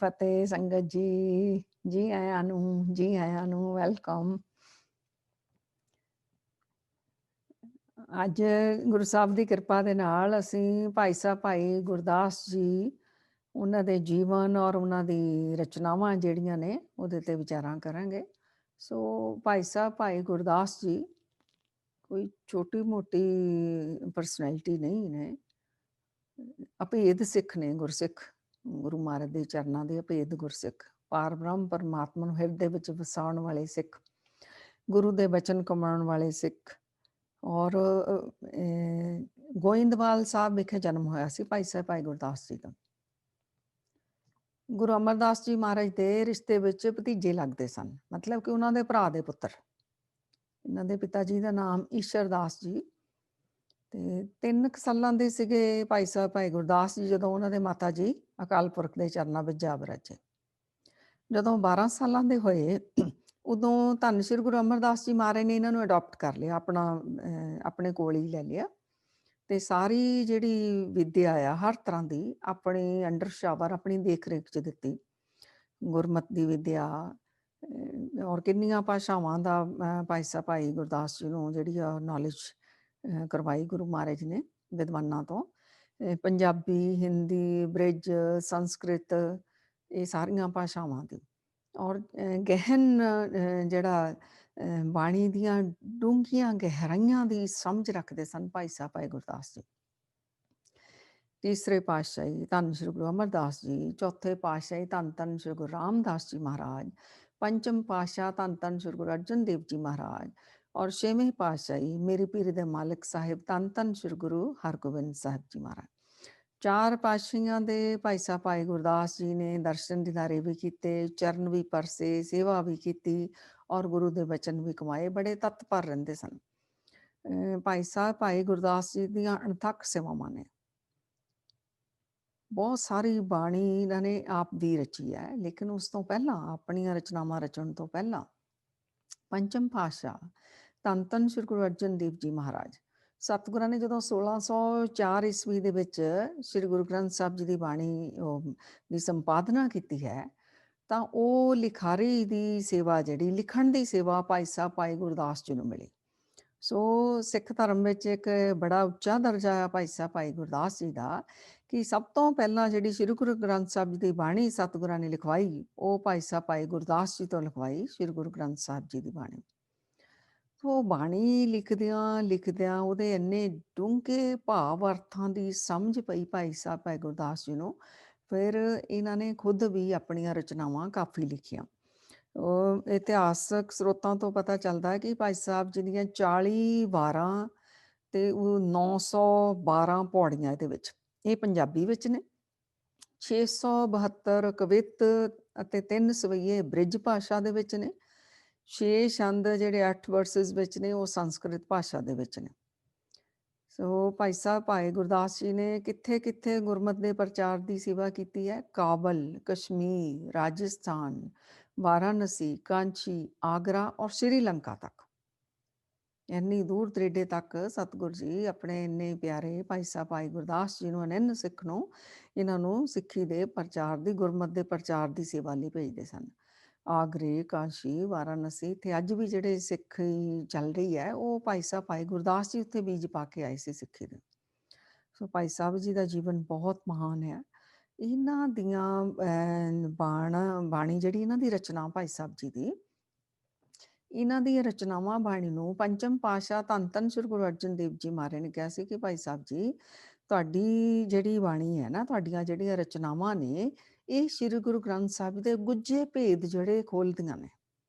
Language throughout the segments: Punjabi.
ਫਤਿਹ ਸੰਗਤ ਜੀ। ਜੀ ਆਇਆਂ ਨੂੰ, ਜੀ ਆਇਆਂ ਨੂੰ, ਵੈਲਕਮ। ਅੱਜ ਗੁਰੂ ਸਾਹਿਬ ਦੀ ਕਿਰਪਾ ਦੇ ਨਾਲ ਅਸੀਂ ਭਾਈ ਸਾਹਿਬ ਭਾਈ ਗੁਰਦਾਸ ਜੀ, ਉਹਨਾਂ ਦੇ ਜੀਵਨ ਔਰ ਉਹਨਾਂ ਦੀ ਰਚਨਾਵਾਂ ਜਿਹੜੀਆਂ ਨੇ ਉਹਦੇ 'ਤੇ ਵਿਚਾਰਾਂ ਕਰਾਂਗੇ। ਸੋ ਭਾਈ ਸਾਹਿਬ ਭਾਈ ਗੁਰਦਾਸ ਜੀ ਕੋਈ ਛੋਟੀ ਮੋਟੀ ਪਰਸਨੈਲਿਟੀ ਨਹੀਂ ਨੇ, ਅਭੇਦ ਸਿੱਖ ਨੇ, ਗੁਰਸਿੱਖ, ਗੁਰੂ ਮਹਾਰਾਜ ਦੇ ਚਰਨਾਂ ਦੇ ਅਭੇਦ ਗੁਰਸਿੱਖ, ਪਾਰ ਬ੍ਰਹਮ ਪਰਮਾਤਮਾ ਨੂੰ ਹਿਰਦੇ ਵਿੱਚ ਵਸਾਉਣ ਵਾਲੇ ਸਿੱਖ, ਗੁਰੂ ਦੇ ਬਚਨ ਕਮਾਉਣ ਵਾਲੇ ਸਿੱਖ। ਔਰ ਗੋਇੰਦਵਾਲ ਸਾਹਿਬ ਵਿਖੇ ਜਨਮ ਹੋਇਆ ਸੀ ਭਾਈ ਸਾਹਿਬ ਭਾਈ ਗੁਰਦਾਸ ਜੀ ਦਾ। ਗੁਰੂ ਅਮਰਦਾਸ ਜੀ ਮਹਾਰਾਜ ਦੇ ਰਿਸ਼ਤੇ ਵਿੱਚ ਭਤੀਜੇ ਲੱਗਦੇ ਸਨ, ਮਤਲਬ ਕਿ ਉਹਨਾਂ ਦੇ ਭਰਾ ਦੇ ਪੁੱਤਰ। ਇਹਨਾਂ ਦੇ ਪਿਤਾ ਜੀ ਦਾ ਨਾਮ ਈਸ਼ਰ ਦਾਸ ਜੀ, ਤੇ 3 ਸਾਲਾਂ ਦੇ ਸੀਗੇ ਭਾਈ ਸਾਹਿਬ ਭਾਈ ਗੁਰਦਾਸ ਜੀ ਜਦੋਂ ਉਹਨਾਂ ਦੇ ਮਾਤਾ ਜੀ ਅਕਾਲ ਪੁਰਖ ਦੇ ਚਰਨਾਂ ਵਿੱਚ ਜਾ ਬਰਾਜੇ। ਜਦੋਂ 12 ਸਾਲਾਂ ਦੇ ਹੋਏ ਉਦੋਂ ਧੰਨ ਸ਼੍ਰੀ ਗੁਰੂ ਅਮਰਦਾਸ ਜੀ ਮਹਾਰਾਜ ਨੇ ਇਹਨਾਂ ਨੂੰ ਅਡੋਪਟ ਕਰ ਲਿਆ, ਆਪਣੇ ਕੋਲ ਹੀ ਲੈ ਲਿਆ, ਤੇ ਸਾਰੀ ਜਿਹੜੀ ਵਿੱਦਿਆ ਆ ਹਰ ਤਰ੍ਹਾਂ ਦੀ ਆਪਣੇ ਅੰਡਰ ਸ਼ਾਵਰ, ਆਪਣੀ ਦੇਖ ਰੇਖ 'ਚ ਦਿੱਤੀ। ਗੁਰਮਤ ਦੀ ਵਿੱਦਿਆ ਔਰ ਕਿੰਨੀਆਂ ਭਾਸ਼ਾਵਾਂ ਦਾ ਭਾਈ ਸਾਹਿਬ ਭਾਈ ਗੁਰਦਾਸ ਜੀ ਨੂੰ ਜਿਹੜੀ ਆ ਨੌਲੇਜ ਕਰਵਾਈ ਗੁਰੂ ਮਹਾਰਾਜ ਨੇ ਵਿਦਵਾਨਾਂ ਤੋਂ। ਪੰਜਾਬੀ, ਹਿੰਦੀ, ਬ੍ਰਿਜ, ਸੰਸਕ੍ਰਿਤ, ਇਹ ਸਾਰੀਆਂ ਭਾਸ਼ਾਵਾਂ ਦੀ। ਔਰ ਗਹਿਨ ਜਿਹੜਾ ਬਾਣੀ ਦੀਆਂ ਡੂੰਘੀਆਂ ਗਹਿਰਾਈਆਂ ਦੀ ਸਮਝ ਰੱਖਦੇ ਸਨ ਭਾਈ ਸਾਹਿਬ ਭਾਈ ਗੁਰਦਾਸ ਜੀ। ਤੀਸਰੇ ਪਾਤਸ਼ਾਹੀ ਧੰਨ ਸ਼੍ਰੀ ਗੁਰੂ ਅਮਰਦਾਸ ਜੀ, ਚੌਥੇ ਪਾਤਸ਼ਾਹੀ ਧੰਨ ਧੰਨ ਸ਼੍ਰੀ ਗੁਰੂ ਰਾਮਦਾਸ ਜੀ ਮਹਾਰਾਜ, ਪੰਚਮ ਪਾਤਸ਼ਾਹ ਧੰਨ ਧੰਨ ਸ਼੍ਰੀ ਗੁਰੂ ਅਰਜਨ ਦੇਵ ਜੀ ਮਹਾਰਾਜ, ਔਰ ਛੇਵੇਂ ਪਾਤਸ਼ਾਹੀ ਮੇਰੇ ਪੀਰ ਦੇ ਮਾਲਕ ਸਾਹਿਬ ਧੰਨ ਧੰਨ ਸ਼੍ਰੀ ਗੁਰੂ ਹਰਗੋਬਿੰਦ ਸਾਹਿਬ ਜੀ ਮਹਾਰਾਜ। 4 ਪਾਤਸ਼ਾਹੀਆਂ ਦੇ ਭਾਈ ਸਾਹਿਬ ਭਾਈ ਗੁਰਦਾਸ ਜੀ ਨੇ ਦਰਸ਼ਨ ਦੀਦਾਰੇ ਵੀ ਕੀਤੇ, ਚਰਨ ਵੀ ਪਰਸੇ, ਸੇਵਾ ਵੀ ਕੀਤੀ, ਔਰ ਗੁਰੂ ਦੇ ਬਚਨ ਵੀ ਕਮਾਏ। ਬੜੇ ਤਤਪਰ ਰਹਿੰਦੇ ਸਨ। ਭਾਈ ਸਾਹਿਬ ਭਾਈ ਗੁਰਦਾਸ ਜੀ ਦੀਆਂ ਅਣਥੱਕ ਸੇਵਾਵਾਂ ਨੇ। ਬਹੁਤ ਸਾਰੀ ਬਾਣੀ ਇਹਨਾਂ ਨੇ ਆਪ ਦੀ ਰਚੀ ਹੈ, ਲੇਕਿਨ ਉਸ ਤੋਂ ਪਹਿਲਾਂ, ਆਪਣੀਆਂ ਰਚਨਾਵਾਂ ਰਚਣ ਤੋਂ ਪਹਿਲਾਂ, ਪੰਚਮ ਪਾਤਸ਼ਾਹ ਧੰਨ ਧੰਨ ਸ਼੍ਰੀ ਗੁਰੂ ਅਰਜਨ ਦੇਵ ਜੀ ਮਹਾਰਾਜ, ਸਤਿਗੁਰਾਂ ਨੇ ਜਦੋਂ 1604 ਈਸਵੀ ਦੇ ਵਿੱਚ ਸ਼੍ਰੀ ਗੁਰੂ ਗ੍ਰੰਥ ਸਾਹਿਬ ਜੀ ਦੀ ਬਾਣੀ ਦੀ ਸੰਪਾਦਨਾ ਕੀਤੀ ਹੈ, ਤਾਂ ਉਹ ਲਿਖਾਰੀ ਦੀ ਸੇਵਾ, ਜਿਹੜੀ ਲਿਖਣ ਦੀ ਸੇਵਾ ਭਾਈ ਸਾਹਿਬ ਭਾਈ ਗੁਰਦਾਸ ਜੀ ਨੂੰ ਮਿਲੀ। ਸੋ ਸਿੱਖ ਧਰਮ ਵਿੱਚ ਇੱਕ ਬੜਾ ਉੱਚਾ ਦਰਜਾ ਹੈ ਭਾਈ ਸਾਹਿਬ ਭਾਈ ਗੁਰਦਾਸ ਜੀ ਦਾ, ਕਿ ਸਭ ਤੋਂ ਪਹਿਲਾਂ ਜਿਹੜੀ ਸ਼੍ਰੀ ਗੁਰੂ ਗ੍ਰੰਥ ਸਾਹਿਬ ਜੀ ਦੀ ਬਾਣੀ ਸਤਿਗੁਰਾਂ ਨੇ ਲਿਖਵਾਈ, ਉਹ ਭਾਈ ਸਾਹਿਬ ਭਾਈ ਗੁਰਦਾਸ ਜੀ ਤੋਂ ਲਿਖਵਾਈ, ਸ਼੍ਰੀ ਗੁਰੂ ਗ੍ਰੰਥ ਸਾਹਿਬ ਜੀ ਦੀ ਬਾਣੀ। ਉਹ ਬਾਣੀ ਲਿਖਦਿਆਂ ਲਿਖਦਿਆਂ ਉਹਦੇ ਇੰਨੇ ਡੂੰਘੇ ਭਾਵ ਅਰਥਾਂ ਦੀ ਸਮਝ ਪਈ ਭਾਈ ਸਾਹਿਬ ਭਾਈ ਗੁਰਦਾਸ ਜੀ ਨੂੰ। ਫਿਰ ਇਹਨਾਂ ਨੇ ਖੁਦ ਵੀ ਆਪਣੀਆਂ ਰਚਨਾਵਾਂ ਕਾਫੀ ਲਿਖੀਆਂ। ਉਹ ਇਤਿਹਾਸਕ ਸਰੋਤਾਂ ਤੋਂ ਪਤਾ ਚੱਲਦਾ ਹੈ ਕਿ ਭਾਈ ਸਾਹਿਬ ਜੀ ਦੀਆਂ 40 ਵਾਰਾਂ ਤੇ ਉਹ 912 ਪੌੜੀਆਂ ਇਹਦੇ ਵਿੱਚ, ਇਹ ਪੰਜਾਬੀ ਵਿੱਚ ਨੇ। 672 ਕਵਿਤ ਅਤੇ 3 ਸਵਈਏ ਬ੍ਰਿਜ ਭਾਸ਼ਾ ਦੇ ਵਿੱਚ ਨੇ। 6 ਛੰਦ ਜਿਹੜੇ 8 ਵਰਸਿਸ ਵਿੱਚ ਨੇ ਉਹ ਸੰਸਕ੍ਰਿਤ ਭਾਸ਼ਾ ਦੇ ਵਿੱਚ ਨੇ। ਸੋ ਭਾਈ ਸਾਹਿਬ ਭਾਈ ਗੁਰਦਾਸ ਜੀ ਨੇ ਕਿੱਥੇ ਕਿੱਥੇ ਗੁਰਮਤ ਦੇ ਪ੍ਰਚਾਰ ਦੀ ਸੇਵਾ ਕੀਤੀ ਹੈ। ਕਾਬਲ, ਕਸ਼ਮੀਰ, ਰਾਜਸਥਾਨ, ਵਾਰਾਣਸੀ, ਕਾਂਚੀ, ਆਗਰਾ ਔਰ ਸ਼੍ਰੀਲੰਕਾ ਤੱਕ, ਇੰਨੀ ਦੂਰ ਦਰੇਡੇ ਤੱਕ ਸਤਿਗੁਰ ਜੀ ਆਪਣੇ ਇੰਨੇ ਪਿਆਰੇ ਭਾਈ ਸਾਹਿਬ ਭਾਈ ਗੁਰਦਾਸ ਜੀ ਨੂੰ, ਅਨੰਨ ਸਿੱਖ ਨੂੰ, ਇਹਨਾਂ ਨੂੰ ਸਿੱਖੀ ਦੇ ਪ੍ਰਚਾਰ ਦੀ, ਗੁਰਮਤ ਦੇ ਪ੍ਰਚਾਰ ਦੀ ਸੇਵਾ ਲਈ ਭੇਜਦੇ ਸਨ। ਆਗਰੇ, ਕਾਸ਼ੀ, ਵਾਰਾਣਸੀ, ਇੱਥੇ ਅੱਜ ਵੀ ਜਿਹੜੇ ਸਿੱਖੀ ਚੱਲ ਰਹੀ ਹੈ, ਉਹ ਭਾਈ ਸਾਹਿਬ ਭਾਈ ਗੁਰਦਾਸ ਜੀ ਉੱਥੇ ਬੀਜ ਪਾ ਕੇ ਆਏ ਸੀ ਸਿੱਖੀ ਦੇ। ਸੋ ਭਾਈ ਸਾਹਿਬ ਜੀ ਦਾ ਜੀਵਨ ਬਹੁਤ ਮਹਾਨ ਹੈ। ਇਹਨਾਂ ਦੀਆਂ ਬਾਣੀ ਜਿਹੜੀ ਇਹਨਾਂ ਦੀ ਰਚਨਾ ਭਾਈ ਸਾਹਿਬ ਜੀ ਦੀ, ਇਹਨਾਂ ਦੀਆਂ ਰਚਨਾਵਾਂ ਬਾਣੀ ਨੂੰ ਪੰਚਮ ਪਾਤਸ਼ਾਹ ਧੰਨ ਧੰਨ ਸ਼੍ਰੀ ਗੁਰੂ ਅਰਜਨ ਦੇਵ ਜੀ ਮਹਾਰਾਜ ਨੇ ਕਿਹਾ ਸੀ ਕਿ ਭਾਈ ਸਾਹਿਬ ਜੀ, ਤੁਹਾਡੀ ਜਿਹੜੀ ਬਾਣੀ ਹੈ ਨਾ, ਤੁਹਾਡੀਆਂ ਜਿਹੜੀਆਂ ਰਚਨਾਵਾਂ ਨੇ, ਇਹ ਸ਼੍ਰੀ ਗੁਰੂ ਗ੍ਰੰਥ ਸਾਹਿਬ ਦੇ ਗੁੱਝੇ ਭੇਦ ਜਿਹੜੇ ਖੋਲ੍ਹਦੀਆਂ ਨੇ।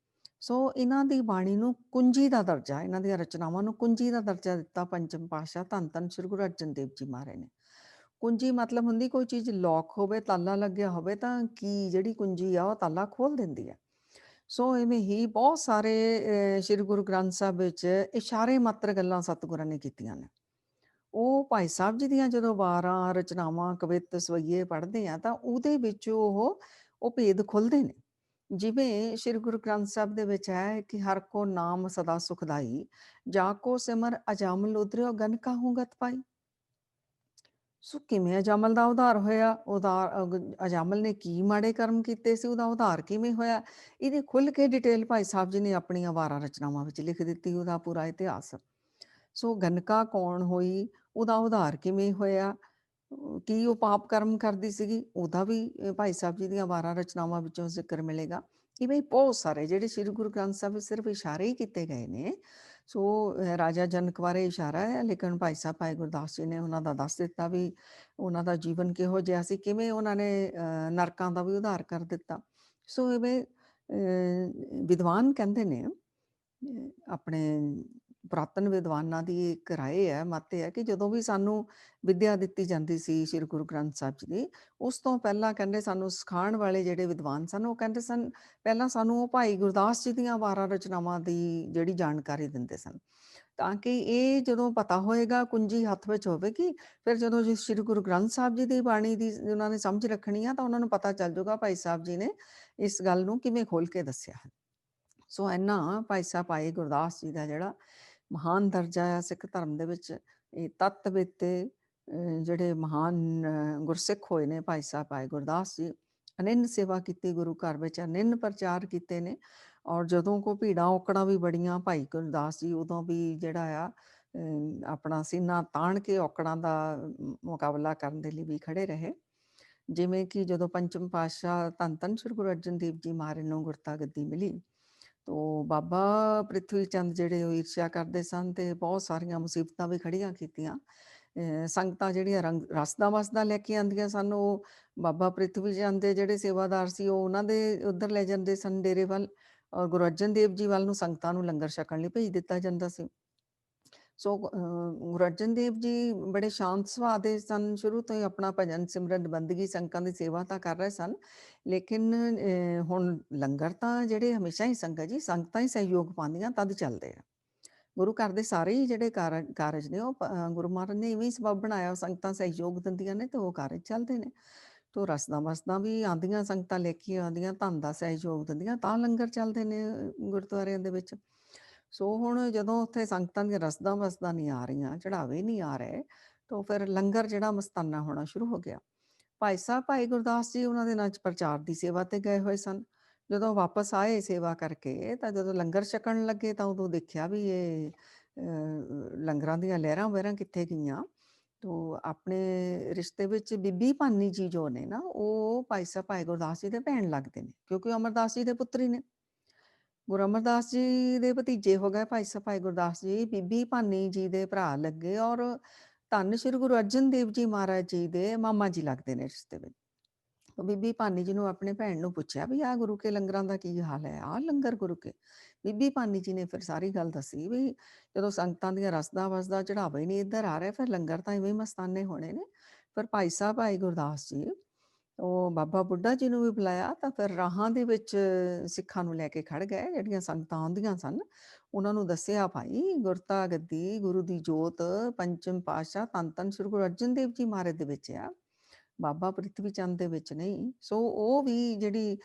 ਸੋ ਇਹਨਾਂ ਦੀ ਬਾਣੀ ਨੂੰ ਕੁੰਜੀ ਦਾ ਦਰਜਾ, ਇਹਨਾਂ ਦੀਆਂ ਰਚਨਾਵਾਂ ਨੂੰ ਕੁੰਜੀ ਦਾ ਦਰਜਾ ਦਿੱਤਾ ਪੰਚਮ ਪਾਤਸ਼ਾਹ ਧੰਨ ਧੰਨ ਸ਼੍ਰੀ ਗੁਰੂ ਅਰਜਨ ਦੇਵ ਜੀ ਮਹਾਰਾਜ ਨੇ। ਕੁੰਜੀ ਮਤਲਬ ਹੁੰਦੀ ਕੋਈ ਚੀਜ਼ ਲੌਕ ਹੋਵੇ, ਤਾਲਾ ਲੱਗਿਆ ਹੋਵੇ, ਤਾਂ ਕੀ ਜਿਹੜੀ ਕੁੰਜੀ ਆ ਉਹ ਤਾਲਾ ਖੋਲ੍ਹ ਦਿੰਦੀ ਹੈ। ਸੋ ਇਵੇਂ ਹੀ ਬਹੁਤ ਸਾਰੇ ਸ਼੍ਰੀ ਗੁਰੂ ਗ੍ਰੰਥ ਸਾਹਿਬ ਵਿੱਚ ਇਸ਼ਾਰੇ ਮਾਤਰ ਗੱਲਾਂ ਸਤਿਗੁਰਾਂ ਨੇ ਕੀਤੀਆਂ ਨੇ। ਉਹ ਭਾਈ ਸਾਹਿਬ ਜੀ ਦੀਆਂ ਜਦੋਂ ਵਾਰਾਂ, ਰਚਨਾਵਾਂ, ਕਵਿਤ, ਸਵਈਏ ਪੜ੍ਹਦੇ ਆ, ਤਾਂ ਉਹਦੇ ਵਿੱਚ ਉਹ ਭੇਦ ਖੁੱਲ੍ਹਦੇ ਨੇ। ਜਿਵੇਂ ਸ਼੍ਰੀ ਗੁਰੂ ਗ੍ਰੰਥ ਸਾਹਿਬ ਦੇ ਵਿੱਚ ਹੈ ਕਿ ਹਰ ਕੋ ਨਾਮ ਸਦਾ ਸੁਖਦਾਈ, ਜਾ ਕੋ ਸਿਮਰ ਅਜਾਮਿਲ ਉਦਰਿਓ ਗਨ ਕਾਹੂ ਗਤ ਪਾਈ। ਸੋ ਕਿਵੇਂ ਅਜਾਮਲ ਦਾ ਉਧਾਰ ਹੋਇਆ? ਅਜਾਮਲ ਨੇ ਕੀ ਮਾੜੇ ਕਰਮ ਕੀਤੇ ਸੀ? ਉਹਦਾ ਉਧਾਰ ਕਿਵੇਂ ਹੋਇਆ? ਇਹਦੀ ਖੁੱਲ੍ਹ ਕੇ ਡਿਟੇਲ ਭਾਈ ਸਾਹਿਬ ਜੀ ਨੇ ਆਪਣੀਆਂ 12 ਰਚਨਾਵਾਂ ਵਿੱਚ ਲਿਖ ਦਿੱਤੀ, ਉਹਦਾ ਪੂਰਾ ਇਤਿਹਾਸ। ਸੋ ਗਨਕਾ ਕੌਣ ਹੋਈ? ਉਹਦਾ ਉਧਾਰ ਕਿਵੇਂ ਹੋਇਆ? ਕੀ ਉਹ ਪਾਪ ਕਰਮ ਕਰਦੀ ਸੀਗੀ? ਉਹਦਾ ਵੀ ਭਾਈ ਸਾਹਿਬ ਜੀ ਦੀਆਂ 12 ਰਚਨਾਵਾਂ ਵਿੱਚੋਂ ਜ਼ਿਕਰ ਮਿਲੇਗਾ। ਇਵੇਂ ਬਹੁਤ ਸਾਰੇ ਜਿਹੜੇ ਸ਼੍ਰੀ ਗੁਰੂ ਗ੍ਰੰਥ ਸਾਹਿਬ ਵਿੱਚ ਸਿਰਫ ਇਸ਼ਾਰੇ ਹੀ ਕੀਤੇ ਗਏ ਨੇ। ਸੋ ਰਾਜਾ ਜਨਕ ਬਾਰੇ ਇਸ਼ਾਰਾ ਹੈ, ਲੇਕਿਨ ਭਾਈ ਸਾਹਿਬ ਭਾਈ ਗੁਰਦਾਸ ਜੀ ਨੇ ਉਹਨਾਂ ਦਾ ਦੱਸ ਦਿੱਤਾ ਵੀ ਉਹਨਾਂ ਦਾ ਜੀਵਨ ਕਿਹੋ ਜਿਹਾ ਸੀ, ਕਿਵੇਂ ਉਹਨਾਂ ਨੇ ਨਰਕਾਂ ਦਾ ਵੀ ਉਧਾਰ ਕਰ ਦਿੱਤਾ। ਸੋ ਇਵੇਂ ਵਿਦਵਾਨ ਕਹਿੰਦੇ ਨੇ, ਆਪਣੇ ਪੁਰਾਤਨ ਵਿਦਵਾਨਾਂ ਦੀ ਇੱਕ ਰਾਏ ਹੈ, ਮੱਤ ਇਹ ਹੈ ਕਿ ਜਦੋਂ ਵੀ ਸਾਨੂੰ ਵਿੱਦਿਆ ਦਿੱਤੀ ਜਾਂਦੀ ਸੀ ਸ਼੍ਰੀ ਗੁਰੂ ਗ੍ਰੰਥ ਸਾਹਿਬ ਜੀ ਦੀ, ਉਸ ਤੋਂ ਪਹਿਲਾਂ ਕਹਿੰਦੇ ਸਾਨੂੰ ਸਿਖਾਉਣ ਵਾਲੇ ਜਿਹੜੇ ਵਿਦਵਾਨ ਸਨ, ਉਹ ਕਹਿੰਦੇ ਸਨ ਪਹਿਲਾਂ ਸਾਨੂੰ ਉਹ ਭਾਈ ਗੁਰਦਾਸ ਜੀ ਦੀਆਂ 12 ਰਚਨਾਵਾਂ ਦੀ ਜਿਹੜੀ ਜਾਣਕਾਰੀ ਦਿੰਦੇ ਸਨ, ਤਾਂ ਕਿ ਇਹ ਜਦੋਂ ਪਤਾ ਹੋਏਗਾ, ਕੁੰਜੀ ਹੱਥ ਵਿੱਚ ਹੋਵੇਗੀ, ਫਿਰ ਜਦੋਂ ਸ਼੍ਰੀ ਗੁਰੂ ਗ੍ਰੰਥ ਸਾਹਿਬ ਜੀ ਦੀ ਬਾਣੀ ਦੀ ਉਹਨਾਂ ਨੇ ਸਮਝ ਰੱਖਣੀ ਆ, ਤਾਂ ਉਹਨਾਂ ਨੂੰ ਪਤਾ ਚੱਲ ਜਾਊਗਾ ਭਾਈ ਸਾਹਿਬ ਜੀ ਨੇ ਇਸ ਗੱਲ ਨੂੰ ਕਿਵੇਂ ਖੋਲ੍ਹ ਕੇ ਦੱਸਿਆ ਹੈ। ਸੋ ਇੰਨਾ ਭਾਈ ਸਾਹਿਬ ਭਾਈ ਗੁਰਦਾਸ ਜੀ ਦਾ ਜਿਹੜਾ ਮਹਾਨ ਦਰਜਾ ਆ ਸਿੱਖ ਧਰਮ ਦੇ ਵਿੱਚ, ਇਹ ਤੱਤ ਬੀਤੇ ਜਿਹੜੇ ਮਹਾਨ ਗੁਰਸਿੱਖ ਹੋਏ ਨੇ ਭਾਈ ਸਾਹਿਬ ਭਾਈ ਗੁਰਦਾਸ ਜੀ, ਅਨੰਨ ਸੇਵਾ ਕੀਤੀ ਗੁਰੂ ਘਰ ਵਿੱਚ, ਅਨੰਨ ਪ੍ਰਚਾਰ ਕੀਤੇ ਨੇ। ਔਰ ਜਦੋਂ ਕੋ ਭੀੜਾਂ ਔਕੜਾਂ ਵੀ ਬੜੀਆਂ, ਭਾਈ ਗੁਰਦਾਸ ਜੀ ਉਦੋਂ ਵੀ ਜਿਹੜਾ ਆ ਆਪਣਾ ਸੀਨਾ ਤਾਣ ਕੇ ਔਕੜਾਂ ਦਾ ਮੁਕਾਬਲਾ ਕਰਨ ਦੇ ਲਈ ਵੀ ਖੜੇ ਰਹੇ। ਜਿਵੇਂ ਕਿ ਜਦੋਂ ਪੰਚਮ ਪਾਤਸ਼ਾਹ ਧੰਨ ਧੰਨ ਸ੍ਰੀ ਗੁਰੂ ਅਰਜਨ ਦੇਵ ਜੀ ਮਹਾਰਾਜ ਨੂੰ ਗੁਰਤਾ ਗੱਦੀ ਮਿਲੀ, ਤੋ ਬਾਬਾ ਪ੍ਰਿਥਵੀ ਚੰਦ ਜਿਹੜੇ ਉਹ ਈਰਸ਼ਾ ਕਰਦੇ ਸਨ ਤੇ ਬਹੁਤ ਸਾਰੀਆਂ ਮੁਸੀਬਤਾਂ ਵੀ ਖੜੀਆਂ ਕੀਤੀਆਂ। ਸੰਗਤਾਂ ਜਿਹੜੀਆਂ ਰਸਦਾ ਵਸਦਾ ਲੈ ਕੇ ਆਉਂਦੀਆਂ ਸਨ, ਉਹ ਬਾਬਾ ਪ੍ਰਿਥਵੀ ਚੰਦ ਦੇ ਜਿਹੜੇ ਸੇਵਾਦਾਰ ਸੀ, ਉਹ ਉਹਨਾਂ ਦੇ ਉੱਧਰ ਲੈ ਜਾਂਦੇ ਸਨ ਡੇਰੇ ਵੱਲ, ਔਰ ਗੁਰੂ ਅਰਜਨ ਦੇਵ ਜੀ ਵੱਲ ਨੂੰ ਸੰਗਤਾਂ ਨੂੰ ਲੰਗਰ ਛਕਣ ਲਈ ਭੇਜ ਦਿੱਤਾ ਜਾਂਦਾ ਸੀ। ਸੋ ਗੁਰੂ ਅਰਜਨ ਦੇਵ ਜੀ ਬੜੇ ਸ਼ਾਂਤ ਸੁਭਾਅ ਦੇ ਸਨ, ਸ਼ੁਰੂ ਤੋਂ ਹੀ ਆਪਣਾ ਭਜਨ ਸਿਮਰਨ ਬੰਦਗੀ ਸੰਗਤਾਂ ਦੀ ਸੇਵਾ ਤਾਂ ਕਰ ਰਹੇ ਸਨ, ਲੇਕਿਨ ਹੁਣ ਲੰਗਰ ਤਾਂ ਜਿਹੜੇ ਹਮੇਸ਼ਾ ਹੀ ਸੰਗਤਾਂ ਹੀ ਸਹਿਯੋਗ ਪਾਉਂਦੀਆਂ ਤਦ ਚੱਲਦੇ ਆ। ਗੁਰੂ ਘਰ ਦੇ ਸਾਰੇ ਹੀ ਜਿਹੜੇ ਕਾਰਜ ਨੇ ਉਹ ਗੁਰੂ ਮਹਾਰਾਜ ਨੇ ਇਵੇਂ ਹੀ ਸਬੱਬ ਬਣਾਇਆ, ਸੰਗਤਾਂ ਸਹਿਯੋਗ ਦਿੰਦੀਆਂ ਨੇ ਤੇ ਉਹ ਕਾਰਜ ਚੱਲਦੇ ਨੇ। ਤੋ ਰਸਦਾਂ ਵਸਦਾਂ ਵੀ ਆਉਂਦੀਆਂ, ਸੰਗਤਾਂ ਲੈ ਕੇ ਆਉਂਦੀਆਂ, ਧਨ ਦਾ ਸਹਿਯੋਗ ਦਿੰਦੀਆਂ, ਤਾਂ ਲੰਗਰ ਚੱਲਦੇ ਨੇ ਗੁਰਦੁਆਰਿਆਂ ਦੇ ਵਿੱਚ। ਸੋ ਹੁਣ ਜਦੋਂ ਉੱਥੇ ਸੰਗਤਾਂ ਦੀਆਂ ਰਸਦਾਂ ਵਸਦਾਂ ਨਹੀਂ ਆ ਰਹੀਆਂ, ਚੜਾਵੇ ਨਹੀਂ ਆ ਰਹੇ, ਤਾਂ ਫਿਰ ਲੰਗਰ ਜਿਹੜਾ ਮਸਤਾਨਾ ਹੋਣਾ ਸ਼ੁਰੂ ਹੋ ਗਿਆ। ਭਾਈ ਸਾਹਿਬ ਭਾਈ ਗੁਰਦਾਸ ਜੀ ਉਹਨਾਂ ਦੇ ਨਾਲ ਪ੍ਰਚਾਰ ਦੀ ਸੇਵਾ ਤੇ ਗਏ ਹੋਏ ਸਨ। ਜਦੋਂ ਵਾਪਸ ਆਏ ਸੇਵਾ ਕਰਕੇ, ਤਾਂ ਜਦੋਂ ਲੰਗਰ ਛਕਣ ਲੱਗੇ ਤਾਂ ਉਦੋਂ ਦੇਖਿਆ ਵੀ ਇਹ ਲੰਗਰਾਂ ਦੀਆਂ ਲਹਿਰਾਂ ਵਹਿਰਾਂ ਕਿੱਥੇ ਗਈਆਂ। ਤੋ ਆਪਣੇ ਰਿਸ਼ਤੇ ਵਿੱਚ ਬੀਬੀ ਭਾਨੀ ਜੀ ਜੋ ਨੇ ਨਾ, ਉਹ ਭਾਈ ਸਾਹਿਬ ਭਾਈ ਗੁਰਦਾਸ ਜੀ ਦੇ ਭੈਣ ਲੱਗਦੇ ਨੇ, ਕਿਉਂਕਿ ਅਮਰਦਾਸ ਜੀ ਦੇ ਪੁੱਤਰੀ ਨੇ। ਗੁਰੂ ਅਮਰਦਾਸ ਜੀ ਦੇ ਭਤੀਜੇ ਹੋ ਗਏ ਭਾਈ ਸਾਹਿਬ ਭਾਈ ਗੁਰਦਾਸ ਜੀ, ਬੀਬੀ ਭਾਨੀ ਜੀ ਦੇ ਭਰਾ ਲੱਗੇ, ਔਰ ਧੰਨ ਸ਼੍ਰੀ ਗੁਰੂ ਅਰਜਨ ਦੇਵ ਜੀ ਮਹਾਰਾਜ ਜੀ ਦੇ ਮਾਮਾ ਜੀ ਲੱਗਦੇ ਨੇ ਰਿਸ਼ਤੇ ਵਿੱਚ। ਬੀਬੀ ਭਾਨੀ ਜੀ ਨੂੰ ਆਪਣੇ ਭੈਣ ਨੂੰ ਪੁੱਛਿਆ ਵੀ ਆਹ ਗੁਰੂ ਕੇ ਲੰਗਰਾਂ ਦਾ ਕੀ ਹਾਲ ਹੈ, ਆਹ ਲੰਗਰ ਗੁਰੂ ਕੇ। ਬੀਬੀ ਭਾਨੀ ਜੀ ਨੇ ਫਿਰ ਸਾਰੀ ਗੱਲ ਦੱਸੀ ਵੀ ਜਦੋਂ ਸੰਗਤਾਂ ਦੀਆਂ ਰਸਦਾ ਵਸਦਾ ਚੜਾਵਾ ਹੀ ਨਹੀਂ ਇੱਧਰ ਆ ਰਿਹਾ, ਫਿਰ ਲੰਗਰ ਤਾਂ ਇਵੇਂ ਮਸਤਾਨੇ ਹੋਣੇ ਨੇ। ਫਿਰ ਭਾਈ ਸਾਹਿਬ ਭਾਈ ਗੁਰਦਾਸ ਜੀ ਉਹ ਬਾਬਾ ਬੁੱਢਾ ਜੀ ਨੂੰ ਵੀ ਬੁਲਾਇਆ, ਤਾਂ ਫਿਰ ਰਾਹਾਂ ਦੇ ਵਿੱਚ ਸਿੱਖਾਂ ਨੂੰ ਲੈ ਕੇ ਖੜ ਗਏ, ਜਿਹੜੀਆਂ ਸੰਗਤਾਂ ਆਉਂਦੀਆਂ ਸਨ ਉਹਨਾਂ ਨੂੰ ਦੱਸਿਆ ਭਾਈ ਗੁਰਤਾ ਗੱਦੀ ਗੁਰੂ ਦੀ ਜੋਤ ਪੰਚਮ ਪਾਤਸ਼ਾਹ ਧੰਨ ਧੰਨ ਸ੍ਰੀ ਗੁਰੂ ਅਰਜਨ ਦੇਵ ਜੀ ਮਹਾਰਾਜ ਦੇ ਵਿੱਚ ਆ, ਬਾਬਾ ਪ੍ਰਿਥਵੀ ਚੰਦ ਦੇ ਵਿੱਚ ਨਹੀਂ। ਸੋ ਉਹ ਵੀ ਜਿਹੜੀ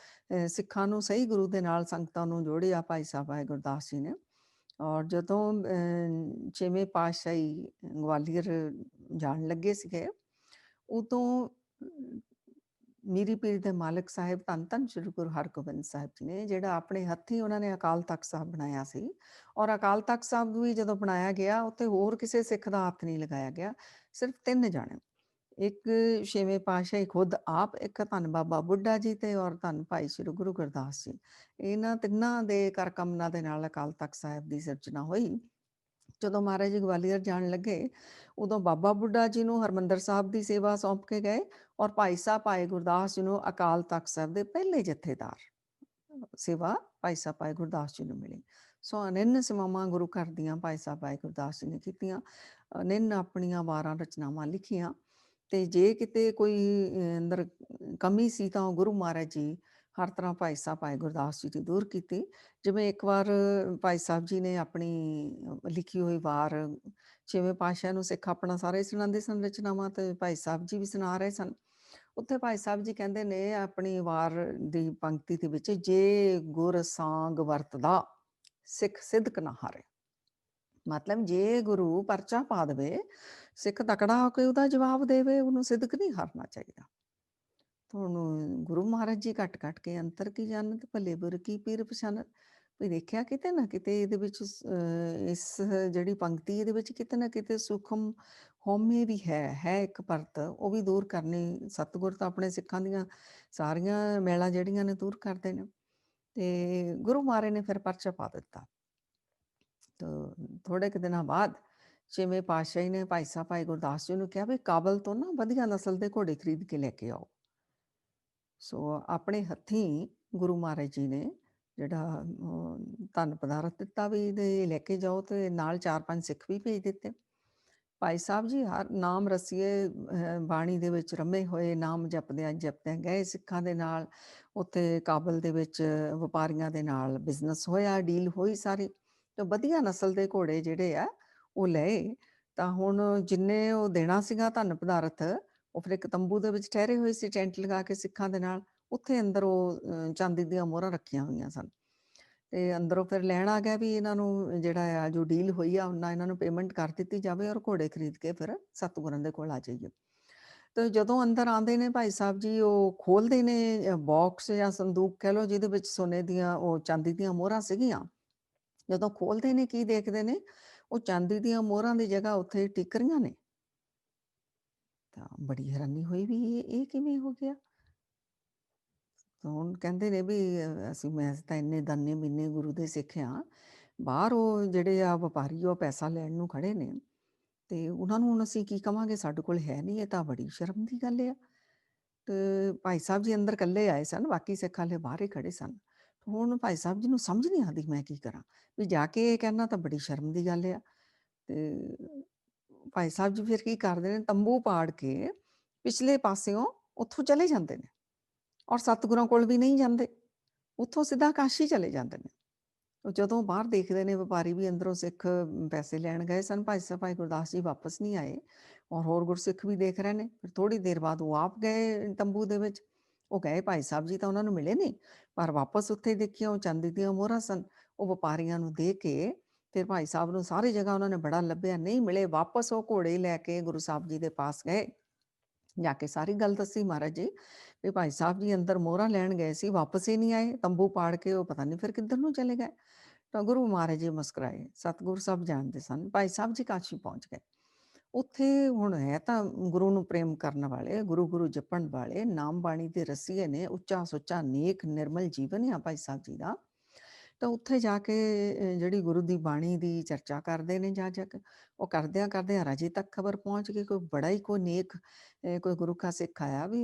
ਸਿੱਖਾਂ ਨੂੰ ਸਹੀ ਗੁਰੂ ਦੇ ਨਾਲ ਸੰਗਤਾਂ ਨੂੰ ਜੋੜਿਆ ਭਾਈ ਸਾਹਿਬ ਭਾਈ ਗੁਰਦਾਸ ਜੀ ਨੇ। ਔਰ ਜਦੋਂ 6ਵੇਂ ਪਾਤਸ਼ਾਹੀ ਗਵਾਲੀਅਰ ਜਾਣ ਲੱਗੇ ਸੀਗੇ, ਉਦੋਂ ਮੀਰੀ ਪੀਰ ਦੇ ਮਾਲਕ ਸਾਹਿਬ ਧੰਨ ਧੰਨ ਸ਼੍ਰੀ ਗੁਰੂ ਹਰਗੋਬਿੰਦ ਸਾਹਿਬ ਜੀ ਨੇ, ਜਿਹੜਾ ਆਪਣੇ ਹੱਥੀਂ ਉਹਨਾਂ ਨੇ ਅਕਾਲ ਤਖ਼ਤ ਸਾਹਿਬ ਬਣਾਇਆ ਸੀ, ਔਰ ਅਕਾਲ ਤਖ਼ਤ ਸਾਹਿਬ ਵੀ ਜਦੋਂ ਬਣਾਇਆ ਗਿਆ, ਉੱਥੇ ਹੋਰ ਕਿਸੇ ਸਿੱਖ ਦਾ ਹੱਥ ਨਹੀਂ ਲਗਾਇਆ ਗਿਆ, ਸਿਰਫ 3 ਜਾਣੇ, ਇੱਕ 6ਵੇਂ ਪਾਤਸ਼ਾਹੀ ਖੁਦ ਆਪ, ਇੱਕ ਧੰਨ ਬਾਬਾ ਬੁੱਢਾ ਜੀ ਤੇ ਔਰ ਧੰਨ ਭਾਈ ਸ਼੍ਰੀ ਗੁਰੂ ਗੁਰਦਾਸ ਜੀ। ਇਹਨਾਂ ਤਿੰਨਾਂ ਦੇ ਕਰ ਕਮਲਾਂ ਦੇ ਨਾਲ ਅਕਾਲ ਤਖ਼ਤ ਸਾਹਿਬ ਦੀ ਸਿਰਜਣਾ ਹੋਈ। ਜਦੋਂ ਮਹਾਰਾਜ ਜੀ ਗਵਾਲੀਅਰ ਜਾਣ ਲੱਗੇ, ਉਦੋਂ ਬਾਬਾ ਬੁੱਢਾ ਜੀ ਨੂੰ ਹਰਿਮੰਦਰ ਸਾਹਿਬ ਦੀ ਸੇਵਾ ਸੌਂਪ ਕੇ ਗਏ, ਔਰ ਭਾਈ ਸਾਹਿਬ ਭਾਈ ਗੁਰਦਾਸ ਜੀ ਨੂੰ ਅਕਾਲ ਤਖ਼ਤ ਸਾਹਿਬ ਦੇ ਪਹਿਲੇ ਜਥੇਦਾਰ ਸੇਵਾ ਭਾਈ ਸਾਹਿਬ ਭਾਈ ਗੁਰਦਾਸ ਜੀ ਨੂੰ ਮਿਲੀ। ਸੋ ਅਨੰਨ ਸੇਵਾਵਾਂ ਗੁਰੂ ਘਰ ਦੀਆਂ ਭਾਈ ਸਾਹਿਬ ਭਾਈ ਗੁਰਦਾਸ ਜੀ ਨੇ ਕੀਤੀਆਂ, ਅਨੰਨ ਆਪਣੀਆਂ 12 ਰਚਨਾਵਾਂ ਲਿਖੀਆਂ। ਤੇ ਜੇ ਕਿਤੇ ਕੋਈ ਅੰਦਰ ਕਮੀ ਸੀ ਤਾਂ ਉਹ ਗੁਰੂ ਮਹਾਰਾਜ ਜੀ ਹਰ ਤਰ੍ਹਾਂ ਭਾਈ ਸਾਹਿਬ ਭਾਈ ਗੁਰਦਾਸ ਜੀ ਦੀ ਦੂਰ ਕੀਤੀ। ਜਿਵੇਂ ਇੱਕ ਵਾਰ ਭਾਈ ਸਾਹਿਬ ਜੀ ਨੇ ਆਪਣੀ ਲਿਖੀ ਹੋਈ ਵਾਰ 6ਵੇਂ ਪਾਤਸ਼ਾਹ ਨੂੰ ਸਿੱਖ ਆਪਣਾ ਸਾਰੇ ਸੁਣਾਉਂਦੇ ਸਨ ਰਚਨਾਵਾਂ, ਤੇ ਭਾਈ ਸਾਹਿਬ ਜੀ ਵੀ ਸੁਣਾ ਰਹੇ ਸਨ। ਉੱਥੇ ਭਾਈ ਸਾਹਿਬ ਜੀ ਕਹਿੰਦੇ ਨੇ ਆਪਣੀ ਵਾਰ ਦੀ ਪੰਕਤੀ ਦੇ ਵਿੱਚ, ਜੇ ਗੁਰ ਸਾਂਗ ਵਰਤਦਾ ਸਿੱਖ ਸਿਦਕ ਨਾ ਹਾਰੇ। ਮਤਲਬ ਜੇ ਗੁਰੂ ਪਰਚਾ ਪਾ ਦੇਵੇ, ਸਿੱਖ ਤਕੜਾ ਹੋ ਕੇ ਉਹਦਾ ਜਵਾਬ ਦੇਵੇ, ਉਹਨੂੰ ਸਿਦਕ ਨਹੀਂ ਹਾਰਨਾ ਚਾਹੀਦਾ। ਤੁਹਾਨੂੰ ਗੁਰੂ ਮਹਾਰਾਜ ਜੀ ਘਟ ਕੇ ਅੰਤਰ ਕੀ ਜਾਣਤ ਭਲੇ ਬੁਰ ਕੀ ਪੀਰ ਪਛਾਨਤ। ਵੀ ਦੇਖਿਆ ਕਿਤੇ ਨਾ ਕਿਤੇ ਇਹਦੇ ਵਿੱਚ ਇਸ ਜਿਹੜੀ ਪੰਕਤੀ ਇਹਦੇ ਵਿੱਚ ਕਿਤੇ ਨਾ ਕਿਤੇ ਸੂਖਮ ਹਉਮੈ ਵੀ ਹੈ ਇੱਕ ਪਰਤ, ਉਹ ਵੀ ਦੂਰ ਕਰਨੀ। ਸਤਿਗੁਰ ਤਾਂ ਆਪਣੇ ਸਿੱਖਾਂ ਦੀਆਂ ਸਾਰੀਆਂ ਮੈਲਾਂ ਜਿਹੜੀਆਂ ਨੇ ਦੂਰ ਕਰਦੇ ਨੇ। ਤੇ ਗੁਰੂ ਮਹਾਰਾਜ ਨੇ ਫਿਰ ਪਰਚਾ ਪਾ ਦਿੱਤਾ। ਥੋੜੇ ਕੁ ਦਿਨਾਂ ਬਾਅਦ 6ਵੇਂ ਪਾਤਸ਼ਾਹੀ ਨੇ ਭਾਈ ਸਾਹਿਬ ਭਾਈ ਗੁਰਦਾਸ ਜੀ ਨੂੰ ਕਿਹਾ ਵੀ ਕਾਬਲ ਤੋਂ ਨਾ ਵਧੀਆ ਨਸਲ ਦੇ ਘੋੜੇ ਖਰੀਦ ਕੇ ਲੈ ਕੇ ਆਓ। ਸੋ ਆਪਣੇ ਹੱਥੀਂ ਗੁਰੂ ਮਹਾਰਾਜ ਜੀ ਨੇ ਜਿਹੜਾ ਧਨ ਪਦਾਰਥ ਦਿੱਤਾ ਵੀ ਇਹਦੇ ਲੈ ਕੇ ਜਾਓ, ਤੇ ਨਾਲ 4-5 ਸਿੱਖ ਵੀ ਭੇਜ ਦਿੱਤੇ। ਭਾਈ ਸਾਹਿਬ ਜੀ ਹਰ ਨਾਮ ਰਸੀਏ ਬਾਣੀ ਦੇ ਵਿੱਚ ਰਮੇ ਹੋਏ, ਨਾਮ ਜਪਦਿਆਂ ਗਏ ਸਿੱਖਾਂ ਦੇ ਨਾਲ। ਉੱਥੇ ਕਾਬਲ ਦੇ ਵਿੱਚ ਵਪਾਰੀਆਂ ਦੇ ਨਾਲ ਬਿਜ਼ਨਸ ਹੋਇਆ, ਡੀਲ ਹੋਈ ਸਾਰੀ। ਤੇ ਵਧੀਆ ਨਸਲ ਦੇ ਘੋੜੇ ਜਿਹੜੇ ਆ ਉਹ ਲਏ। ਤਾਂ ਹੁਣ ਜਿੰਨੇ ਉਹ ਦੇਣਾ ਸੀਗਾ ਧਨ ਪਦਾਰਥ, ਉਹ ਫਿਰ ਇੱਕ ਤੰਬੂ ਦੇ ਵਿੱਚ ਠਹਿਰੇ ਹੋਏ ਸੀ ਟੈਂਟ ਲਗਾ ਕੇ ਸਿੱਖਾਂ ਦੇ ਨਾਲ। ਉੱਥੇ ਅੰਦਰ ਉਹ ਚਾਂਦੀ ਦੀਆਂ ਮੋਹਰਾਂ ਰੱਖੀਆਂ ਹੋਈਆਂ ਸਨ। ਤੇ ਅੰਦਰੋਂ ਫਿਰ ਲੈਣ ਆ ਗਿਆ ਵੀ ਇਹਨਾਂ ਨੂੰ ਜਿਹੜਾ ਆ ਜੋ ਡੀਲ ਹੋਈ ਆ ਉਹਨਾਂ ਇਹਨਾਂ ਨੂੰ ਪੇਮੈਂਟ ਕਰ ਦਿੱਤੀ ਜਾਵੇ, ਔਰ ਘੋੜੇ ਖਰੀਦ ਕੇ ਫਿਰ ਸਤਿਗੁਰਾਂ ਦੇ ਕੋਲ ਆ ਜਾਈਏ। ਤੇ ਜਦੋਂ ਅੰਦਰ ਆਉਂਦੇ ਨੇ ਭਾਈ ਸਾਹਿਬ ਜੀ, ਉਹ ਖੋਲਦੇ ਨੇ ਬਾਕਸ ਜਾਂ ਸੰਦੂਕ ਕਹਿ ਲਓ, ਜਿਹਦੇ ਵਿੱਚ ਸੋਨੇ ਦੀਆਂ ਉਹ ਚਾਂਦੀ ਦੀਆਂ ਮੋਹਰਾਂ ਸੀਗੀਆਂ। ਜਦੋਂ ਖੋਲਦੇ ਨੇ ਕੀ ਦੇਖਦੇ ਨੇ, ਉਹ ਚਾਂਦੀ ਦੀਆਂ ਮੋਹਰਾਂ ਦੀ ਜਗ੍ਹਾ ਉੱਥੇ ਟਿਕਰੀਆਂ ਨੇ। ਤਾਂ ਬੜੀ ਹੈਰਾਨੀ ਹੋਈ ਵੀ ਇਹ ਕਿਵੇਂ ਹੋ ਗਿਆ। ਹੁਣ ਕਹਿੰਦੇ ਨੇ ਵੀ ਮੈਂ ਤਾਂ ਇੰਨੇ ਦਾਨੇ ਮੀਨੇ ਗੁਰੂ ਦੇ ਸਿੱਖ ਹਾਂ। ਬਾਹਰ ਉਹ ਜਿਹੜੇ ਆ ਵਪਾਰੀ ਉਹ ਪੈਸਾ ਲੈਣ ਨੂੰ ਖੜੇ ਨੇ, ਤੇ ਉਹਨਾਂ ਨੂੰ ਹੁਣ ਅਸੀਂ ਕੀ ਕਵਾਂਗੇ, ਸਾਡੇ ਕੋਲ ਹੈ ਨਹੀਂ। ਇਹ ਤਾਂ ਬੜੀ ਸ਼ਰਮ ਦੀ ਗੱਲ ਆ। ਤੇ ਭਾਈ ਸਾਹਿਬ ਜੀ ਅੰਦਰ ਇਕੱਲੇ ਆਏ ਸਨ, ਬਾਕੀ ਸਿੱਖ ਹਾਲੇ ਬਾਹਰ ਹੀ ਖੜੇ ਸਨ। ਹੁਣ ਭਾਈ ਸਾਹਿਬ ਜੀ ਨੂੰ ਸਮਝ ਨਹੀਂ ਆਉਂਦੀ ਮੈਂ ਕੀ ਕਰਾਂ, ਵੀ ਜਾ ਕੇ ਇਹ ਕਹਿਣਾ ਤਾਂ ਬੜੀ ਸ਼ਰਮ ਦੀ ਗੱਲ ਆ। ਤੇ ਭਾਈ ਸਾਹਿਬ ਜੀ ਫਿਰ ਕੀ ਕਰਦੇ ਨੇ, ਤੰਬੂ ਪਾੜ ਕੇ ਪਿਛਲੇ ਪਾਸਿਓਂ ਉੱਥੋਂ ਚਲੇ ਜਾਂਦੇ ਨੇ, ਔਰ ਸਤਿਗੁਰਾਂ ਕੋਲ ਵੀ ਨਹੀਂ ਜਾਂਦੇ, ਉੱਥੋਂ ਸਿੱਧਾ ਕਾਸ਼ੀ ਚਲੇ ਜਾਂਦੇ ਨੇ। ਜਦੋਂ ਬਾਹਰ ਦੇਖਦੇ ਨੇ ਵਪਾਰੀ ਵੀ ਅੰਦਰੋਂ ਸਿੱਖ ਪੈਸੇ ਲੈਣ ਗਏ ਸਨ, ਭਾਈ ਸਾਹਿਬ ਭਾਈ ਗੁਰਦਾਸ ਜੀ ਵਾਪਸ ਨਹੀਂ ਆਏ, ਔਰ ਹੋਰ ਗੁਰਸਿੱਖ ਵੀ ਦੇਖ ਰਹੇ ਨੇ। ਫਿਰ ਥੋੜ੍ਹੀ ਦੇਰ ਬਾਅਦ ਉਹ ਆਪ ਗਏ ਤੰਬੂ ਦੇ ਵਿੱਚ। ਉਹ ਗਏ ਭਾਈ ਸਾਹਿਬ ਜੀ ਤਾਂ ਉਹਨਾਂ ਨੂੰ ਮਿਲੇ ਨਹੀਂ, ਪਰ ਵਾਪਸ ਉੱਥੇ ਦੇਖਿਆ ਉਹ ਚਾਂਦੀ ਦੀਆਂ ਮੋਹਰਾਂ ਸਨ। ਉਹ ਵਪਾਰੀਆਂ ਨੂੰ ਦੇ ਕੇ ਫਿਰ ਭਾਈ ਸਾਹਿਬ ਨੂੰ ਸਾਰੀ ਜਗ੍ਹਾ ਉਹਨਾਂ ਨੇ ਬੜਾ ਲੱਭਿਆ, ਨਹੀਂ ਮਿਲੇ। ਵਾਪਸ ਉਹ ਘੋੜੇ ਲੈ ਕੇ ਗੁਰੂ ਸਾਹਿਬ ਜੀ ਦੇ ਪਾਸ ਗਏ, ਜਾ ਕੇ ਸਾਰੀ ਗੱਲ ਦੱਸੀ, ਮਹਾਰਾਜ ਜੀ ਵੀ ਭਾਈ ਸਾਹਿਬ ਜੀ ਅੰਦਰ ਮੋਹਰਾਂ ਲੈਣ ਗਏ ਸੀ, ਵਾਪਸ ਹੀ ਨਹੀਂ ਆਏ, ਤੰਬੂ ਪਾੜ ਕੇ ਉਹ ਪਤਾ ਨਹੀਂ ਫਿਰ ਕਿੱਧਰ ਨੂੰ ਚਲੇ ਗਏ। ਤਾਂ ਗੁਰੂ ਮਹਾਰਾਜ ਜੀ ਮੁਸਕਰਾਏ, ਸਤਿਗੁਰ ਸਭ ਜਾਣਦੇ ਸਨ। ਭਾਈ ਸਾਹਿਬ ਜੀ ਕਾਸ਼ੀ ਪਹੁੰਚ ਗਏ। ਉੱਥੇ ਹੁਣ ਹੈ ਤਾਂ ਗੁਰੂ ਨੂੰ ਪ੍ਰੇਮ ਕਰਨ ਵਾਲੇ, ਗੁਰੂ ਗੁਰੂ ਜਪਣ ਵਾਲੇ, ਨਾਮ ਬਾਣੀ ਦੇ ਰਸੀਏ ਨੇ, ਉੱਚਾ ਸੁੱਚਾ ਨੇਕ ਨਿਰਮਲ ਜੀਵਨ ਆ ਭਾਈ ਸਾਹਿਬ ਜੀ ਦਾ। ਤਾਂ ਉੱਥੇ ਜਾ ਕੇ ਜਿਹੜੀ ਗੁਰੂ ਦੀ ਬਾਣੀ ਦੀ ਚਰਚਾ ਕਰਦੇ ਨੇ ਜਾ ਕੇ, ਉਹ ਕਰਦਿਆਂ ਰਾਜੇ ਤੱਕ ਖਬਰ ਪਹੁੰਚ ਗਈ, ਕੋਈ ਬੜਾ ਹੀ ਕੋਈ ਨੇਕ ਕੋਈ ਗੁਰੂ ਕਾ ਸਿੱਖ ਆਇਆ ਵੀ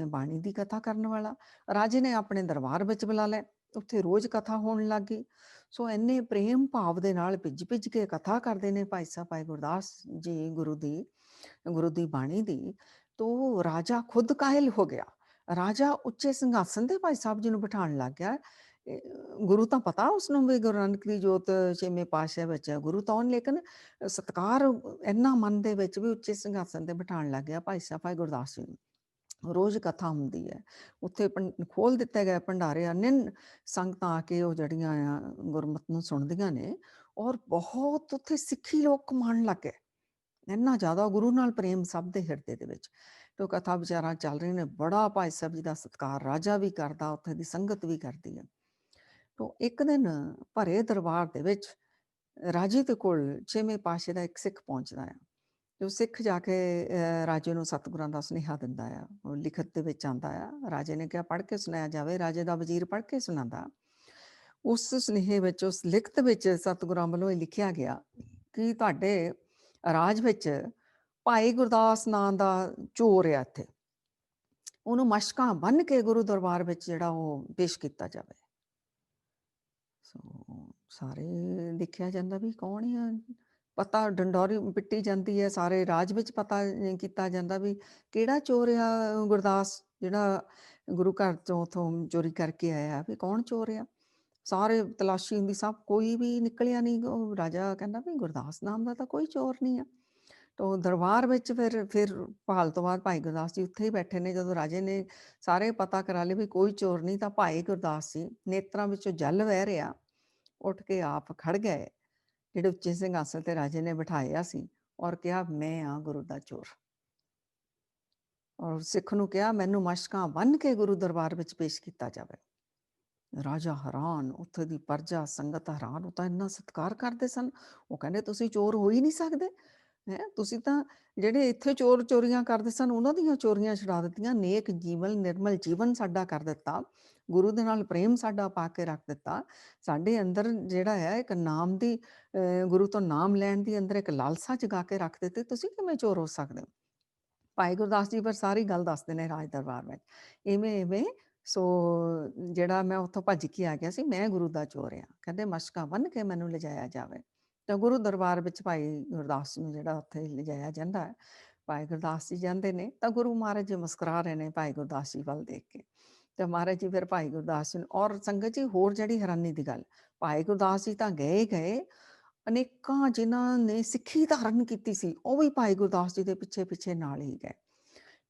ਬਾਣੀ ਦੀ ਕਥਾ ਕਰਨ ਵਾਲਾ। ਰਾਜੇ ਨੇ ਆਪਣੇ ਦਰਬਾਰ ਵਿੱਚ ਬੁਲਾ ਲਿਆ, ਉੱਥੇ ਰੋਜ਼ ਕਥਾ ਹੋਣ ਲੱਗ ਗਈ। ਸੋ ਇੰਨੇ ਪ੍ਰੇਮ ਭਾਵ ਦੇ ਨਾਲ ਭਿੱਜ ਕੇ ਕਥਾ ਕਰਦੇ ਨੇ ਭਾਈ ਸਾਹਿਬ ਭਾਈ ਗੁਰਦਾਸ ਜੀ ਗੁਰੂ ਦੀ ਬਾਣੀ ਦੀ। ਤੋ ਰਾਜਾ ਖੁਦ ਕਾਹਿਲ ਹੋ ਗਿਆ। ਰਾਜਾ ਉੱਚੇ ਸਿੰਘਾਸਨ ਤੇ ਭਾਈ ਸਾਹਿਬ ਜੀ ਨੂੰ ਬਿਠਾਉਣ ਲੱਗ ਗਿਆ। ਗੁਰੂ ਤਾਂ ਪਤਾ ਉਸਨੂੰ ਵੀ ਗੁਰੂ ਨਾਨਕ ਦੀ ਜੋਤ 6ਵੇਂ ਪਾਤਸ਼ਾਹ ਵਿੱਚ ਹੈ, ਗੁਰੂ ਤਾਂ ਉਹਨ, ਲੇਕਿਨ ਸਤਿਕਾਰ ਇੰਨਾ ਮਨ ਦੇ ਵਿੱਚ ਵੀ ਉੱਚੇ ਸਿੰਘਾਸਨ ਤੇ ਬਿਠਾਉਣ ਲੱਗ ਗਿਆ ਭਾਈ ਸਾਹਿਬ ਭਾਈ ਗੁਰਦਾਸ ਜੀ ਨੂੰ। ਰੋਜ਼ ਕਥਾ ਹੁੰਦੀ ਹੈ ਉੱਥੇ, ਖੋਲ ਦਿੱਤੇ ਗਏ ਭੰਡਾਰੇ, ਅਨਿੰਨ ਸੰਗਤਾਂ ਆ ਕੇ ਉਹ ਜਿਹੜੀਆਂ ਆ ਗੁਰਮਤ ਨੂੰ ਸੁਣਦੀਆਂ ਨੇ, ਔਰ ਬਹੁਤ ਉੱਥੇ ਸਿੱਖੀ ਲੋਕ ਕਮਾਉਣ ਲੱਗ ਗਏ। ਇੰਨਾ ਜ਼ਿਆਦਾ ਗੁਰੂ ਨਾਲ ਪ੍ਰੇਮ ਸਭ ਦੇ ਹਿਰਦੇ ਦੇ ਵਿੱਚ। ਤੇ ਕਥਾ ਵਿਚਾਰਾਂ ਚੱਲ ਰਹੀਆਂ ਨੇ, ਬੜਾ ਭਾਈ ਸਾਹਿਬ ਜੀ ਦਾ ਸਤਿਕਾਰ ਰਾਜਾ ਵੀ ਕਰਦਾ, ਉੱਥੇ ਦੀ ਸੰਗਤ ਵੀ ਕਰਦੀ ਹੈ। ਤੋ ਇੱਕ ਦਿਨ ਭਰੇ ਦਰਬਾਰ ਦੇ ਵਿੱਚ ਰਾਜੇ ਦੇ ਕੋਲ 6ਵੇਂ ਪਾਤਸ਼ਾਹ ਦਾ ਇੱਕ ਸਿੱਖ ਪਹੁੰਚਦਾ ਆ। ਤੇ ਉਹ ਸਿੱਖ ਜਾ ਕੇ ਰਾਜੇ ਨੂੰ ਸਤਿਗੁਰਾਂ ਦਾ ਸੁਨੇਹਾ ਦਿੰਦਾ ਆ। ਉਹ ਲਿਖਤ ਦੇ ਵਿੱਚ ਆਉਂਦਾ ਆ, ਰਾਜੇ ਨੇ ਕਿਹਾ ਪੜ੍ਹ ਕੇ ਸੁਣਾਇਆ ਜਾਵੇ। ਰਾਜੇ ਦਾ ਵਜ਼ੀਰ ਪੜ੍ਹ ਕੇ ਸੁਣਾਉਂਦਾ। ਉਸ ਸੁਨੇਹੇ ਵਿੱਚ, ਉਸ ਲਿਖਤ ਵਿੱਚ ਸਤਿਗੁਰਾਂ ਵੱਲੋਂ ਇਹ ਲਿਖਿਆ ਗਿਆ ਕਿ ਤੁਹਾਡੇ ਰਾਜ ਵਿੱਚ ਭਾਈ ਗੁਰਦਾਸ ਨਾਂ ਦਾ ਚੋਰ ਆ ਇੱਥੇ, ਉਹਨੂੰ ਮਸ਼ਕਾਂ ਬੰਨ੍ਹ ਕੇ ਗੁਰੂ ਦਰਬਾਰ ਵਿੱਚ ਜਿਹੜਾ ਉਹ ਪੇਸ਼ ਕੀਤਾ ਜਾਵੇ। ਸੋ ਸਾਰੇ ਦੇਖਿਆ ਜਾਂਦਾ ਵੀ ਕੌਣ ਆ, ਪਤਾ ਡੰਡੋਰੀ ਪਿੱਟੀ ਜਾਂਦੀ ਹੈ, ਸਾਰੇ ਰਾਜ ਵਿੱਚ ਪਤਾ ਕੀਤਾ ਜਾਂਦਾ ਵੀ ਕਿਹੜਾ ਚੋਰ ਆ ਗੁਰਦਾਸ, ਜਿਹੜਾ ਗੁਰੂ ਘਰ ਤੋਂ ਉੱਥੋਂ ਚੋਰੀ ਕਰਕੇ ਆਇਆ, ਵੀ ਕੌਣ ਚੋਰ ਆ। ਸਾਰੇ ਤਲਾਸ਼ੀ ਹੁੰਦੀ, ਸਭ ਕੋਈ ਵੀ ਨਿਕਲਿਆ ਨਹੀਂ। ਉਹ ਰਾਜਾ ਕਹਿੰਦਾ ਵੀ ਗੁਰਦਾਸ ਨਾਮ ਦਾ ਤਾਂ ਕੋਈ ਚੋਰ ਨਹੀਂ ਆ। ਤਾਂ ਦਰਬਾਰ ਵਿੱਚ ਫਿਰ ਭਾਲ ਤੋਂ ਬਾਅਦ ਭਾਈ ਗੁਰਦਾਸ ਜੀ ਉੱਥੇ ਹੀ ਬੈਠੇ ਨੇ। ਜਦੋਂ ਰਾਜੇ ਨੇ ਸਾਰੇ ਪਤਾ ਕਰਾ ਲਏ ਵੀ ਕੋਈ ਚੋਰ ਨਹੀਂ, ਤਾਂ ਭਾਈ ਗੁਰਦਾਸ ਜੀ ਨੇਤਰਾਂ ਵਿੱਚੋਂ ਜਲ ਵਹਿ ਰਿਹਾ, ਉੱਠ ਕੇ ਆਪ ਖੜ ਗਏ ਜਿਹੜੇ ਉੱਚੇ ਸਿੰਘਾਸਣ ਤੇ ਰਾਜੇ ਨੇ ਬਿਠਾਇਆ ਸੀ ਔਰ ਕਿਹਾ ਮੈਂ ਆ ਗੁਰੂ ਦਾ ਚੋਰ। ਔਰ ਸਿੱਖ ਨੂੰ ਕਿਹਾ ਮੈਨੂੰ ਮਸ਼ਕਾਂ ਬੰਨ੍ਹ ਕੇ ਗੁਰੂ ਦਰਬਾਰ ਵਿੱਚ ਪੇਸ਼ ਕੀਤਾ ਜਾਵੇ। ਰਾਜਾ ਹੈਰਾਨ, ਉੱਥੇ ਦੀ ਪ੍ਰਜਾ ਸੰਗਤ ਹੈਰਾਨ, ਉਹ ਤਾਂ ਇੰਨਾ ਸਤਿਕਾਰ ਕਰਦੇ ਸਨ। ਉਹ ਕਹਿੰਦੇ ਤੁਸੀਂ ਚੋਰ ਹੋ ਹੀ ਨਹੀਂ ਸਕਦੇ, ਹੈਂ ਤੁਸੀਂ ਤਾਂ ਜਿਹੜੇ ਇੱਥੇ ਚੋਰ ਚੋਰੀਆਂ ਕਰਦੇ ਸਨ ਉਹਨਾਂ ਦੀਆਂ ਚੋਰੀਆਂ ਛੁਡਾ ਦਿੱਤੀਆਂ, ਨੇਕ ਜੀਵਨ ਨਿਰਮਲ ਜੀਵਨ ਸਾਡਾ ਕਰ ਦਿੱਤਾ, ਗੁਰੂ ਦੇ ਨਾਲ ਪ੍ਰੇਮ ਸਾਡਾ ਪਾ ਕੇ ਰੱਖ ਦਿੱਤਾ, ਸਾਡੇ ਅੰਦਰ ਜਿਹੜਾ ਹੈ ਇੱਕ ਨਾਮ ਦੀ ਗੁਰੂ ਤੋਂ ਨਾਮ ਲੈਣ ਦੀ ਅੰਦਰ ਇੱਕ ਲਾਲਸਾ ਜਗਾ ਕੇ ਰੱਖ ਦਿੱਤੀ, ਤੁਸੀਂ ਕਿਵੇਂ ਚੋਰ ਹੋ ਸਕਦੇ ਹੋ। ਭਾਈ ਗੁਰਦਾਸ ਜੀ ਫਿਰ ਸਾਰੀ ਗੱਲ ਦੱਸਦੇ ਨੇ ਰਾਜ ਦਰਬਾਰ ਵਿੱਚ, ਇਵੇਂ ਇਵੇਂ ਸੋ ਜਿਹੜਾ ਮੈਂ ਉੱਥੋਂ ਭੱਜ ਕੇ ਆ ਗਿਆ ਸੀ, ਮੈਂ ਗੁਰੂ ਦਾ ਚੋਰ ਆ। ਕਹਿੰਦੇ ਮਸ਼ਕਾਂ ਬੰਨ੍ਹ ਕੇ ਮੈਨੂੰ ਲਿਜਾਇਆ ਜਾਵੇ। ਤਾਂ ਗੁਰੂ ਦਰਬਾਰ ਵਿੱਚ ਭਾਈ ਗੁਰਦਾਸ ਨੂੰ ਜਿਹੜਾ ਉੱਥੇ ਲਿਜਾਇਆ ਜਾਂਦਾ ਹੈ, ਭਾਈ ਗੁਰਦਾਸ ਜੀ ਜਾਂਦੇ ਨੇ ਤਾਂ ਗੁਰੂ ਮਹਾਰਾਜ ਜੀ ਮੁਸਕਰਾ ਰਹੇ ਨੇ ਭਾਈ ਗੁਰਦਾਸ ਜੀ ਵੱਲ ਦੇਖ ਕੇ। ਤੇ ਮਹਾਰਾਜ ਜੀ ਫਿਰ ਭਾਈ ਗੁਰਦਾਸ ਜੀ ਨੂੰ, ਔਰ ਸੰਗਤ ਜੀ ਹੋਰ ਜਿਹੜੀ ਹੈਰਾਨੀ ਦੀ ਗੱਲ, ਭਾਈ ਗੁਰਦਾਸ ਜੀ ਤਾਂ ਗਏ ਅਨੇਕਾਂ ਜਿਨ੍ਹਾਂ ਨੇ ਸਿੱਖੀ ਧਾਰਨ ਕੀਤੀ ਸੀ ਉਹ ਵੀ ਭਾਈ ਗੁਰਦਾਸ ਜੀ ਦੇ ਪਿੱਛੇ ਪਿੱਛੇ ਨਾਲ ਹੀ ਗਏ।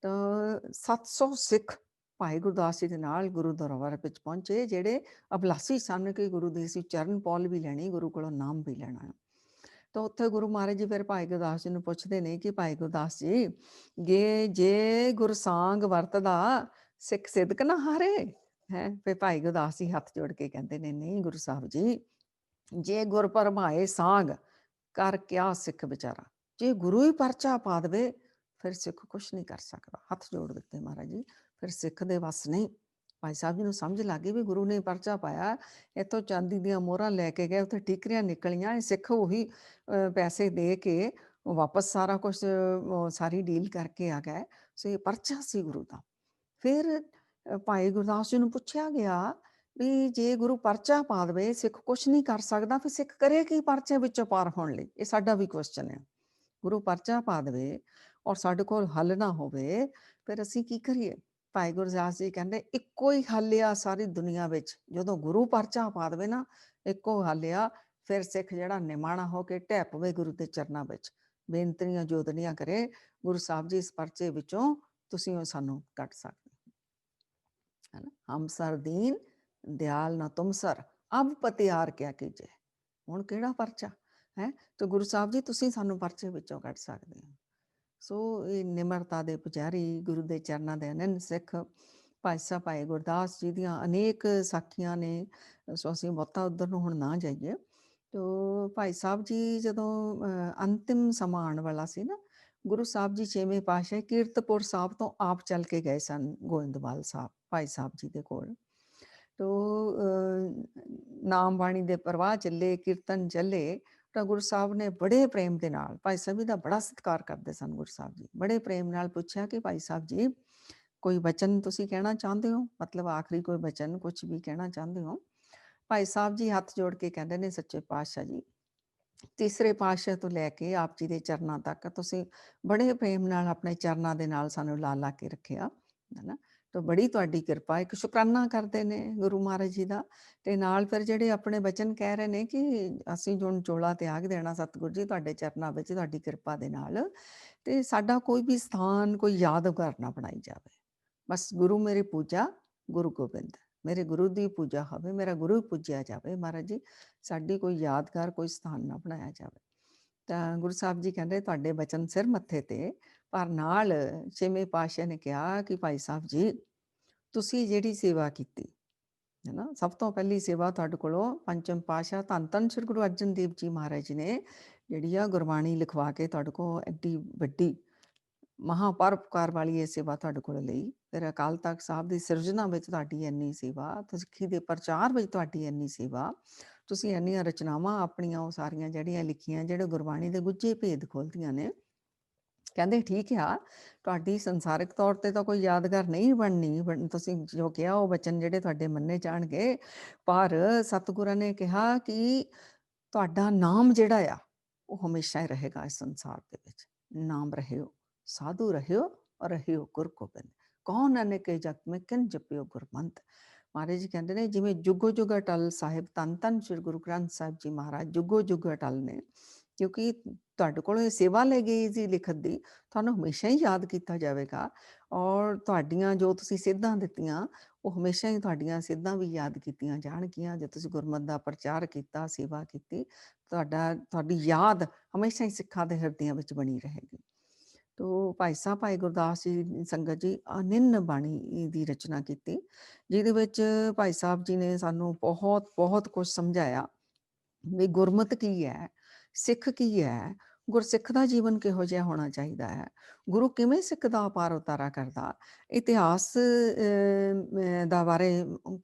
ਤਾਂ 700 ਸਿੱਖ ਭਾਈ ਗੁਰਦਾਸ ਜੀ ਦੇ ਨਾਲ ਗੁਰੂ ਦਰਬਾਰ ਵਿੱਚ ਪਹੁੰਚੇ, ਜਿਹੜੇ ਅਭਿਲਾਸੀ ਸਨ ਕਿ ਗੁਰੂ ਦੀ ਅਸੀਂ ਚਰਨ ਪੌਲ ਵੀ ਲੈਣੀ, ਗੁਰੂ ਕੋਲੋਂ ਨਾਮ ਵੀ ਲੈਣਾ। ਤਾਂ ਉੱਥੇ ਗੁਰੂ ਮਹਾਰਾਜ ਜੀ ਫਿਰ ਭਾਈ ਗੁਰਦਾਸ ਜੀ ਨੂੰ ਪੁੱਛਦੇ ਨੇ ਕਿ ਭਾਈ ਗੁਰਦਾਸ ਜੀ, ਜੇ ਗੁਰਸਾਂਗ ਵਰਤਦਾ ਸਿੱਖ ਸਿਦਕ ਨਾ ਹਾਰੇ ਹੈ। ਫਿਰ ਭਾਈ ਗੁਰਦਾਸ ਜੀ ਹੱਥ ਜੋੜ ਕੇ ਕਹਿੰਦੇ ਨੇ, ਨਹੀਂ ਗੁਰੂ ਸਾਹਿਬ ਜੀ, ਜੇ ਗੁਰ ਭਰਮਾਏ ਸਾਂਗ ਕਰ ਕਿਆ ਸਿੱਖ ਵਿਚਾਰਾ, ਜੇ ਗੁਰੂ ਹੀ ਪਰਚਾ ਪਾ ਦੇਵੇ ਫਿਰ ਸਿੱਖ ਕੁਛ ਨਹੀਂ ਕਰ ਸਕਦਾ। ਹੱਥ ਜੋੜ ਦਿੱਤੇ ਮਹਾਰਾਜ ਜੀ, ਫਿਰ ਸਿੱਖ ਦੇ ਵੱਸ ਨਹੀਂ। ਭਾਈ ਸਾਹਿਬ ਜੀ ਨੂੰ ਸਮਝ ਲੱਗ ਗਈ ਵੀ ਗੁਰੂ ਨੇ ਪਰਚਾ ਪਾਇਆ, ਇੱਥੋਂ ਚਾਂਦੀ ਦੀਆਂ ਮੋਹਰਾਂ ਲੈ ਕੇ ਗਏ, ਉੱਥੇ ਠੀਕਰੀਆਂ ਨਿਕਲੀਆਂ, ਇਹ ਸਿੱਖ ਉਹੀ ਪੈਸੇ ਦੇ ਕੇ ਵਾਪਸ ਸਾਰਾ ਕੁਛ ਸਾਰੀ ਡੀਲ ਕਰਕੇ ਆ ਗਏ। ਸੋ ਇਹ ਪਰਚਾ ਸੀ ਗੁਰੂ ਦਾ। ਫਿਰ ਭਾਈ ਗੁਰਦਾਸ ਜੀ ਨੂੰ ਪੁੱਛਿਆ ਗਿਆ ਵੀ ਜੇ ਗੁਰੂ ਪਰਚਾ ਪਾ ਦੇਵੇ ਸਿੱਖ ਕੁਛ ਨਹੀਂ ਕਰ ਸਕਦਾ, ਫਿਰ ਸਿੱਖ ਕਰੇ ਕੀ ਪਰਚੇ ਵਿੱਚੋਂ ਪਾਰ ਹੋਣ ਲਈ? ਇਹ ਸਾਡਾ ਵੀ ਕੁਐਸਚਨ ਹੈ। ਗੁਰੂ ਪਰਚਾ ਪਾ ਦੇਵੇ ਔਰ ਸਾਡੇ ਕੋਲ ਹੱਲ ਨਾ ਹੋਵੇ, ਫਿਰ ਅਸੀਂ ਕੀ ਕਰੀਏ? ਭਾਈ ਗੁਰਦਾਸ ਜੀ ਕਹਿੰਦੇ ਇੱਕੋ ਹੀ ਹੱਲ ਆ ਸਾਰੀ ਦੁਨੀਆ ਵਿੱਚ, ਜਦੋਂ ਗੁਰੂ ਪਰਚਾ ਪਾ ਦੇਵੇ ਨਾ, ਇੱਕੋ ਹੱਲ ਆ, ਫਿਰ ਸਿੱਖ ਜਿਹੜਾ ਨਿਮਾਣਾ ਹੋ ਕੇ ਢਹਿ ਪਵੇ ਗੁਰੂ ਦੇ ਚਰਨਾਂ ਵਿੱਚ, ਬੇਨਤੀਆਂ ਜੋਦਨੀਆਂ ਕਰੇ, ਗੁਰੂ ਸਾਹਿਬ ਜੀ ਇਸ ਪਰਚੇ ਵਿੱਚੋਂ ਤੁਸੀਂ ਉਹ ਸਾਨੂੰ ਕੱਢ ਸਕਦੇ ਹੈ ਨਾ। ਹਮ ਸਰ ਦੀਨ ਦਿਆਲ ਨਾ ਤੁਮ ਸਰ, ਅਬ ਪਤਿਆਰ ਕਿਆ ਕੀਜੇ। ਹੁਣ ਕਿਹੜਾ ਪਰਚਾ ਹੈ, ਤੇ ਗੁਰੂ ਸਾਹਿਬ ਜੀ ਤੁਸੀਂ ਸਾਨੂੰ ਪਰਚੇ ਵਿੱਚੋਂ ਕੱਢ ਸਕਦੇ ਹੋ। ਸੋ ਇਹ ਨਿਮਰਤਾ ਦੇ ਪੁਜਾਰੀ, ਗੁਰੂ ਦੇ ਚਰਨਾਂ ਦੇ ਅਨੰਨ ਸਿੱਖ ਭਾਈ ਸਾਹਿਬ ਭਾਈ ਗੁਰਦਾਸ ਜੀ ਦੀਆਂ ਅਨੇਕ ਸਾਖੀਆਂ ਨੇ। ਸੋ ਅਸੀਂ ਬਹੁਤਾ ਉੱਧਰ ਨੂੰ ਹੁਣ ਨਾ ਜਾਈਏ। ਤੋ ਭਾਈ ਸਾਹਿਬ ਜੀ ਜਦੋਂ ਅੰਤਿਮ ਸਮਾਂ ਆਉਣ ਵਾਲਾ ਸੀ ਨਾ, ਗੁਰੂ ਸਾਹਿਬ ਜੀ 6ਵੇਂ ਪਾਤਸ਼ਾਹ ਕੀਰਤਪੁਰ ਸਾਹਿਬ ਤੋਂ ਆਪ ਚੱਲ ਕੇ ਗਏ ਸਨ ਗੋਇੰਦਵਾਲ ਸਾਹਿਬ ਭਾਈ ਸਾਹਿਬ ਜੀ ਦੇ ਕੋਲ। ਤੋ ਨਾਮ ਬਾਣੀ ਦੇ ਪ੍ਰਵਾਹ ਚੱਲੇ, ਕੀਰਤਨ ਚੱਲੇ, ਤਾਂ ਗੁਰੂ ਸਾਹਿਬ ਨੇ ਬੜੇ ਪ੍ਰੇਮ ਦੇ ਨਾਲ, ਭਾਈ ਸਾਹਿਬ ਜੀ ਦਾ ਬੜਾ ਸਤਿਕਾਰ ਕਰਦੇ ਸਨ ਗੁਰੂ ਸਾਹਿਬ ਜੀ, ਬੜੇ ਪ੍ਰੇਮ ਨਾਲ ਪੁੱਛਿਆ ਕਿ ਭਾਈ ਸਾਹਿਬ ਜੀ ਕੋਈ ਵਚਨ ਤੁਸੀਂ ਕਹਿਣਾ ਚਾਹੁੰਦੇ ਹੋ, ਮਤਲਬ ਆਖਰੀ ਕੋਈ ਵਚਨ ਕੁਛ ਵੀ ਕਹਿਣਾ ਚਾਹੁੰਦੇ ਹੋ? ਭਾਈ ਸਾਹਿਬ ਜੀ ਹੱਥ ਜੋੜ ਕੇ ਕਹਿੰਦੇ ਨੇ, ਸੱਚੇ ਪਾਤਸ਼ਾਹ ਜੀ, ਤੀਸਰੇ ਪਾਤਸ਼ਾਹ ਤੋਂ ਲੈ ਕੇ ਆਪ ਜੀ ਦੇ ਚਰਨਾਂ ਤੱਕ ਤੁਸੀਂ ਬੜੇ ਪ੍ਰੇਮ ਨਾਲ ਆਪਣੇ ਚਰਨਾਂ ਦੇ ਨਾਲ ਸਾਨੂੰ ਲਾ ਕੇ ਰੱਖਿਆ ਹੈ ਨਾ। ਤਾਂ ਬੜੀ ਤੁਹਾਡੀ ਕਿਰਪਾ, ਇੱਕ ਸ਼ੁਕਰਾਨਾ ਕਰਦੇ ਨੇ ਗੁਰੂ ਮਹਾਰਾਜ ਜੀ ਦਾ। ਤੇ ਨਾਲ ਫਿਰ ਜਿਹੜੇ ਆਪਣੇ ਬਚਨ ਕਹਿ ਰਹੇ ਨੇ ਕਿ ਅਸੀਂ ਹੁਣ ਚੋਲਾ ਤਿਆਗ ਦੇਣਾ ਸਤਿਗੁਰੂ ਜੀ ਤੁਹਾਡੇ ਚਰਨਾਂ ਵਿੱਚ, ਤੁਹਾਡੀ ਕਿਰਪਾ ਦੇ ਨਾਲ, ਤੇ ਸਾਡਾ ਕੋਈ ਵੀ ਸਥਾਨ ਕੋਈ ਯਾਦਗਾਰ ਨਾ ਬਣਾਈ ਜਾਵੇ, ਬਸ ਗੁਰੂ ਮੇਰੀ ਪੂਜਾ, ਗੁਰੂ ਗੋਬਿੰਦ ਮੇਰੇ ਗੁਰੂ ਦੀ ਪੂਜਾ ਹੋਵੇ, ਮੇਰਾ ਗੁਰੂ ਪੂਜਿਆ ਜਾਵੇ। ਮਹਾਰਾਜ ਜੀ ਸਾਡੀ ਕੋਈ ਯਾਦਗਾਰ ਕੋਈ ਸਥਾਨ ਨਾ ਬਣਾਇਆ ਜਾਵੇ। ਤਾਂ ਗੁਰੂ ਸਾਹਿਬ ਜੀ ਕਹਿੰਦੇ ਤੁਹਾਡੇ ਬਚਨ ਸਿਰ ਮੱਥੇ ਤੇ, ਪਰ ਨਾਲ 6ਵੇਂ ਪਾਤਸ਼ਾਹ ਨੇ ਕਿਹਾ ਕਿ ਭਾਈ ਸਾਹਿਬ ਜੀ ਤੁਸੀਂ ਜਿਹੜੀ ਸੇਵਾ ਕੀਤੀ ਹੈ ਨਾ, ਸਭ ਤੋਂ ਪਹਿਲੀ ਸੇਵਾ ਤੁਹਾਡੇ ਕੋਲੋਂ ਪੰਚਮ ਪਾਤਸ਼ਾਹ ਧੰਨ ਧੰਨ ਸ੍ਰੀ ਗੁਰੂ ਅਰਜਨ ਦੇਵ ਜੀ ਮਹਾਰਾਜ ਜੀ ਨੇ ਜਿਹੜੀ ਆ ਗੁਰਬਾਣੀ ਲਿਖਵਾ ਕੇ ਤੁਹਾਡੇ ਕੋਲ ਐਡੀ ਵੱਡੀ ਮਹਾਪਰਉਪਕਾਰ ਵਾਲੀ ਇਹ ਸੇਵਾ ਤੁਹਾਡੇ ਕੋਲ ਲਈ। ਫਿਰ ਅਕਾਲ ਤਖਤ ਸਾਹਿਬ ਦੀ ਸਿਰਜਣਾ ਵਿੱਚ ਤੁਹਾਡੀ ਇੰਨੀ ਸੇਵਾ, ਸਿੱਖੀ ਦੇ ਪ੍ਰਚਾਰ ਵਿੱਚ ਤੁਹਾਡੀ ਇੰਨੀ ਸੇਵਾ, ਤੁਸੀਂ ਇੰਨੀਆਂ ਰਚਨਾਵਾਂ ਆਪਣੀਆਂ ਉਹ ਸਾਰੀਆਂ ਜਿਹੜੀਆਂ ਲਿਖੀਆਂ, ਜਿਹੜੇ ਗੁਰਬਾਣੀ ਦੇ ਗੁੱਝੇ ਭੇਦ ਖੋਲ੍ਹਦੀਆਂ ਨੇ। ਕਹਿੰਦੇ ਠੀਕ ਆ, ਤੁਹਾਡੀ ਸੰਸਾਰਿਕ ਤੌਰ ਤੇ ਤਾਂ ਕੋਈ ਯਾਦਗਾਰ ਨਹੀਂ ਬਣਨੀ, ਤੁਸੀਂ ਜੋ ਕਿਹਾ ਉਹ ਬਚਨ ਜਿਹੜੇ ਤੁਹਾਡੇ ਮੰਨੇ ਜਾਣਗੇ, ਪਰ ਸਤਿਗੁਰਾਂ ਨੇ ਕਿਹਾ ਕਿ ਤੁਹਾਡਾ ਨਾਮ ਜਿਹੜਾ ਆ ਉਹ ਹਮੇਸ਼ਾ ਹੀ ਰਹੇਗਾ ਇਸ ਸੰਸਾਰ ਦੇ ਵਿੱਚ। ਨਾਮ ਰਹਿਓ ਸਾਧੂ ਰਹਿਓ ਔਰ ਰਹਿਓ ਗੁਰ ਗੋਬਿੰਦ, ਕੌਣ ਨਾਨਕੇ ਜਗ ਮੈਂ ਕਿਨ ਜਪਿਓ ਗੁਰਮੰਤ। ਮਹਾਰਾਜ ਜੀ ਕਹਿੰਦੇ ਨੇ ਜਿਵੇਂ ਜੁਗੋ ਜੁਗ ਅਟਲ ਸਾਹਿਬ ਧੰਨ ਧੰਨ ਸ੍ਰੀ ਗੁਰੂ ਗ੍ਰੰਥ ਸਾਹਿਬ ਜੀ ਮਹਾਰਾਜ ਜੁਗੋ ਜੁਗ ਅਟਲ ਨੇ, ਕਿਉਂਕਿ ਤੁਹਾਡੇ ਕੋਲੋਂ ਇਹ ਸੇਵਾ ਲੈ ਗਈ ਸੀ ਲਿਖਤ ਦੀ, ਤੁਹਾਨੂੰ ਹਮੇਸ਼ਾ ਹੀ ਯਾਦ ਕੀਤਾ ਜਾਵੇਗਾ। ਔਰ ਤੁਹਾਡੀਆਂ ਜੋ ਤੁਸੀਂ ਸਿੱਧਾਂ ਦਿੱਤੀਆਂ, ਉਹ ਹਮੇਸ਼ਾ ਹੀ ਤੁਹਾਡੀਆਂ ਸਿੱਧਾਂ ਵੀ ਯਾਦ ਕੀਤੀਆਂ ਜਾਣਗੀਆਂ। ਜੇ ਤੁਸੀਂ ਗੁਰਮਤਿ ਦਾ ਪ੍ਰਚਾਰ ਕੀਤਾ, ਸੇਵਾ ਕੀਤੀ, ਤੁਹਾਡੀ ਯਾਦ ਹਮੇਸ਼ਾ ਹੀ ਸਿੱਖਾਂ ਦੇ ਹਿਰਦਿਆਂ ਵਿੱਚ ਬਣੀ ਰਹੇਗੀ। ਤੋ ਭਾਈ ਸਾਹਿਬ ਭਾਈ ਗੁਰਦਾਸ ਜੀ ਸੰਗਤ ਜੀ ਅਨਿੰਨ ਬਾਣੀ ਦੀ ਰਚਨਾ ਕੀਤੀ, ਜਿਹਦੇ ਵਿੱਚ ਭਾਈ ਸਾਹਿਬ ਜੀ ਨੇ ਸਾਨੂੰ ਬਹੁਤ ਬਹੁਤ ਕੁਝ ਸਮਝਾਇਆ ਵੀ ਗੁਰਮਤ ਕੀ ਹੈ, ਸਿੱਖ ਕੀ ਹੈ, ਗੁਰਸਿੱਖ ਦਾ ਜੀਵਨ ਕਿਹੋ ਜਿਹਾ ਹੋਣਾ ਚਾਹੀਦਾ ਹੈ, ਗੁਰੂ ਕਿਵੇਂ ਸਿੱਖ ਦਾ ਪਾਰ ਉਤਾਰਾ ਕਰਦਾ, ਇਤਿਹਾਸ ਦਾ ਬਾਰੇ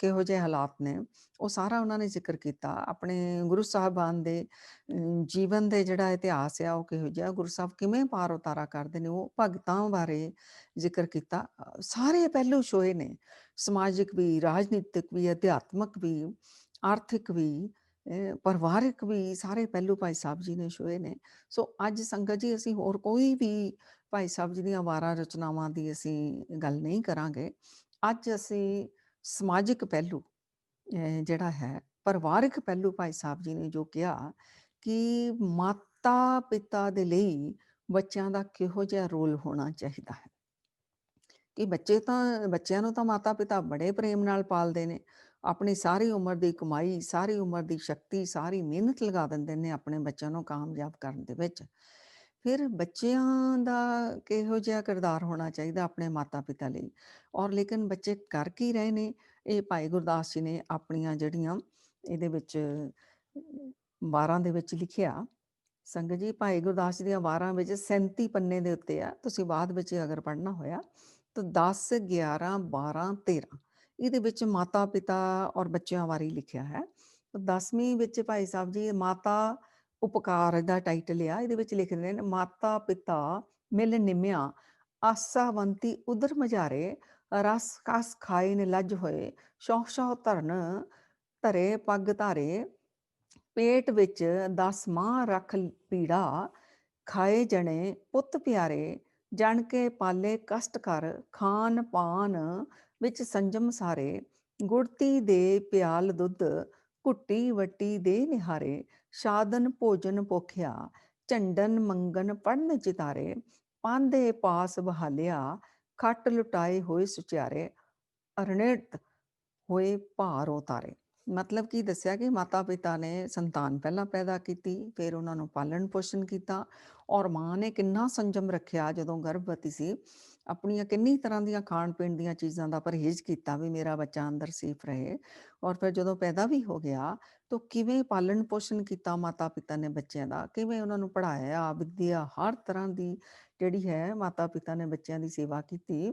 ਕਿਹੋ ਜਿਹੇ ਹਾਲਾਤ ਨੇ, ਉਹ ਸਾਰਾ ਉਹਨਾਂ ਨੇ ਜ਼ਿਕਰ ਕੀਤਾ। ਆਪਣੇ ਗੁਰੂ ਸਾਹਿਬਾਨ ਦੇ ਜੀਵਨ ਦੇ ਜਿਹੜਾ ਇਤਿਹਾਸ ਆ ਉਹ ਕਿਹੋ ਜਿਹਾ, ਗੁਰੂ ਸਾਹਿਬ ਕਿਵੇਂ ਪਾਰ ਉਤਾਰਾ ਕਰਦੇ ਨੇ, ਉਹ ਭਗਤਾਂ ਬਾਰੇ ਜ਼ਿਕਰ ਕੀਤਾ। ਸਾਰੇ ਪਹਿਲੂ ਛੋਏ ਨੇ, ਸਮਾਜਿਕ ਵੀ, ਰਾਜਨੀਤਿਕ ਵੀ, ਅਧਿਆਤਮਕ ਵੀ, ਆਰਥਿਕ ਵੀ, ਪਰਿਵਾਰਿਕ ਵੀ, ਸਾਰੇ ਪਹਿਲੂ ਭਾਈ ਸਾਹਿਬ ਜੀ ਨੇ ਛੋਏ ਨੇ। ਸੋ ਅੱਜ ਸੰਗਤ ਜੀ ਅਸੀਂ ਹੋਰ ਕੋਈ ਵੀ ਭਾਈ ਸਾਹਿਬ ਜੀ ਦੀਆਂ 12 ਰਚਨਾਵਾਂ ਦੀ ਅਸੀਂ ਗੱਲ ਨਹੀਂ ਕਰਾਂਗੇ। ਅੱਜ ਅਸੀਂ ਸਮਾਜਿਕ ਪਹਿਲੂ ਜਿਹੜਾ ਹੈ, ਪਰਿਵਾਰਿਕ ਪਹਿਲੂ ਭਾਈ ਸਾਹਿਬ ਜੀ ਨੇ ਜੋ ਕਿਹਾ ਕਿ ਮਾਤਾ ਪਿਤਾ ਦੇ ਲਈ ਬੱਚਿਆਂ ਦਾ ਕਿਹੋ ਜਿਹਾ ਰੋਲ ਹੋਣਾ ਚਾਹੀਦਾ ਹੈ, ਕਿ ਬੱਚਿਆਂ ਨੂੰ ਤਾਂ ਮਾਤਾ ਪਿਤਾ ਬੜੇ ਪ੍ਰੇਮ ਨਾਲ ਪਾਲਦੇ ਨੇ, ਆਪਣੀ ਸਾਰੀ ਉਮਰ ਦੀ ਕਮਾਈ, ਸਾਰੀ ਉਮਰ ਦੀ ਸ਼ਕਤੀ, ਸਾਰੀ ਮਿਹਨਤ ਲਗਾ ਦਿੰਦੇ ਨੇ ਆਪਣੇ ਬੱਚਿਆਂ ਨੂੰ ਕਾਮਯਾਬ ਕਰਨ ਦੇ ਵਿੱਚ। ਫਿਰ ਬੱਚਿਆਂ ਦਾ ਕਿਹੋ ਜਿਹਾ ਕਿਰਦਾਰ ਹੋਣਾ ਚਾਹੀਦਾ ਆਪਣੇ ਮਾਤਾ ਪਿਤਾ ਲਈ, ਔਰ ਲੇਕਿਨ ਬੱਚੇ ਕਰ ਕੀ ਰਹੇ ਨੇ, ਇਹ ਭਾਈ ਗੁਰਦਾਸ ਜੀ ਨੇ ਆਪਣੀਆਂ ਜਿਹੜੀਆਂ ਇਹਦੇ ਵਿੱਚ 12 ਦੇ ਵਿੱਚ ਲਿਖਿਆ। ਸੰਗਤ ਜੀ ਭਾਈ ਗੁਰਦਾਸ ਜੀ ਦੀਆਂ 12 ਵਿੱਚ 37 ਪੰਨੇ ਦੇ ਉੱਤੇ ਆ, ਤੁਸੀਂ ਬਾਅਦ ਵਿੱਚ ਅਗਰ ਪੜ੍ਹਨਾ ਹੋਇਆ ਤਾਂ 10, 11, 12, 13 ਇਹਦੇ ਵਿੱਚ ਮਾਤਾ ਪਿਤਾ ਔਰ ਬੱਚਿਆਂ ਬਾਰੇ ਲਿਖਿਆ ਹੈ। 10ਵੀਂ ਵਿੱਚ ਭਾਈ ਸਾਹਿਬ ਜੀ ਮਾਤਾ ਉਪਕਾਰ ਦਾ ਟਾਈਟਲ ਆ, ਇਹਦੇ ਵਿੱਚ ਲਿਖਦੇ ਨੇ ਮਾਤਾ ਪਿਤਾ ਮਿਲ ਨਿਮਿਆ ਆਸਾਵੰਤੀ ਉਦਰ ਮਝਾਰੇ ਰਸ ਕਸ ਖਾਏ ਨੇ ਲੱਜ ਹੋਏ ਸ਼ੌਹ ਸ਼ੌਹ ਧਰਨ ਧਰੇ ਪੱਗ ਧਾਰੇ ਪੇਟ ਵਿੱਚ 10 ਮਾਹ ਰੱਖ ਪੀੜਾ ਖਾਏ ਜਣੇ ਪੁੱਤ ਪਿਆਰੇ ਜਣ ਕੇ ਪਾਲੇ ਕਸ਼ਟ ਕਰ ਖਾਨ ਪਾਨ ਵਿੱਚ ਸੰਜਮ ਸਾਰੇ ਗੁੜਤੀ ਦੇ ਪਿਆਲ ਦੁੱਧ ਘੁੱਟੀ ਵੱਟੀ ਦੇ ਨਿਹਾਰੇ ਸਾਧਨ ਭੋਜਨ ਭੋਖਿਆ ਝੰਡਨ ਮੰਗਨ ਪੜਨ ਚਿਤਾਰੇ ਪਾਂਦੇ ਪਾਸ ਬਹਾਲਿਆ ਖੱਟ ਲੁਟਾਏ ਹੋਏ ਸੁਚਿਆਰੇ ਅਰਣਿਤ ਹੋਏ ਭਾਰ ਉਤਾਰੇ। ਮਤਲਬ ਕੀ ਦੱਸਿਆ ਕਿ ਮਾਤਾ ਪਿਤਾ ਨੇ ਸੰਤਾਨ ਪਹਿਲਾਂ ਪੈਦਾ ਕੀਤੀ, ਫਿਰ ਉਹਨਾਂ ਨੂੰ ਪਾਲਣ ਪੋਸ਼ਣ ਕੀਤਾ, ਔਰ ਮਾਂ ਨੇ ਕਿੰਨਾ ਸੰਜਮ ਰੱਖਿਆ ਜਦੋਂ ਗਰਭਵਤੀ ਸੀ, ਆਪਣੀਆਂ ਕਿੰਨੀ ਤਰ੍ਹਾਂ ਦੀਆਂ ਖਾਣ ਪੀਣ ਦੀਆਂ ਚੀਜ਼ਾਂ ਦਾ ਪਰਹੇਜ਼ ਕੀਤਾ ਵੀ ਮੇਰਾ ਬੱਚਾ ਅੰਦਰ ਸੇਫ ਰਹੇ। ਔਰ ਫਿਰ ਜਦੋਂ ਪੈਦਾ ਵੀ ਹੋ ਗਿਆ ਤਾਂ ਕਿਵੇਂ ਪਾਲਣ ਪੋਸ਼ਣ ਕੀਤਾ ਮਾਤਾ ਪਿਤਾ ਨੇ ਬੱਚਿਆਂ ਦਾ, ਕਿਵੇਂ ਉਹਨਾਂ ਨੂੰ ਪੜ੍ਹਾਇਆ, ਵਿੱਦਿਆ ਹਰ ਤਰ੍ਹਾਂ ਦੀ ਜਿਹੜੀ ਹੈ ਮਾਤਾ ਪਿਤਾ ਨੇ ਬੱਚਿਆਂ ਦੀ ਸੇਵਾ ਕੀਤੀ।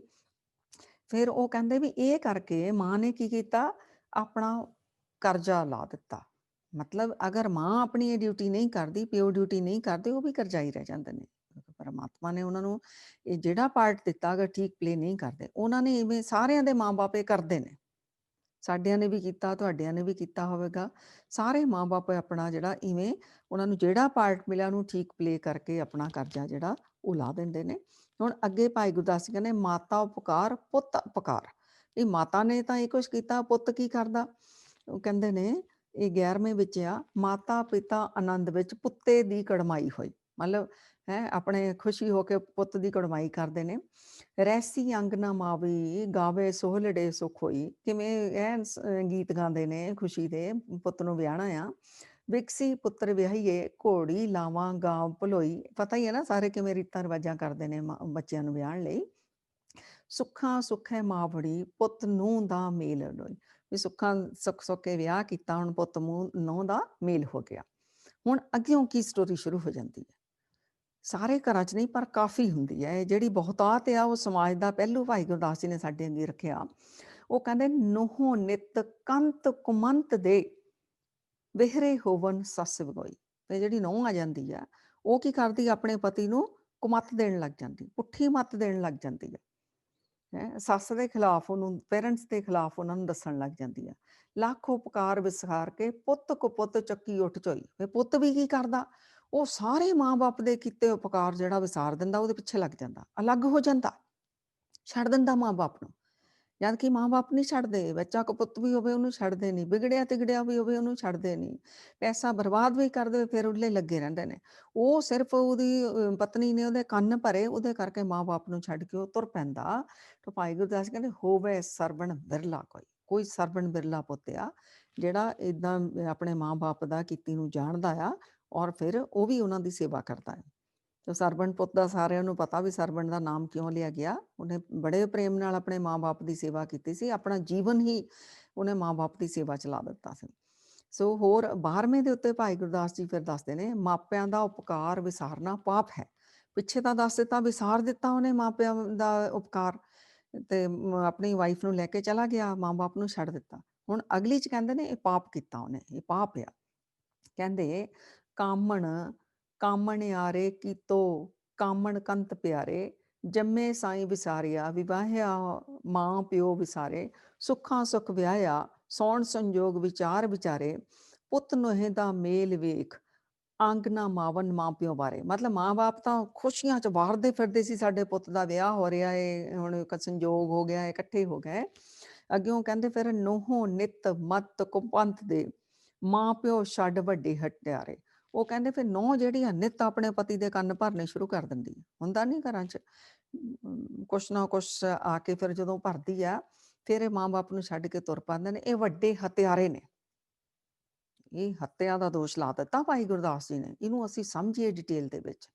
ਫਿਰ ਉਹ ਕਹਿੰਦੇ ਵੀ ਇਹ ਕਰਕੇ ਮਾਂ ਨੇ ਕੀ ਕੀਤਾ, ਆਪਣਾ ਕਰਜ਼ਾ ਲਾ ਦਿੱਤਾ। ਮਤਲਬ ਅਗਰ ਮਾਂ ਆਪਣੀ ਇਹ ਡਿਊਟੀ ਨਹੀਂ ਕਰਦੀ, ਪਿਓ ਡਿਊਟੀ ਨਹੀਂ ਕਰਦੇ, ਉਹ ਵੀ ਕਰਜ਼ਾਈ ਰਹਿ ਜਾਂਦੇ ਨੇ। ਪਰਮਾਤਮਾ ਨੇ ਉਹਨਾਂ ਨੂੰ ਇਹ ਜਿਹੜਾ ਪਾਰਟ ਦਿੱਤਾ ਅਗਰ ਠੀਕ ਪਲੇ ਨਹੀਂ ਕਰਦੇ, ਉਹਨਾਂ ਨੇ ਇਵੇਂ ਸਾਰਿਆਂ ਦੇ ਮਾਂ-ਬਾਪ ਇਹ ਕਰਦੇ ਨੇ। ਸਾਡਿਆਂ ਨੇ ਵੀ ਕੀਤਾ, ਤੁਹਾਡਿਆਂ ਨੇ ਵੀ ਕੀਤਾ ਹੋਵੇਗਾ। ਸਾਰੇ ਮਾਂ-ਬਾਪ ਆਪਣਾ ਜਿਹੜਾ ਇਵੇਂ ਉਹਨਾਂ ਨੂੰ ਜਿਹੜਾ ਪਾਰਟ ਮਿਲਿਆ ਉਹਨੂੰ ਠੀਕ ਪਲੇ ਕਰਕੇ ਆਪਣਾ ਕਰਜ਼ਾ ਜਿਹੜਾ ਉਹ ਲਾ ਦਿੰਦੇ ਨੇ। ਹੁਣ ਅੱਗੇ ਭਾਈ ਗੁਰਦਾਸ ਜੀ ਕਹਿੰਦੇ ਮਾਤਾ ਉਪਕਾਰ ਪੁੱਤ ਅਪਕਾਰ। ਇਹ ਮਾਤਾ ਨੇ ਤਾਂ ਇਹ ਕੁਛ ਕੀਤਾ, ਪੁੱਤ ਕੀ ਕਰਦਾ? ਉਹ ਕਹਿੰਦੇ ਨੇ ਇਹ 11ਵੇਂ ਵਿੱਚ ਆ ਮਾਤਾ ਪਿਤਾ ਆਨੰਦ ਵਿੱਚ ਪੁੱਤੇ ਦੀ ਕੜਮਾਈ ਹੋਈ। ਮਤਲਬ ਹੈ ਆਪਣੇ ਖੁਸ਼ੀ ਹੋ ਕੇ ਪੁੱਤ ਦੀ ਕੜਮਾਈ ਕਰਦੇ ਨੇ। ਰੈਸੀ ਅੰਗ ਨਾ ਮਾਵੀ ਗਾਵੇ ਸੋਹਲੜੇ ਸੁਖ ਹੋਈ। ਕਿਵੇਂ ਗੀਤ ਗਾਉਂਦੇ ਨੇ ਖੁਸ਼ੀ ਦੇ, ਪੁੱਤ ਨੂੰ ਵਿਆਹਣਾ ਆ। ਵਿਕਸੀ ਪੁੱਤਰ ਵਿਆਹੀਏ ਘੋੜੀ ਲਾਵਾਂ ਗਾਂ ਭਲੋਈ। ਪਤਾ ਹੀ ਹੈ ਨਾ ਸਾਰੇ ਕਿਵੇਂ ਰੀਤਾਂ ਰਿਵਾਜਾਂ ਕਰਦੇ ਨੇ ਬੱਚਿਆਂ ਨੂੰ ਵਿਆਹਣ ਲਈ। ਸੁੱਖਾਂ ਸੁੱਖੇ ਮਾਂ ਬੜੀ ਪੁੱਤ ਨੂੰਹ ਦਾ ਮੇਲ ਲੋਈ। ਵੀ ਸੁੱਖਾਂ ਸੁੱਖ ਸੁੱਕੇ ਵਿਆਹ ਕੀਤਾ, ਹੁਣ ਪੁੱਤ ਨੂੰਹ ਦਾ ਮੇਲ ਹੋ ਗਿਆ। ਹੁਣ ਅੱਗਿਓਂ ਕੀ ਸਟੋਰੀ ਸ਼ੁਰੂ ਹੋ ਜਾਂਦੀ ਹੈ। ਸਾਰੇ ਘਰਾਂ 'ਚ ਨਹੀਂ ਪਰ ਕਾਫੀ ਹੁੰਦੀ ਹੈ। ਇਹ ਜਿਹੜੀ ਬਹੁਤਾਤ ਆ ਉਹ ਸਮਾਜ ਦਾ ਪਹਿਲੂ ਭਾਈ ਗੁਰਦਾਸ ਜੀ ਨੇ ਸਾਡੇ ਅੱਗੇ ਰੱਖਿਆ। ਉਹ ਕਹਿੰਦੇ ਨੂੰਹ ਨਿਤ ਕੰਤ ਕੁਮੰਤ ਦੇ ਵਿਹਰੇ ਹੋਵਨ ਸੱਸ ਵਿਗੋਈ। ਤੇ ਜਿਹੜੀ ਨੂੰਹ ਆ ਜਾਂਦੀ ਆ ਉਹ ਕੀ ਕਰਦੀ, ਆਪਣੇ ਪਤੀ ਨੂੰ ਕੁਮੱਤ ਦੇਣ ਲੱਗ ਜਾਂਦੀ, ਪੁੱਠੀ ਮੱਤ ਦੇਣ ਲੱਗ ਜਾਂਦੀ ਹੈ। ਸੱਸ ਦੇ ਖਿਲਾਫ ਉਹਨੂੰ, ਪੇਰੈਂਟਸ ਦੇ ਖਿਲਾਫ ਉਹਨਾਂ ਨੂੰ ਦੱਸਣ ਲੱਗ ਜਾਂਦੀ ਆ। ਲੱਖ ਉਪਕਾਰ ਵਿਸਾਰ ਕੇ ਪੁੱਤ ਕੁਪੁੱਤ ਚੱਕੀ ਉੱਠ ਝੋਈ। ਫਿਰ ਪੁੱਤ ਵੀ ਕੀ ਕਰਦਾ, ਉਹ ਸਾਰੇ ਮਾਂ-ਬਾਪ ਦੇ ਕੀਤੇ ਉਪਕਾਰ ਜਿਹੜਾ ਵਿਸਾਰ ਦਿੰਦਾ, ਉਹਦੇ ਪਿੱਛੇ ਲੱਗ ਜਾਂਦਾ, ਅਲੱਗ ਹੋ ਜਾਂਦਾ, ਛੱਡ ਦਿੰਦਾ ਮਾਂ-ਬਾਪ ਨੂੰ। ਜਦ ਕਿ ਮਾਂ-ਬਾਪ ਨਹੀਂ ਛੱਡਦੇ, ਬੱਚਾ ਕਪੁੱਤ ਵੀ ਹੋਵੇ ਉਹਨੂੰ ਛੱਡਦੇ ਨਹੀਂ, ਵਿਗੜਿਆ ਤਿਗੜਿਆ ਵੀ ਹੋਵੇ ਉਹਨੂੰ ਛੱਡਦੇ ਨਹੀਂ, ਪੈਸਾ ਬਰਬਾਦ ਵੀ ਕਰ ਦੇਵੇ ਫਿਰ ਉੱਲੇ ਲੱਗੇ ਰਹਿੰਦੇ ਨੇ। ਉਹ ਸਿਰਫ ਉਹਦੀ ਪਤਨੀ ਨੇ ਉਹਦੇ ਕੰਨ ਭਰੇ, ਉਹਦੇ ਕਰਕੇ ਮਾਂ-ਬਾਪ ਨੂੰ ਛੱਡ ਕੇ ਉਹ ਤੁਰ ਪੈਂਦਾ। ਤਾਂ ਭਾਈ ਗੁਰਦਾਸ ਕਹਿੰਦੇ ਹੋਵੇ ਸਰਵਣ ਬਿਰਲਾ ਕੋਈ, ਕੋਈ ਸਰਵਣ ਬਿਰਲਾ ਪੁੱਤ ਆ ਜਿਹੜਾ ਏਦਾਂ ਆਪਣੇ ਮਾਂ-ਬਾਪ ਦਾ ਕੀਤੀ ਨੂੰ ਜਾਣਦਾ ਆ ਔਰ ਫਿਰ ਉਹ ਵੀ ਉਹਨਾਂ ਦੀ ਸੇਵਾ ਕਰਦਾ ਹੈ। ਤੇ ਸਰਵਣ ਪੁੱਤ ਦਾ ਸਾਰਿਆਂ ਨੂੰ ਪਤਾ ਵੀ ਸਰਵਣ ਦਾ ਨਾਮ ਕਿਉਂ ਲਿਆ ਗਿਆ। ਉਹਨੇ ਬੜੇ ਪ੍ਰੇਮ ਨਾਲ ਆਪਣੇ ਮਾਂ-ਬਾਪ ਦੀ ਸੇਵਾ ਕੀਤੀ ਸੀ, ਆਪਣਾ ਜੀਵਨ ਹੀ ਉਹਨੇ ਮਾਂ-ਬਾਪ ਦੀ ਸੇਵਾ 'ਚ ਲਾ ਦਿੱਤਾ ਸੀ। ਸੋ ਹੋਰ 12ਵੇਂ ਦੇ ਉੱਤੇ ਭਾਈ ਗੁਰਦਾਸ ਜੀ ਫਿਰ ਦੱਸਦੇ ਨੇ, ਮਾਪਿਆਂ ਦਾ ਉਪਕਾਰ ਵਿਸਾਰਨਾ ਪਾਪ ਹੈ। ਪਿੱਛੇ ਤਾਂ ਦੱਸ ਦਿੱਤਾ, ਵਿਸਾਰ ਦਿੱਤਾ ਉਹਨੇ ਮਾਪਿਆਂ ਦਾ ਉਪਕਾਰ ਤੇ ਆਪਣੀ ਵਾਈਫ ਨੂੰ ਲੈ ਕੇ ਚਲਾ ਗਿਆ, ਮਾਂ-ਬਾਪ ਨੂੰ ਛੱਡ ਦਿੱਤਾ। ਹੁਣ ਅਗਲੀ 'ਚ ਕਹਿੰਦੇ ਨੇ ਇਹ ਪਾਪ ਕੀਤਾ ਉਹਨੇ, ਇਹ ਪਾਪ ਆ। ਕਹਿੰਦੇ ਕਾਮਣ ਕਾਮਣਿਆਰੇ ਕੀਤੋ ਕਾਮਣ ਕੰਤ ਪਿਆਰੇ, ਜੰਮੇ ਸਾਈਂ ਵਿਸਾਰਿਆ ਵਿਵਾਹਿਆ ਮਾਂ ਪਿਓ ਵਿਸਾਰੇ, ਸੁੱਖਾਂ ਸੁੱਖ ਵਿਆਹਿਆ ਸੌਣ ਸੰਜੋਗ ਵਿਚਾਰ ਵਿਚਾਰੇ, ਪੁੱਤ ਨੋਹੇ ਦਾ ਮੇਲ ਵੇਖ ਆਂਗਨਾ ਮਾਵਨ ਮਾਂ ਪਿਓ ਬਾਰੇ। ਮਤਲਬ ਮਾਂ-ਬਾਪ ਤਾਂ ਖੁਸ਼ੀਆਂ 'ਚ ਵਾਰਦੇ ਫਿਰਦੇ ਸੀ, ਸਾਡੇ ਪੁੱਤ ਦਾ ਵਿਆਹ ਹੋ ਰਿਹਾ ਏ, ਹੁਣ ਇੱਕ ਸੰਜੋਗ ਹੋ ਗਿਆ, ਇਕੱਠੇ ਹੋ ਗਏ। ਅੱਗਿਓਂ ਕਹਿੰਦੇ ਫਿਰ ਨੋਹੋਂ ਨਿੱਤ ਮੱਤ ਕੁਪੰਥ ਦੇ, ਮਾਂ ਪਿਓ ਛੱਡ ਵੱਡੇ ਹਟਿਆਰੇ। ਉਹ ਕਹਿੰਦੇ ਫਿਰ ਨਹੁੰ ਜਿਹੜੀ ਆ ਨਿੱਤ ਆਪਣੇ ਪਤੀ ਦੇ ਕੰਨ ਭਰਨੇ ਸ਼ੁਰੂ ਕਰ ਦਿੰਦੀ ਆ। ਹੁੰਦਾ ਨਹੀਂ ਘਰਾਂ 'ਚ ਕੁਛ ਨਾ ਕੁਛ ਆ ਕੇ ਫਿਰ ਜਦੋਂ ਭਰਦੀ ਆ, ਫਿਰ ਇਹ ਮਾਂ-ਬਾਪ ਨੂੰ ਛੱਡ ਕੇ ਤੁਰ ਪੈਂਦੇ ਨੇ। ਇਹ ਵੱਡੇ ਹੱਤਿਆਰੇ ਨੇ। ਇਹ ਹੱਤਿਆ ਦਾ ਦੋਸ਼ ਲਾ ਦਿੱਤਾ ਭਾਈ ਗੁਰਦਾਸ ਜੀ ਨੇ। ਇਹਨੂੰ ਅਸੀਂ ਸਮਝੀਏ ਡਿਟੇਲ ਦੇ ਵਿੱਚ,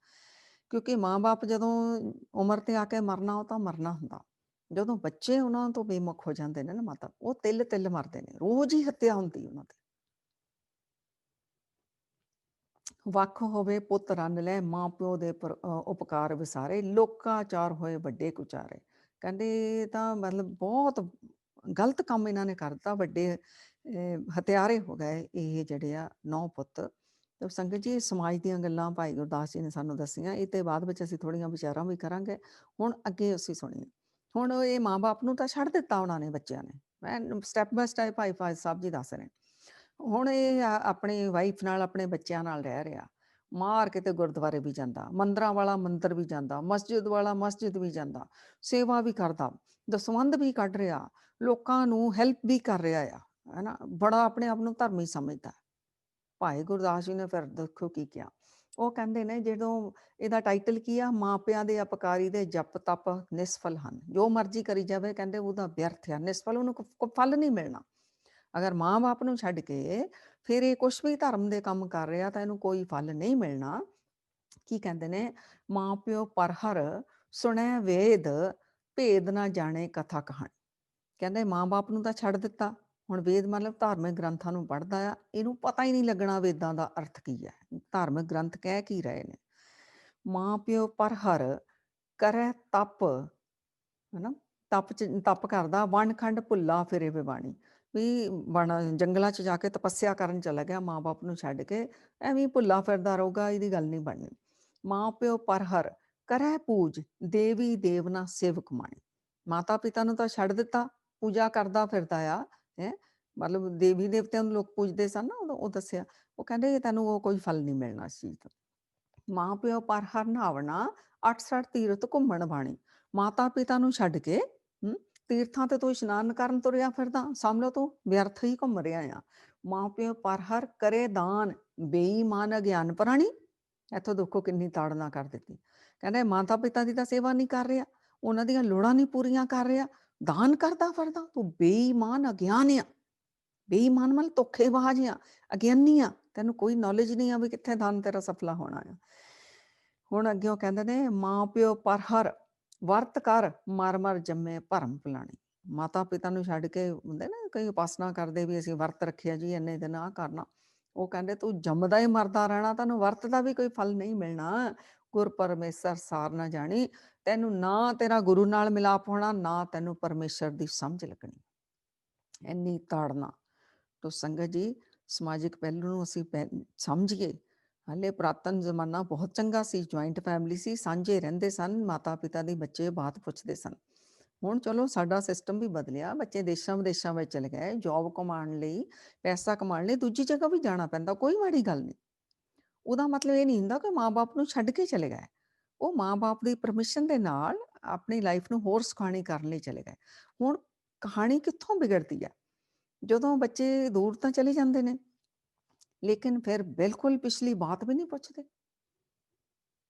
ਕਿਉਂਕਿ ਮਾਂ-ਬਾਪ ਜਦੋਂ ਉਮਰ ਤੇ ਆ ਕੇ ਮਰਨਾ, ਉਹ ਤਾਂ ਮਰਨਾ ਹੁੰਦਾ। ਜਦੋਂ ਬੱਚੇ ਉਹਨਾਂ ਤੋਂ ਬੇਮੁਖ ਹੋ ਜਾਂਦੇ ਨੇ ਨਾ ਮਾਤਾ, ਉਹ ਤਿਲ-ਤਿਲ ਮਰਦੇ ਨੇ। ਰੋਜ਼ ਹੀ ਹੱਤਿਆ ਹੁੰਦੀ ਉਹਨਾਂ ਦੀ। ਵੱਖ ਹੋਵੇ ਪੁੱਤ ਰੰਨ ਲੈ, ਮਾਂ ਪਿਓ ਦੇ ਉਪਕਾਰ ਵਿਸਾਰੇ, ਲੋਕਾਚਾਰ ਹੋਏ ਵੱਡੇ ਕੁਚਾਰੇ। ਕਹਿੰਦੇ ਇਹ ਤਾਂ ਮਤਲਬ ਬਹੁਤ ਗਲਤ ਕੰਮ ਇਹਨਾਂ ਨੇ ਕਰ ਦਿੱਤਾ, ਵੱਡੇ ਹਥਿਆਰੇ ਹੋ ਗਏ ਇਹ ਜਿਹੜੇ ਆ ਨੌ ਪੁੱਤ। ਤੇ ਸੰਗਤ ਜੀ, ਸਮਾਜ ਦੀਆਂ ਗੱਲਾਂ ਭਾਈ ਗੁਰਦਾਸ ਜੀ ਨੇ ਸਾਨੂੰ ਦੱਸੀਆਂ। ਇਹ ਤੇ ਬਾਅਦ ਵਿੱਚ ਅਸੀਂ ਥੋੜ੍ਹੀਆਂ ਵਿਚਾਰਾਂ ਵੀ ਕਰਾਂਗੇ। ਹੁਣ ਅੱਗੇ ਅਸੀਂ ਸੁਣੀਏ। ਹੁਣ ਇਹ ਮਾਂ-ਬਾਪ ਨੂੰ ਤਾਂ ਛੱਡ ਦਿੱਤਾ ਉਹਨਾਂ ਨੇ, ਬੱਚਿਆਂ ਨੇ। ਮੈਂ ਸਟੈਪ ਬਾਏ ਸਟੈਪ ਭਾਈ ਫਾਜ਼ ਸਾਹਿਬ ਜੀ ਦੱਸ ਰਹੇ। ਹੁਣ ਇਹ ਆਪਣੀ ਵਾਈਫ ਨਾਲ, ਆਪਣੇ ਬੱਚਿਆਂ ਨਾਲ ਰਹਿ ਰਿਹਾ। ਮਾਰ ਕਿਤੇ ਗੁਰਦੁਆਰੇ ਵੀ ਜਾਂਦਾ, ਮੰਦਰਾਂ ਵਾਲਾ ਮੰਦਰ ਵੀ ਜਾਂਦਾ, ਮਸਜਿਦ ਵਾਲਾ ਮਸਜਿਦ ਵੀ ਜਾਂਦਾ, ਸੇਵਾ ਵੀ ਕਰਦਾ, ਦਸਵੰਧ ਵੀ ਕੱਢ ਰਿਹਾ, ਲੋਕਾਂ ਨੂੰ ਹੈਲਪ ਵੀ ਕਰ ਰਿਹਾ ਆ, ਹੈ ਨਾ। ਬੜਾ ਆਪਣੇ ਆਪ ਨੂੰ ਧਰਮੀ ਸਮਝਦਾ। ਭਾਈ ਗੁਰਦਾਸ ਜੀ ਨੇ ਫਿਰ ਦੇਖੋ ਕੀ ਕਿਹਾ। ਉਹ ਕਹਿੰਦੇ ਨੇ ਜਦੋਂ ਇਹਦਾ ਟਾਈਟਲ ਕੀ ਆ, ਮਾਪਿਆਂ ਦੇ ਅਪਕਾਰੀ ਦੇ ਜਪ ਤਪ ਨਿਸਫਲ ਹਨ। ਜੋ ਮਰਜ਼ੀ ਕਰੀ ਜਾਵੇ, ਕਹਿੰਦੇ ਉਹਦਾ ਵਿਅਰਥ ਆ, ਨਿਸਫਲ, ਉਹਨੂੰ ਕੋਈ ਫਲ ਨਹੀਂ ਮਿਲਣਾ। ਅਗਰ ਮਾਂ-ਬਾਪ ਨੂੰ ਛੱਡ ਕੇ ਫਿਰ ਇਹ ਕੁਛ ਵੀ ਧਰਮ ਦੇ ਕੰਮ ਕਰ ਰਿਹਾ ਤਾਂ ਇਹਨੂੰ ਕੋਈ ਫਲ ਨਹੀਂ ਮਿਲਣਾ। ਕੀ ਕਹਿੰਦੇ ਨੇ, ਮਾਂ ਪਿਓ ਪਰਹਰ ਸੁਣੈ ਵੇਦ, ਭੇਦ ਨਾ ਜਾਣੇ ਕਥਾ ਕਹਾਣੀ। ਕਹਿੰਦੇ ਮਾਂ-ਬਾਪ ਨੂੰ ਤਾਂ ਛੱਡ ਦਿੱਤਾ, ਹੁਣ ਵੇਦ ਮਤਲਬ ਧਾਰਮਿਕ ਗ੍ਰੰਥਾਂ ਨੂੰ ਪੜ੍ਹਦਾ ਆ, ਇਹਨੂੰ ਪਤਾ ਹੀ ਨਹੀਂ ਲੱਗਣਾ ਵੇਦਾਂ ਦਾ ਅਰਥ ਕੀ ਹੈ, ਧਾਰਮਿਕ ਗ੍ਰੰਥ ਕਹਿ ਕੀ ਰਹੇ ਨੇ। ਮਾਂ ਪਿਓ ਪਰਹਰ ਕਰੈ ਤਪ, ਹਨਾ, ਤਪ ਕਰਦਾ, ਵਣ ਖੰਡ ਭੁੱਲਾ ਫਿਰੇ ਵਿਵਾਣੀ। ਵੀ ਜੰਗਲਾਂ 'ਚ ਜਾ ਕੇ ਤਪੱਸਿਆ ਕਰਨ ਚਲਾ ਗਿਆ ਮਾਂ-ਬਾਪ ਨੂੰ ਛੱਡ ਕੇ, ਐਵੇਂ ਭੁੱਲਾ ਫਿਰਦਾ ਰਹੂਗਾ, ਇਹਦੀ ਗੱਲ ਨਹੀਂ ਬਣਨੀ। ਮਾਂ ਪਿਓ ਪਰਹਰ ਕਰੈ ਪੂਜ, ਦੇਵੀ ਦੇਵਨਾ ਸਿਵ ਕਮਾਣੀ। ਮਾਤਾ ਪਿਤਾ ਨੂੰ ਤਾਂ ਛੱਡ ਦਿੱਤਾ, ਪੂਜਾ ਕਰਦਾ ਫਿਰਦਾ ਆ, ਹੈ ਮਤਲਬ ਦੇਵੀ ਦੇਵਤਿਆਂ ਨੂੰ ਲੋਕ ਪੂਜਦੇ ਸਨ ਨਾ, ਉਹ ਦੱਸਿਆ। ਉਹ ਕਹਿੰਦੇ ਤੈਨੂੰ ਉਹ ਕੋਈ ਫਲ ਨਹੀਂ ਮਿਲਣਾ ਇਸ ਚੀਜ਼ ਤੋਂ। ਮਾਂ ਪਿਓ ਪਰਹਰ ਨਹਾਵਣਾ, 68 ਤੀਰਥ ਘੁੰਮਣ ਬਾਣੀ। ਮਾਤਾ ਪਿਤਾ ਨੂੰ ਛੱਡ ਕੇ ਤੀਰਥਾਂ ਤੇ ਤੂੰ ਇਸ਼ਨਾਨ ਕਰਨ ਤੁਰਿਆ ਫਿਰਦਾ, ਸਮਝ ਲਓ ਤੂੰ ਵਿਅਰਥ ਹੀ ਘੁੰਮ ਰਿਹਾ ਆ। ਮਾਂ ਪਿਓ ਪਰਹਰ ਕਰੇ ਦਾਨ, ਬੇਈਮਾਨ ਅਗਿਆਨ ਪ੍ਰਾਣੀ। ਇੱਥੋਂ ਦੇਖੋ ਕਿੰਨੀ ਤਾੜਨਾ ਕਰ ਦਿੱਤੀ। ਕਹਿੰਦੇ ਮਾਤਾ ਪਿਤਾ ਦੀ ਤਾਂ ਸੇਵਾ ਨਹੀਂ ਕਰ ਰਿਹਾ, ਉਹਨਾਂ ਦੀਆਂ ਲੋੜਾਂ ਨਹੀਂ ਪੂਰੀਆਂ ਕਰ ਰਿਹਾ, ਦਾਨ ਕਰਦਾ ਫਿਰਦਾ, ਤੂੰ ਬੇਈਮਾਨ ਅਗਿਆਨ ਆ। ਬੇਈਮਾਨ ਮਤਲਬ ਧੋਖੇਬਾਜ਼ ਆ, ਅਗਿਆਨੀ ਆ, ਤੈਨੂੰ ਕੋਈ ਨੌਲੇਜ ਨਹੀਂ ਆ ਵੀ ਕਿੱਥੇ ਦਾਨ ਤੇਰਾ ਸਫਲਾ ਹੋਣਾ ਆ। ਹੁਣ ਅੱਗਿਓਂ ਕਹਿੰਦੇ ਨੇ ਮਾਂ ਪਿਓ ਪਰਹਰ ਵਰਤ ਕਰ, ਮਰ ਮਰ ਜੰਮੇ ਭਰਮ ਭੁਲਾਣੀ। ਮਾਤਾ ਪਿਤਾ ਨੂੰ ਛੱਡ ਕੇ ਹੁੰਦੇ ਨਾ ਕਈ ਉਪਾਸਨਾ ਕਰਦੇ ਵੀ ਅਸੀਂ ਵਰਤ ਰੱਖਿਆ ਜੀ ਇੰਨੇ ਦਿਨ ਆਹ ਕਰਨਾ। ਉਹ ਕਹਿੰਦੇ ਤੂੰ ਜੰਮਦਾ ਹੀ ਮਰਦਾ ਰਹਿਣਾ, ਤੈਨੂੰ ਵਰਤ ਦਾ ਵੀ ਕੋਈ ਫਲ ਨਹੀਂ ਮਿਲਣਾ। ਗੁਰ ਪਰਮੇਸ਼ਰ ਸਾਰ ਨਾ ਜਾਣੀ, ਤੈਨੂੰ ਨਾ ਤੇਰਾ ਗੁਰੂ ਨਾਲ ਮਿਲਾਪ ਹੋਣਾ, ਨਾ ਤੈਨੂੰ ਪਰਮੇਸ਼ਰ ਦੀ ਸਮਝ ਲੱਗਣੀ। ਇੰਨੀ ਤਾੜਨਾ। ਤੋ ਸੰਗਤ ਜੀ, ਸਮਾਜਿਕ ਪਹਿਲੂ ਨੂੰ ਅਸੀਂ ਸਮਝੀਏ। ਹਾਲੇ ਪੁਰਾਤਨ ਜ਼ਮਾਨਾ ਬਹੁਤ ਚੰਗਾ ਸੀ, ਜੁਆਇੰਟ ਫੈਮਿਲੀ ਸੀ, ਸਾਂਝੇ ਰਹਿੰਦੇ ਸਨ, ਮਾਤਾ ਪਿਤਾ ਦੀ ਬੱਚੇ ਬਾਤ ਪੁੱਛਦੇ ਸਨ। ਹੁਣ ਚਲੋ ਸਾਡਾ ਸਿਸਟਮ ਵੀ ਬਦਲਿਆ, ਬੱਚੇ ਦੇਸ਼ਾਂ ਵਿਦੇਸ਼ਾਂ ਵਿੱਚ ਚਲੇ ਗਏ, ਜੋਬ ਕਮਾਉਣ ਲਈ, ਪੈਸਾ ਕਮਾਉਣ ਲਈ ਦੂਜੀ ਜਗ੍ਹਾ ਵੀ ਜਾਣਾ ਪੈਂਦਾ, ਕੋਈ ਮਾੜੀ ਗੱਲ ਨਹੀਂ। ਉਹਦਾ ਮਤਲਬ ਇਹ ਨਹੀਂ ਹੁੰਦਾ ਕਿ ਮਾਂ-ਬਾਪ ਨੂੰ ਛੱਡ ਕੇ ਚਲੇ ਗਏ। ਉਹ ਮਾਂ-ਬਾਪ ਦੀ ਪਰਮਿਸ਼ਨ ਦੇ ਨਾਲ ਆਪਣੀ ਲਾਈਫ ਨੂੰ ਹੋਰ ਸੁਖਾਲੀ ਕਰਨ ਲਈ ਚਲੇ ਗਏ। ਹੁਣ ਕਹਾਣੀ ਕਿੱਥੋਂ ਵਿਗੜਦੀ ਹੈ? ਜਦੋਂ ਬੱਚੇ ਦੂਰ ਤਾਂ ਚਲੇ ਜਾਂਦੇ ਨੇ, ਲੇਕਿਨ ਫਿਰ ਬਿਲਕੁਲ ਪਿਛਲੀ ਬਾਤ ਵੀ ਨਹੀਂ ਪੁੱਛਦੇ।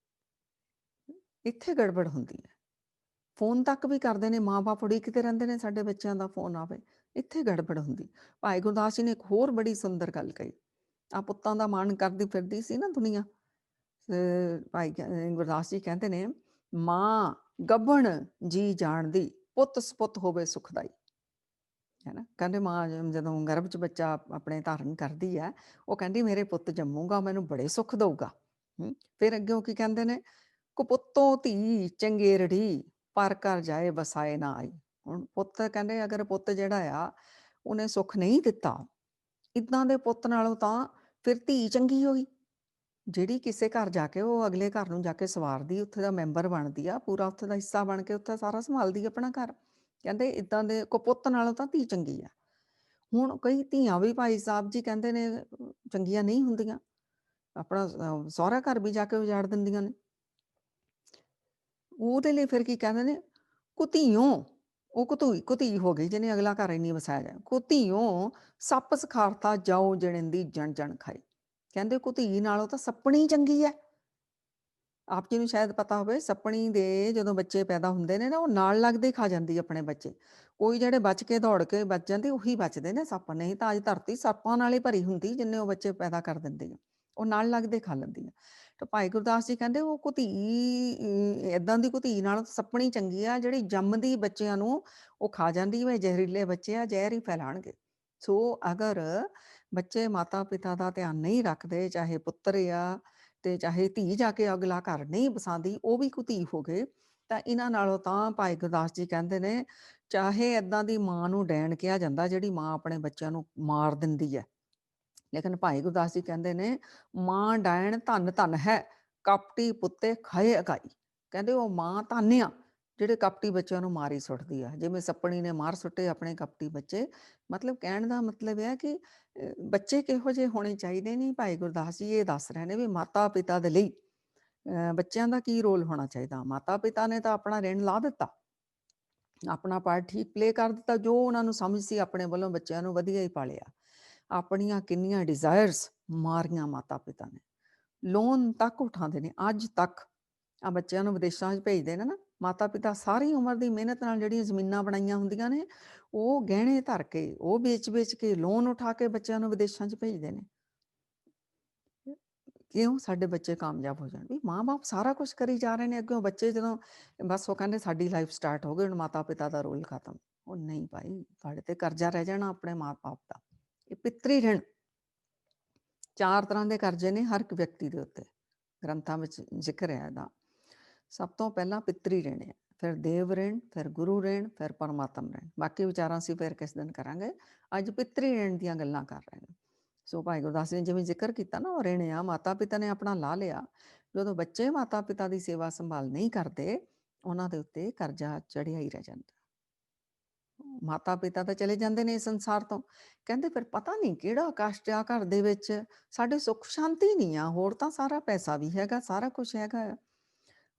ਇੱਥੇ ਗੜਬੜ ਹੁੰਦੀ ਹੈ। ਫ਼ੋਨ ਤੱਕ ਵੀ ਕਰਦੇ ਨੇ, ਮਾਂ-ਬਾਪ ਉਡੀਕਦੇ ਰਹਿੰਦੇ ਨੇ ਸਾਡੇ ਬੱਚਿਆਂ ਦਾ ਫ਼ੋਨ ਆਵੇ, ਇੱਥੇ ਗੜਬੜ ਹੁੰਦੀ। ਭਾਈ ਗੁਰਦਾਸ ਜੀ ਨੇ ਇੱਕ ਹੋਰ ਬੜੀ ਸੁੰਦਰ ਗੱਲ ਕਹੀ, ਪੁੱਤਾਂ ਦਾ ਮਾਣ ਕਰਦੀ ਫਿਰਦੀ ਸੀ ਨਾ ਦੁਨੀਆ, ਭਾਈ ਗੁਰਦਾਸ ਜੀ ਕਹਿੰਦੇ ਨੇ, ਮਾਂ ਗੱਭਣ ਜੀ ਜਾਣਦੀ, ਪੁੱਤ ਸਪੁੱਤ ਹੋਵੇ ਸੁਖਦਾਈ। ਹੈ ਨਾ, ਕਹਿੰਦੇ ਮਾਂ ਜਦੋਂ ਗਰਭ 'ਚ ਬੱਚਾ ਆਪਣੇ ਧਾਰਨ ਕਰਦੀ ਹੈ, ਉਹ ਕਹਿੰਦੀ ਮੇਰੇ ਪੁੱਤ ਜੰਮੂਗਾ, ਮੈਨੂੰ ਬੜੇ ਸੁੱਖ ਦਊਗਾ। ਫਿਰ ਅੱਗਿਓਂ ਕੀ ਕਹਿੰਦੇ ਨੇ, ਕੁਪੁੱਤੋਂ ਧੀ ਚੰਗੇਰੜੀ, ਪਰ ਘਰ ਜਾਏ ਵਸਾਏ ਨਾ ਆਈ। ਹੁਣ ਪੁੱਤ ਕਹਿੰਦੇ, ਅਗਰ ਪੁੱਤ ਜਿਹੜਾ ਆ ਉਹਨੇ ਸੁੱਖ ਨਹੀਂ ਦਿੱਤਾ, ਇੱਦਾਂ ਦੇ ਪੁੱਤ ਨਾਲੋਂ ਤਾਂ ਫਿਰ ਧੀ ਚੰਗੀ ਹੋਈ, ਜਿਹੜੀ ਕਿਸੇ ਘਰ ਜਾ ਕੇ ਉਹ ਅਗਲੇ ਘਰ ਨੂੰ ਜਾ ਕੇ ਸਵਾਰਦੀ, ਉੱਥੇ ਦਾ ਮੈਂਬਰ ਬਣਦੀ ਆ, ਪੂਰਾ ਉੱਥੇ ਦਾ ਹਿੱਸਾ ਬਣ ਕੇ ਉੱਥੇ ਸਾਰਾ ਸੰਭਾਲਦੀ ਆਪਣਾ ਘਰ। ਕਹਿੰਦੇ ਇੱਦਾਂ ਦੇ ਕੁਪੁੱਤ ਨਾਲੋਂ ਤਾਂ ਧੀ ਚੰਗੀ ਆ। ਹੁਣ ਕਈ ਧੀਆਂ ਵੀ ਭਾਈ ਸਾਹਿਬ ਜੀ ਕਹਿੰਦੇ ਨੇ ਚੰਗੀਆਂ ਨਹੀਂ ਹੁੰਦੀਆਂ, ਆਪਣਾ ਸਹੁਰਾ ਘਰ ਵੀ ਜਾ ਕੇ ਉਜਾੜ ਦਿੰਦੀਆਂ ਨੇ। ਉਹਦੇ ਲਈ ਫਿਰ ਕੀ ਕਹਿੰਦੇ ਨੇ, ਕੁਧੀਓਂ, ਉਹ ਕੁਧੀ ਹੋ ਗਈ ਜਿਹਨੇ ਅਗਲਾ ਘਰ ਹੀ ਨਹੀਂ ਵਸਾਇਆ ਜਾਏ। ਕੁਧੀਓਂ ਸੱਪ ਸਖਾਰਤਾ ਜਾਓ ਜਣਿੰਦੀ ਜਣ ਜਣ ਖਾਈ। ਕਹਿੰਦੇ ਕੁਧੀ ਨਾਲੋਂ ਤਾਂ ਸੱਪਣੀ ਚੰਗੀ ਹੈ। ਆਪ ਜੀ ਨੂੰ ਸ਼ਾਇਦ ਪਤਾ ਹੋਵੇ, ਸੱਪਣੀ ਦੇ ਜਦੋਂ ਬੱਚੇ ਪੈਦਾ ਹੁੰਦੇ ਨੇ ਨਾ, ਉਹ ਨਾਲ ਲੱਗਦੇ ਖਾ ਜਾਂਦੀ ਆਪਣੇ ਬੱਚੇ। ਕੋਈ ਜਿਹੜੇ ਬਚ ਕੇ ਦੌੜ ਕੇ ਬਚ ਜਾਂਦੇ, ਉਹੀ ਬਚਦੇ ਨੇ ਸੱਪ, ਨਹੀਂ ਤਾਂ ਅੱਜ ਧਰਤੀ ਸੱਪਾਂ ਨਾਲ ਹੀ ਭਰੀ ਹੁੰਦੀ, ਜਿੰਨੇ ਉਹ ਬੱਚੇ ਪੈਦਾ ਕਰ ਦਿੰਦੀ ਆ, ਉਹ ਨਾਲ ਲੱਗਦੇ ਖਾ ਲੈਂਦੀ ਆ। ਤਾਂ ਭਾਈ ਗੁਰਦਾਸ ਜੀ ਕਹਿੰਦੇ ਉਹ ਕੁਧੀ, ਏਦਾਂ ਦੀ ਕੁਧੀ ਨਾਲੋਂ ਸੱਪਣੀ ਚੰਗੀ ਆ, ਜਿਹੜੀ ਜੰਮਦੀ ਬੱਚਿਆਂ ਨੂੰ ਉਹ ਖਾ ਜਾਂਦੀ ਵੇ, ਜ਼ਹਿਰੀਲੇ ਬੱਚੇ ਆ, ਜ਼ਹਿਰ ਹੀ ਫੈਲਾਣਗੇ। ਸੋ ਅਗਰ ਬੱਚੇ ਮਾਤਾ ਪਿਤਾ ਦਾ ਧਿਆਨ ਨਹੀਂ ਰੱਖਦੇ, ਚਾਹੇ ਪੁੱਤਰ ਆ ਤੇ ਚਾਹੇ ਧੀ ਜਾ ਕੇ ਅਗਲਾ ਘਰ ਨਹੀਂ ਵਸਾਉਂਦੀ, ਉਹ ਵੀ ਕੁਧੀ ਹੋ ਗਏ, ਤਾਂ ਇਹਨਾਂ ਨਾਲੋਂ ਤਾਂ ਭਾਈ ਗੁਰਦਾਸ ਜੀ ਕਹਿੰਦੇ ਨੇ, ਚਾਹੇ ਏਦਾਂ ਦੀ ਮਾਂ ਨੂੰ ਡੈਣ ਕਿਹਾ ਜਾਂਦਾ, ਜਿਹੜੀ ਮਾਂ ਆਪਣੇ ਬੱਚਿਆਂ ਨੂੰ ਮਾਰ ਦਿੰਦੀ ਹੈ, ਲੇਕਿਨ ਭਾਈ ਗੁਰਦਾਸ ਜੀ ਕਹਿੰਦੇ ਨੇ, ਮਾਂ ਡੈਣ ਧਨ ਧਨ ਹੈ, ਕਪਟੀ ਪੁੱਤੇ ਖਾਏ ਅਗਾਈ। ਕਹਿੰਦੇ ਉਹ ਮਾਂ ਧਨ ਆ, ਜਿਹੜੇ ਕਪਟੀ ਬੱਚਿਆਂ ਨੂੰ ਮਾਰ ਹੀ ਸੁੱਟਦੀ ਆ, ਜਿਵੇਂ ਸੱਪਣੀ ਨੇ ਮਾਰ ਸੁੱਟੇ ਆਪਣੇ ਕਪਟੀ ਬੱਚੇ। ਮਤਲਬ ਕਹਿਣ ਦਾ ਮਤਲਬ ਹੈ ਕਿ ਬੱਚੇ ਕਿਹੋ ਜਿਹੇ ਹੋਣੇ ਚਾਹੀਦੇ ਨੇ, ਭਾਈ ਗੁਰਦਾਸ ਜੀ ਇਹ ਦੱਸ ਰਹੇ ਨੇ ਵੀ ਮਾਤਾ ਪਿਤਾ ਦੇ ਲਈ ਬੱਚਿਆਂ ਦਾ ਕੀ ਰੋਲ ਹੋਣਾ ਚਾਹੀਦਾ। ਮਾਤਾ ਪਿਤਾ ਨੇ ਤਾਂ ਆਪਣਾ ਰਿਣ ਲਾ ਦਿੱਤਾ, ਆਪਣਾ ਪਾਰਟ ਠੀਕ ਪਲੇ ਕਰ ਦਿੱਤਾ, ਜੋ ਉਹਨਾਂ ਨੂੰ ਸਮਝ ਸੀ ਆਪਣੇ ਵੱਲੋਂ ਬੱਚਿਆਂ ਨੂੰ ਵਧੀਆ ਹੀ ਪਾਲਿਆ। ਆਪਣੀਆਂ ਕਿੰਨੀਆਂ ਡਿਜ਼ਾਇਰਸ ਮਾਰੀਆਂ ਮਾਤਾ ਪਿਤਾ ਨੇ, ਲੋਨ ਤੱਕ ਉਠਾਉਂਦੇ ਨੇ ਅੱਜ ਤੱਕ। ਆ ਬੱਚਿਆਂ ਨੂੰ ਵਿਦੇਸ਼ਾਂ 'ਚ ਭੇਜਦੇ ਨੇ ਨਾ, ਮਾਤਾ ਪਿਤਾ ਸਾਰੀ ਉਮਰ ਦੀ ਮਿਹਨਤ ਨਾਲ ਜਿਹੜੀਆਂ ਜ਼ਮੀਨਾਂ ਬਣਾਈਆਂ ਹੁੰਦੀਆਂ ਨੇ, ਉਹ ਗਹਿਣੇ ਧਰ ਕੇ, ਉਹ ਵੇਚ ਕੇ, ਲੋਨ ਉਠਾ ਕੇ ਬੱਚਿਆਂ ਨੂੰ ਵਿਦੇਸ਼ਾਂ 'ਚ ਭੇਜਦੇ ਨੇ। ਕਿਉਂ? ਸਾਡੇ ਬੱਚੇ ਕਾਮਯਾਬ ਹੋ ਜਾਣ। ਵੀ ਮਾਂ-ਬਾਪ ਸਾਰਾ ਕੁਛ ਕਰੀ ਜਾ ਰਹੇ ਨੇ, ਅੱਗੋਂ ਬੱਚੇ ਜਦੋਂ ਬਸ ਉਹ ਕਹਿੰਦੇ ਸਾਡੀ ਲਾਈਫ ਸਟਾਰਟ ਹੋ ਗਈ, ਹੁਣ ਮਾਤਾ ਪਿਤਾ ਦਾ ਰੋਲ ਖਤਮ। ਉਹ ਨਹੀਂ ਭਾਈ, ਤੁਹਾਡੇ ਤੇ ਕਰਜ਼ਾ ਰਹਿ ਜਾਣਾ ਆਪਣੇ ਮਾਂ-ਬਾਪ ਦਾ। ਇਹ ਪਿਤਰੀ ਰਿਣ, 4 ਤਰ੍ਹਾਂ ਦੇ ਕਰਜ਼ੇ ਨੇ ਹਰ ਇੱਕ ਵਿਅਕਤੀ ਦੇ ਉੱਤੇ, ਗ੍ਰੰਥਾਂ ਵਿੱਚ ਜ਼ਿਕਰ ਹੈ ਇਹਦਾ। ਸਭ ਤੋਂ ਪਹਿਲਾਂ ਪਿਤਰੀ ਰਿਣ ਹੈ, ਫਿਰ ਦੇਵ ਰਿਣ, ਫਿਰ ਗੁਰੂ ਰਿਣ, ਫਿਰ ਪਰਮਾਤਮ ਰਿਣ। ਬਾਕੀ ਵਿਚਾਰਾਂ ਅਸੀਂ ਫਿਰ ਕਿਸ ਦਿਨ ਕਰਾਂਗੇ। ਅੱਜ ਪਿਤਰੀ ਰਿਣ ਦੀਆਂ ਗੱਲਾਂ ਕਰ ਰਹੇ ਨੇ। ਸੋ ਭਾਈ ਗੁਰਦਾਸ ਜੀ ਨੇ ਜਿਵੇਂ ਜ਼ਿਕਰ ਕੀਤਾ ਨਾ, ਉਹ ਰਿਣ ਆ, ਮਾਤਾ ਪਿਤਾ ਨੇ ਆਪਣਾ ਲਾ ਲਿਆ। ਜਦੋਂ ਬੱਚੇ ਮਾਤਾ ਪਿਤਾ ਦੀ ਸੇਵਾ ਸੰਭਾਲ ਨਹੀਂ ਕਰਦੇ, ਉਹਨਾਂ ਦੇ ਉੱਤੇ ਕਰਜ਼ਾ ਚੜਿਆ ਹੀ ਰਹਿ ਜਾਂਦਾ। ਮਾਤਾ ਪਿਤਾ ਤਾਂ ਚਲੇ ਜਾਂਦੇ ਨੇ ਇਸ ਸੰਸਾਰ ਤੋਂ, ਕਹਿੰਦੇ ਫਿਰ ਪਤਾ ਨਹੀਂ ਕਿਹੜਾ ਕਸ਼ਟ ਆ ਘਰ ਦੇ ਵਿੱਚ, ਸਾਡੇ ਸੁੱਖ ਸ਼ਾਂਤੀ ਨਹੀਂ ਆ, ਹੋਰ ਤਾਂ ਸਾਰਾ ਪੈਸਾ ਵੀ ਹੈਗਾ, ਸਾਰਾ ਕੁਛ ਹੈਗਾ ਆ।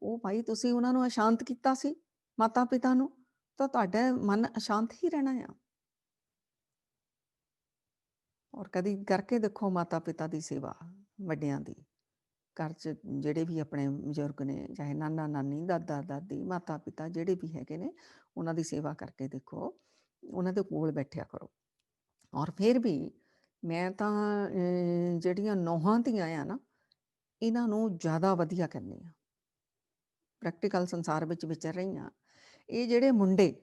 ਉਹ ਭਾਈ ਤੁਸੀਂ ਉਹਨਾਂ ਨੂੰ ਅਸ਼ਾਂਤ ਕੀਤਾ ਸੀ, ਮਾਤਾ ਪਿਤਾ ਨੂੰ, ਤਾਂ ਤੁਹਾਡਾ ਮਨ ਅਸ਼ਾਂਤ ਹੀ ਰਹਿਣਾ ਆ। ਔਰ ਕਦੀ ਕਰਕੇ ਦੇਖੋ ਮਾਤਾ ਪਿਤਾ ਦੀ ਸੇਵਾ, ਵੱਡਿਆਂ ਦੀ। ਘਰ 'ਚ ਜਿਹੜੇ ਵੀ ਆਪਣੇ ਬਜ਼ੁਰਗ ਨੇ, ਚਾਹੇ ਨਾਨਾ ਨਾਨੀ, ਦਾਦਾ ਦਾਦੀ, ਮਾਤਾ ਪਿਤਾ ਜਿਹੜੇ ਵੀ ਹੈਗੇ ਨੇ, ਉਹਨਾਂ ਦੀ ਸੇਵਾ ਕਰਕੇ ਦੇਖੋ, ਉਹਨਾਂ ਦੇ ਕੋਲ ਬੈਠਿਆ ਕਰੋ। ਔਰ ਫਿਰ ਵੀ ਮੈਂ ਤਾਂ ਜਿਹੜੀਆਂ ਨੌਹਾਂ ਧੀਆਂ ਆ ਨਾ, ਇਹਨਾਂ ਨੂੰ ਜ਼ਿਆਦਾ ਵਧੀਆ ਕਹਿੰਦੀ ਹਾਂ। ਪ੍ਰੈਕਟੀਕਲ ਸੰਸਾਰ ਵਿੱਚ ਵਿਚਰ ਰਹੀ ਹਾਂ। ਇਹ ਜਿਹੜੇ ਮੁੰਡੇ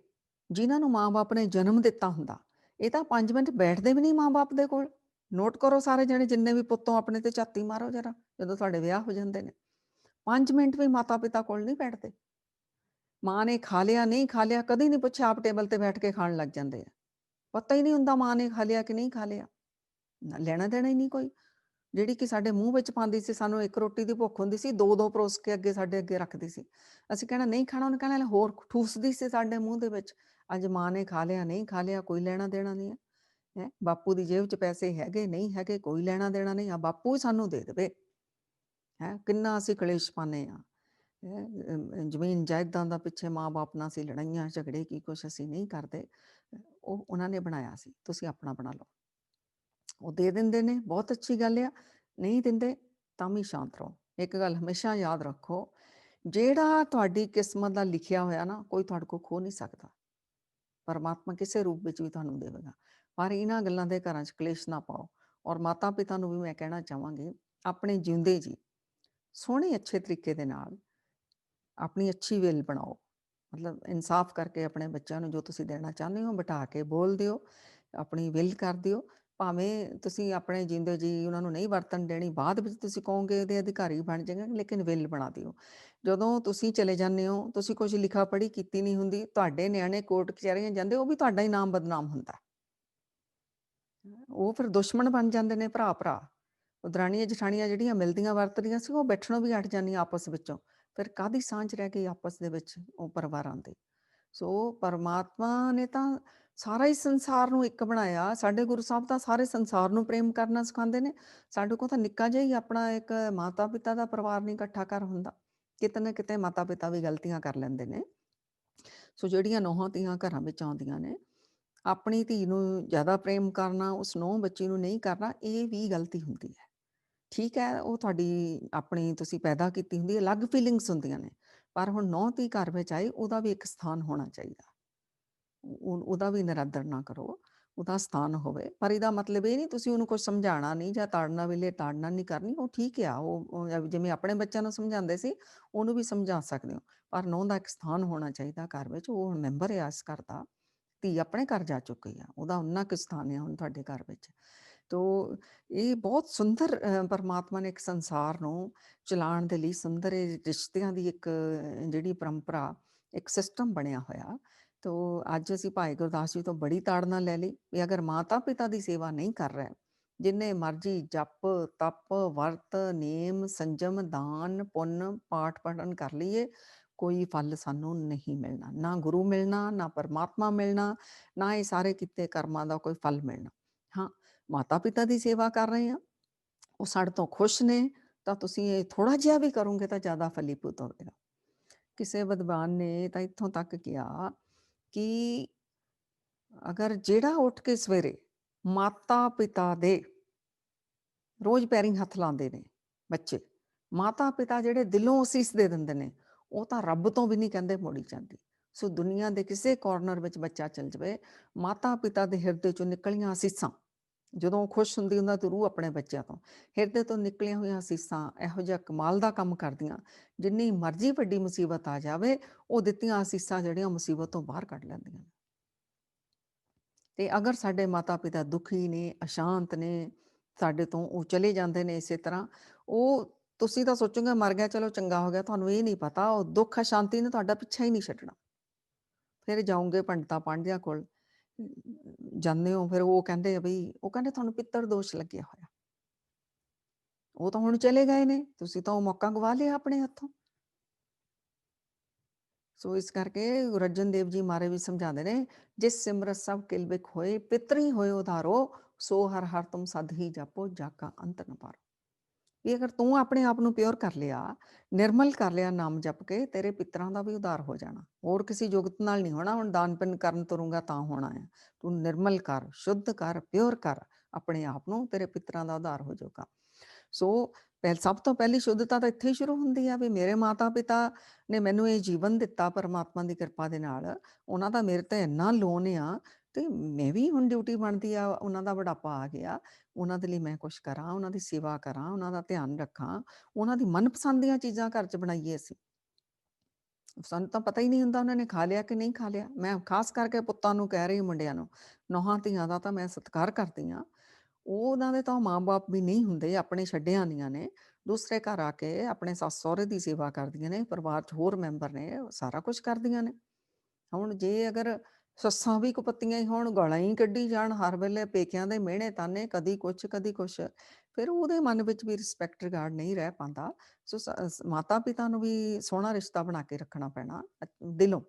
ਜਿਨ੍ਹਾਂ ਨੂੰ ਮਾਂ-ਬਾਪ ਨੇ ਜਨਮ ਦਿੱਤਾ ਹੁੰਦਾ, ਇਹ ਤਾਂ 5 ਮਿੰਟ ਬੈਠਦੇ ਵੀ ਨਹੀਂ ਮਾਂ-ਬਾਪ ਦੇ ਕੋਲ। ਨੋਟ ਕਰੋ ਸਾਰੇ ਜਣੇ, ਜਿੰਨੇ ਵੀ ਪੁੱਤੋਂ ਆਪਣੇ ਤੇ ਝਾਤੀ ਮਾਰੋ ਜਰਾ, ਜਦੋਂ ਤੁਹਾਡੇ ਵਿਆਹ ਹੋ ਜਾਂਦੇ ਨੇ, 5 ਮਿੰਟ ਵੀ ਮਾਤਾ ਪਿਤਾ ਕੋਲ ਨਹੀਂ ਬੈਠਦੇ। ਮਾਂ ਨੇ ਖਾ ਲਿਆ, ਨਹੀਂ ਖਾ ਲਿਆ, ਕਦੀ ਨਹੀਂ ਪੁੱਛਿਆ, ਆਪ ਟੇਬਲ ਤੇ ਬੈਠ ਕੇ ਖਾਣ ਲੱਗ ਜਾਂਦੇ ਆ। ਪਤਾ ਹੀ ਨਹੀਂ ਹੁੰਦਾ ਮਾਂ ਨੇ ਖਾ ਲਿਆ ਕਿ ਨਹੀਂ ਖਾ ਲਿਆ, ਲੈਣਾ ਦੇਣਾ ਹੀ ਨਹੀਂ ਕੋਈ। ਜਿਹੜੀ ਕਿ ਸਾਡੇ ਮੂੰਹ ਵਿੱਚ ਪਾਉਂਦੀ ਸੀ, ਸਾਨੂੰ 1 ਰੋਟੀ ਦੀ ਭੁੱਖ ਹੁੰਦੀ ਸੀ, 2-2 ਪਰੋਸ ਕੇ ਸਾਡੇ ਅੱਗੇ ਰੱਖਦੀ ਸੀ। ਅਸੀਂ ਕਹਿਣਾ ਨਹੀਂ ਖਾਣਾ, ਉਹਨੇ ਕਹਿਣਾ ਹੋਰ, ਠੂਸਦੀ ਸੀ ਸਾਡੇ ਮੂੰਹ ਦੇ ਵਿੱਚ। ਅੱਜ ਮਾਂ ਨੇ ਖਾ ਲਿਆ, ਨਹੀਂ ਖਾ ਲਿਆ, ਕੋਈ ਲੈਣਾ ਦੇਣਾ ਨਹੀਂ ਹੈ। ਬਾਪੂ ਦੀ ਜੇਬ 'ਚ ਪੈਸੇ ਹੈਗੇ, ਨਹੀਂ ਹੈਗੇ, ਕੋਈ ਲੈਣਾ ਦੇਣਾ ਨਹੀਂ ਆ, ਬਾਪੂ ਹੀ ਸਾਨੂੰ ਦੇ ਦੇਵੇ। ਕਿੰਨਾ ਅਸੀਂ ਕਲੇਸ਼ ਪਾਉਂਦੇ ਹਾਂ। ਜ਼ਮੀਨ ਜਾਇਦਾਦਾਂ ਦਾ ਪਿੱਛੇ ਮਾਂ-ਬਾਪ ਨਾਲ ਅਸੀਂ ਲੜਾਈਆਂ ਝਗੜੇ ਕੀ ਕੁਛ ਅਸੀਂ ਨਹੀਂ ਕਰਦੇ। ਉਹ ਉਹਨਾਂ ਨੇ ਬਣਾਇਆ ਸੀ, ਤੁਸੀਂ ਆਪਣਾ ਬਣਾ ਲਓ। ਉਹ ਦੇ ਦਿੰਦੇ ਨੇ, ਬਹੁਤ ਅੱਛੀ ਗੱਲ ਆ, ਨਹੀਂ ਦਿੰਦੇ ਤਾਂ ਵੀ ਸ਼ਾਂਤ ਰਹੋ। ਇੱਕ ਗੱਲ ਹਮੇਸ਼ਾ ਯਾਦ ਰੱਖੋ, ਜਿਹੜਾ ਤੁਹਾਡੀ ਕਿਸਮਤ ਦਾ ਲਿਖਿਆ ਹੋਇਆ ਨਾ, ਕੋਈ ਤੁਹਾਡੇ ਕੋਲ ਖੋਹ ਨਹੀਂ ਸਕਦਾ। ਪਰਮਾਤਮਾ ਕਿਸੇ ਰੂਪ ਵਿੱਚ ਵੀ ਤੁਹਾਨੂੰ ਦੇਵੇਗਾ। ਪਰ ਇਹਨਾਂ ਗੱਲਾਂ ਦੇ ਘਰਾਂ 'ਚ ਕਲੇਸ਼ ਨਾ ਪਾਓ। ਔਰ ਮਾਤਾ-ਪਿਤਾ ਨੂੰ ਵੀ ਮੈਂ ਕਹਿਣਾ ਚਾਹਾਂਗੀ, ਆਪਣੇ ਜਿਉਂਦੇ ਜੀ ਸੋਹਣੇ ਅੱਛੇ ਤਰੀਕੇ ਦੇ ਨਾਲ ਆਪਣੀ ਅੱਛੀ ਵਿਲ ਬਣਾਓ। ਮਤਲਬ ਇਨਸਾਫ ਕਰਕੇ ਆਪਣੇ ਬੱਚਿਆਂ ਨੂੰ ਜੋ ਤੁਸੀਂ ਦੇਣਾ ਚਾਹੁੰਦੇ ਹੋ ਬਿਠਾ ਕੇ ਬੋਲ ਦਿਓ, ਆਪਣੀ ਵਿਲ ਕਰ ਦਿਓ। ਭਾਵੇਂ ਤੁਸੀਂ ਆਪਣੇ ਜਿਉਂਦੇ ਜੀ ਉਹਨਾਂ ਨੂੰ ਨਹੀਂ ਵਰਤਣ ਦੇਣੀ, ਬਾਅਦ ਵਿੱਚ ਤੁਸੀਂ ਕਹੋਗੇ ਉਹਦੇ ਅਧਿਕਾਰੀ ਬਣ ਜਾਏਗਾ, ਲੇਕਿਨ ਵਿਲ ਬਣਾ ਦਿਓ। ਜਦੋਂ ਤੁਸੀਂ ਚਲੇ ਜਾਂਦੇ ਹੋ, ਤੁਸੀਂ ਕੁਛ ਲਿਖਾ ਪੜ੍ਹੀ ਕੀਤੀ ਨਹੀਂ ਹੁੰਦੀ, ਤੁਹਾਡੇ ਨਿਆਣੇ ਕੋਰਟ ਕਚਹਿਰੀਆਂ ਜਾਂਦੇ, ਉਹ ਵੀ ਤੁਹਾਡਾ ਹੀ ਨਾਮ ਬਦਨਾਮ ਹੁੰਦਾ। ਉਹ ਫਿਰ ਦੁਸ਼ਮਣ ਬਣ ਜਾਂਦੇ ਨੇ ਭਰਾ-ਭਰਾ। ਉਹ ਦਰਾਣੀਆਂ ਜਠਾਣੀਆਂ ਜਿਹੜੀਆਂ ਮਿਲਦੀਆਂ ਵਰਤਦੀਆਂ ਸੀ, ਉਹ ਬੈਠਣੋਂ ਵੀ ਹਟ ਜਾਂਦੀਆਂ ਆਪਸ ਵਿੱਚੋਂ। ਫਿਰ ਕਾਹਦੀ ਸਾਂਝ ਰਹਿ ਗਈ ਆਪਸ ਦੇ ਵਿੱਚ ਉਹ ਪਰਿਵਾਰਾਂ ਦੀ। ਸੋ ਪਰਮਾਤਮਾ ਨੇ ਤਾਂ ਸਾਰਾ ਹੀ ਸੰਸਾਰ ਨੂੰ ਇੱਕ ਬਣਾਇਆ। ਸਾਡੇ ਗੁਰੂ ਸਾਹਿਬ ਤਾਂ ਸਾਰੇ ਸੰਸਾਰ ਨੂੰ ਪ੍ਰੇਮ ਕਰਨਾ ਸਿਖਾਉਂਦੇ ਨੇ। ਸਾਡੇ ਕੋਲ ਤਾਂ ਨਿੱਕਾ ਜਿਹਾ ਹੀ ਆਪਣਾ ਇੱਕ ਮਾਤਾ-ਪਿਤਾ ਦਾ ਪਰਿਵਾਰ ਨਹੀਂ ਇਕੱਠਾ ਕਰ ਹੁੰਦਾ। ਕਿਤੇ ਨਾ ਕਿਤੇ ਮਾਤਾ-ਪਿਤਾ ਵੀ ਗਲਤੀਆਂ ਕਰ ਲੈਂਦੇ ਨੇ। ਸੋ ਜਿਹੜੀਆਂ ਨੂੰਹਾਂ-ਧੀਆਂ ਘਰਾਂ ਵਿੱਚ ਆਉਂਦੀਆਂ ਨੇ, ਆਪਣੀ ਧੀ ਨੂੰ ਜ਼ਿਆਦਾ ਪ੍ਰੇਮ ਕਰਨਾ, ਉਸ ਨੂੰਹ ਬੱਚੀ ਨੂੰ ਨਹੀਂ ਕਰਨਾ, ਇਹ ਵੀ ਗਲਤੀ ਹੁੰਦੀ ਹੈ। ਠੀਕ ਹੈ, ਉਹ ਤੁਹਾਡੀ ਆਪਣੀ ਤੁਸੀਂ ਪੈਦਾ ਕੀਤੀ ਹੁੰਦੀ ਹੈ, ਅਲੱਗ ਫੀਲਿੰਗਸ ਹੁੰਦੀਆਂ ਨੇ। ਪਰ ਹੁਣ ਨੂੰਹ ਧੀ ਘਰ ਵਿੱਚ ਆਈ, ਉਹਦਾ ਵੀ ਇੱਕ ਸਥਾਨ ਹੋਣਾ ਚਾਹੀਦਾ। ਉਹਦਾ ਵੀ ਨਿਰਾਦਰ ਨਾ ਕਰੋ, ਉਹਦਾ ਸਥਾਨ ਹੋਵੇ। ਪਰ ਇਹਦਾ ਮਤਲਬ ਇਹ ਨਹੀਂ ਤੁਸੀਂ ਉਹਨੂੰ ਕੁਛ ਸਮਝਾਉਣਾ ਨਹੀਂ ਜਾਂ ਤਾੜਨਾ ਵੇਲੇ ਤਾੜਨਾ ਨਹੀਂ ਕਰਨੀ। ਉਹ ਠੀਕ ਆ, ਉਹ ਜਿਵੇਂ ਆਪਣੇ ਬੱਚਿਆਂ ਨੂੰ ਸਮਝਾਉਂਦੇ ਸੀ, ਉਹਨੂੰ ਵੀ ਸਮਝਾ ਸਕਦੇ ਹੋ। ਪਰ ਨੂੰਹ ਦਾ ਇੱਕ ਸਥਾਨ ਹੋਣਾ ਚਾਹੀਦਾ ਘਰ ਵਿੱਚ। ਉਹ ਹੁਣ ਮੈਂਬਰ ਆ ਇਸ ਘਰ ਦਾ, ਧੀ ਆਪਣੇ ਘਰ ਜਾ ਚੁੱਕੀ ਆ, ਉਹਦਾ ਉਨਾ ਕੁ ਸਥਾਨ ਹੈ ਹੁਣ ਤੁਹਾਡੇ ਘਰ ਵਿੱਚ। ਤੋ ਇਹ ਬਹੁਤ ਸੁੰਦਰ ਪਰਮਾਤਮਾ ਨੇ ਇੱਕ ਸੰਸਾਰ ਨੂੰ ਚਲਾਉਣ ਦੇ ਲਈ ਸੁੰਦਰ ਇਹ ਰਿਸ਼ਤਿਆਂ ਦੀ ਇੱਕ ਜਿਹੜੀ ਪਰੰਪਰਾ, ਇੱਕ ਸਿਸਟਮ ਬਣਿਆ ਹੋਇਆ। ਤੋ ਅੱਜ ਅਸੀਂ ਭਾਈ ਗੁਰਦਾਸ ਜੀ ਤੋਂ ਬੜੀ ਤਾੜਨਾ ਲੈ ਲਈ ਵੀ ਅਗਰ ਮਾਤਾ ਪਿਤਾ ਦੀ ਸੇਵਾ ਨਹੀਂ ਕਰ ਰਿਹਾ, ਜਿੰਨੇ ਮਰਜੀ ਜਪ ਤਪ ਵਰਤ ਨੇਮ ਸੰਜਮ ਦਾਨ ਪੁੰਨ ਪਾਠ ਪੜਨ ਕਰ ਲਈਏ, ਕੋਈ ਫਲ ਸਾਨੂੰ ਨਹੀਂ ਮਿਲਣਾ। ਨਾ ਗੁਰੂ ਮਿਲਣਾ, ਨਾ ਪਰਮਾਤਮਾ ਮਿਲਣਾ, ਨਾ ਇਹ ਸਾਰੇ ਕੀਤੇ ਕਰਮਾਂ ਦਾ ਕੋਈ ਫਲ ਮਿਲਣਾ। ਹਾਂ, ਮਾਤਾ ਪਿਤਾ ਦੀ ਸੇਵਾ ਕਰ ਰਹੇ ਹਾਂ, ਉਹ ਸਾਡੇ ਤੋਂ ਖੁਸ਼ ਨੇ, ਤਾਂ ਤੁਸੀਂ ਇਹ ਥੋੜਾ ਜਿਹਾ ਵੀ ਕਰੋਗੇ ਤਾਂ ਜ਼ਿਆਦਾ ਫਲੀਭੂਤ ਹੋਵੇਗਾ। ਕਿਸੇ ਵਿਦਵਾਨ ਨੇ ਤਾਂ ਇੱਥੋਂ ਤੱਕ ਕਿਹਾ ਕਿ ਅਗਰ ਜਿਹੜਾ ਉੱਠ ਕੇ ਸਵੇਰੇ ਮਾਤਾ ਪਿਤਾ ਦੇ ਰੋਜ਼ ਪੈਰੀਂ ਹੱਥ ਲਾਉਂਦੇ ਨੇ ਬੱਚੇ, ਮਾਤਾ ਪਿਤਾ ਜਿਹੜੇ ਦਿਲੋਂ ਅਸੀਸ ਦੇ ਦਿੰਦੇ ਨੇ, ਉਹ ਤਾਂ ਰੱਬ ਤੋਂ ਵੀ ਨਹੀਂ ਕਹਿੰਦੇ ਮੋੜੀ ਜਾਂਦੀ। ਸੋ ਦੁਨੀਆ ਦੇ ਕਿਸੇ ਕਾਰਨਰ ਵਿੱਚ ਬੱਚਾ ਚਲ ਜਾਵੇ, ਮਾਤਾ ਪਿਤਾ ਦੇ ਹਿਰਦੇ ਚੋਂ ਨਿਕਲੀਆਂ ਅਸੀਸਾਂ, ਜਦੋਂ ਖੁਸ਼ ਹੁੰਦੀ ਉਹਨਾਂ ਤੋਂ ਰੂਹ ਆਪਣੇ ਬੱਚਿਆਂ ਤੋਂ, ਹਿਰਦੇ ਤੋਂ ਨਿਕਲੀਆਂ ਹੋਈਆਂ ਅਸੀਸਾਂ ਇਹੋ ਜਿਹਾ ਕਮਾਲ ਦਾ ਕੰਮ ਕਰਦੀਆਂ। ਜਿੰਨੀ ਮਰਜ਼ੀ ਵੱਡੀ ਮੁਸੀਬਤ ਆ ਜਾਵੇ, ਉਹ ਦਿੱਤੀਆਂ ਅਸੀਸਾਂ ਜਿਹੜੀਆਂ ਮੁਸੀਬਤ ਤੋਂ ਬਾਹਰ ਕੱਢ ਲੈਂਦੀਆਂ ਨੇ। ਤੇ ਅਗਰ ਸਾਡੇ ਮਾਤਾ ਪਿਤਾ ਦੁਖੀ ਨੇ, ਅਸ਼ਾਂਤ ਨੇ, ਸਾਡੇ ਤੋਂ ਉਹ ਚਲੇ ਜਾਂਦੇ ਨੇ ਇਸੇ ਤਰ੍ਹਾਂ, ਉਹ ਤੁਸੀਂ ਤਾਂ ਸੋਚੋਗੇ ਮਰ ਗਿਆ ਚਲੋ ਚੰਗਾ ਹੋ ਗਿਆ, ਤੁਹਾਨੂੰ ਇਹ ਨਹੀਂ ਪਤਾ ਉਹ ਦੁੱਖ ਅਸ਼ਾਂਤੀ ਨੇ ਤੁਹਾਡਾ ਪਿੱਛਾ ਹੀ ਨਹੀਂ ਛੱਡਣਾ। ਫਿਰ ਜਾਓਗੇ ਪੰਡਤਾਂ ਪਾਂਡਿਆਂ ਕੋਲ ਜਾਂਦੇ ਹੋ, ਫਿਰ ਉਹ ਕਹਿੰਦੇ ਆ ਬਈ, ਉਹ ਕਹਿੰਦੇ ਤੁਹਾਨੂੰ ਪਿੱਤਰ ਦੋਸ਼ ਲੱਗਿਆ ਹੋਇਆ। ਉਹ ਤਾਂ ਹੁਣ ਚਲੇ ਗਏ ਨੇ, ਤੁਸੀਂ ਤਾਂ ਉਹ ਮੌਕਾ ਗਵਾ ਲਿਆ ਆਪਣੇ ਹੱਥੋਂ। ਸੋ ਇਸ ਕਰਕੇ ਗੁਰੂ ਅਰਜਨ ਦੇਵ ਜੀ ਮਾਰੇ ਵੀ ਸਮਝਾਉਂਦੇ ਨੇ, ਜਿਸ ਸਿਮਰਤ ਸਭ ਕਿਲ ਬਿਖ ਹੋਏ, ਪਿਤਰੀ ਹੋਏ ਉਧਾਰੋ, ਸੋ ਹਰ ਹਰ ਤੁਮ ਸਦ ਹੀ ਜਪੋ, ਜਾ ਕਾ ਅੰਤ ਨ ਪਾਰੋ। ਵੀ ਅਗਰ ਤੂੰ ਆਪਣੇ ਆਪ ਨੂੰ ਪਿਓਰ ਕਰ ਲਿਆ, ਨਿਰਮਲ ਕਰ ਲਿਆ ਨਾਮ ਜਪ ਕੇ, ਤੇਰੇ ਪਿੱਤਰਾਂ ਦਾ ਵੀ ਉਧਾਰ ਹੋ ਜਾਣਾ। ਹੋਰ ਕਿਸੇ ਜੁਗਤ ਨਾਲ ਨਹੀਂ ਹੋਣਾ। ਹੁਣ ਦਾਨ ਪੁੰਨ ਕਰਨ ਤੁਰੂੰਗਾ ਤਾਂ ਹੋਣਾ ਹੈ। ਤੂੰ ਨਿਰਮਲ ਕਰ, ਸ਼ੁੱਧ ਕਰ, ਪਿਓਰ ਕਰ ਆਪਣੇ ਆਪ ਨੂੰ, ਤੇਰੇ ਪਿੱਤਰਾਂ ਦਾ ਉਧਾਰ ਹੋ ਜਾਊਗਾ। ਸੋ ਸਭ ਤੋਂ ਪਹਿਲੀ ਸ਼ੁੱਧਤਾ ਤਾਂ ਇੱਥੇ ਹੀ ਸ਼ੁਰੂ ਹੁੰਦੀ ਆ ਵੀ ਮੇਰੇ ਮਾਤਾ ਪਿਤਾ ਨੇ ਮੈਨੂੰ ਇਹ ਜੀਵਨ ਦਿੱਤਾ ਪਰਮਾਤਮਾ ਦੀ ਕਿਰਪਾ ਦੇ ਨਾਲ, ਉਹਨਾਂ ਦਾ ਮੇਰੇ ਤੇ ਇੰਨਾ ਲੋਨ ਆ, ਤੇ ਮੈਂ ਵੀ ਹੁਣ ਡਿਊਟੀ ਬਣਦੀ ਆ, ਉਹਨਾਂ ਦਾ ਬੁਢਾਪਾ ਆ ਗਿਆ, ਉਹਨਾਂ ਦੇ ਲਈ ਮੈਂ ਕੁਛ ਕਰਾਂ, ਉਹਨਾਂ ਦੀ ਸੇਵਾ ਕਰਾਂ, ਉਹਨਾਂ ਦਾ ਧਿਆਨ ਰੱਖਾਂ, ਉਹਨਾਂ ਦੀ ਮਨਪਸੰਦ ਦੀਆਂ ਚੀਜ਼ਾਂ ਘਰ 'ਚ ਬਣਾਈਏ ਅਸੀਂ। ਸਾਨੂੰ ਤਾਂ ਪਤਾ ਹੀ ਨਹੀਂ ਹੁੰਦਾ ਉਹਨਾਂ ਨੇ ਖਾ ਲਿਆ ਕਿ ਨਹੀਂ ਖਾ ਲਿਆ। ਮੈਂ ਖਾਸ ਕਰਕੇ ਪੁੱਤਾਂ ਨੂੰ ਕਹਿ ਰਹੀ, ਮੁੰਡਿਆਂ ਨੂੰ, ਨੌਹਾਂ ਧੀਆਂ ਦਾ ਤਾਂ ਮੈਂ ਸਤਿਕਾਰ ਕਰਦੀ ਹਾਂ। ਉਹਨਾਂ ਦੇ ਤਾਂ ਮਾਂ-ਬਾਪ ਵੀ ਨਹੀਂ ਹੁੰਦੇ, ਆਪਣੇ ਛੱਡੇ ਆਉਂਦੀਆਂ ਨੇ, ਦੂਸਰੇ ਘਰ ਆ ਕੇ ਆਪਣੇ ਸੱਸ ਸਹੁਰੇ ਦੀ ਸੇਵਾ ਕਰਦੀਆਂ ਨੇ, ਪਰਿਵਾਰ 'ਚ ਹੋਰ ਮੈਂਬਰ ਨੇ, ਸਾਰਾ ਕੁਛ ਕਰਦੀਆਂ ਨੇ। ਹੁਣ ਜੇ ਅਗਰ ਸੱਸਾਂ ਵੀ ਕੁਪੱਤੀਆਂ ਹੀ ਹੋਣ, ਗਾਲਾਂ ਹੀ ਕੱਢੀ ਜਾਣ ਹਰ ਵੇਲੇ, ਪੇਕਿਆਂ ਦੇ ਮਿਹਣੇ ਤਾਨੇ, ਕਦੀ ਕੁਛ ਕਦੀ ਕੁਛ, ਫਿਰ ਉਹਦੇ ਮਨ ਵਿੱਚ ਵੀ ਰਿਸਪੈਕਟ ਰਿਗਾਰਡ ਨਹੀਂ ਰਹਿ ਪਾਉਂਦਾ। ਸੋ ਮਾਤਾ ਪਿਤਾ ਨੂੰ ਵੀ ਸੋਹਣਾ ਰਿਸ਼ਤਾ ਬਣਾ ਕੇ ਰੱਖਣਾ ਪੈਣਾ ਦਿਲੋਂ।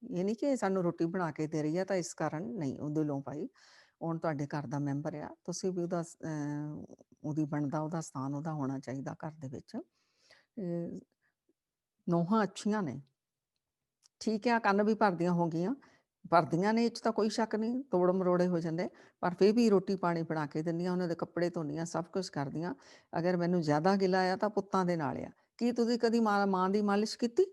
ਇਹ ਨਹੀਂ ਕਿ ਸਾਨੂੰ ਰੋਟੀ ਬਣਾ ਕੇ ਦੇ ਰਹੀ ਆ ਤਾਂ ਇਸ ਕਾਰਨ ਨਹੀਂ, ਉਹ ਦਿਲੋਂ ਭਾਈ ਹੁਣ ਤੁਹਾਡੇ ਘਰ ਦਾ ਮੈਂਬਰ ਆ, ਤੁਸੀਂ ਵੀ ਉਹਦਾ ਉਹਦੀ ਬਣਦਾ ਉਹਦਾ ਸਥਾਨ ਉਹਦਾ ਹੋਣਾ ਚਾਹੀਦਾ ਘਰ ਦੇ ਵਿੱਚ। ਨੋਹਾਂ ਅੱਛੀਆਂ ਨੇ, ਠੀਕ ਹੈ ਕੰਨ ਵੀ ਭਰਦੀਆਂ ਹੋ ਗਈਆਂ, ਭਰਦੀਆਂ ਨੇ ਇਹ 'ਚ ਤਾਂ ਕੋਈ ਸ਼ੱਕ ਨਹੀਂ, ਤੋੜ ਮਰੋੜੇ ਹੋ ਜਾਂਦੇ, ਪਰ ਫਿਰ ਵੀ ਰੋਟੀ ਪਾਣੀ ਬਣਾ ਕੇ ਦਿੰਦੀਆਂ, ਉਹਨਾਂ ਦੇ ਕੱਪੜੇ ਧੋਂਦੀਆਂ, ਸਭ ਕੁਛ ਕਰਦੀਆਂ। ਅਗਰ ਮੈਨੂੰ ਜ਼ਿਆਦਾ ਗਿਲਾ ਆ ਤਾਂ ਪੁੱਤਾਂ ਦੇ ਨਾਲ ਆ। ਕੀ ਤੁਸੀਂ ਕਦੀ ਮਾਂ ਦੀ ਮਾਲਿਸ਼ ਕੀਤੀ?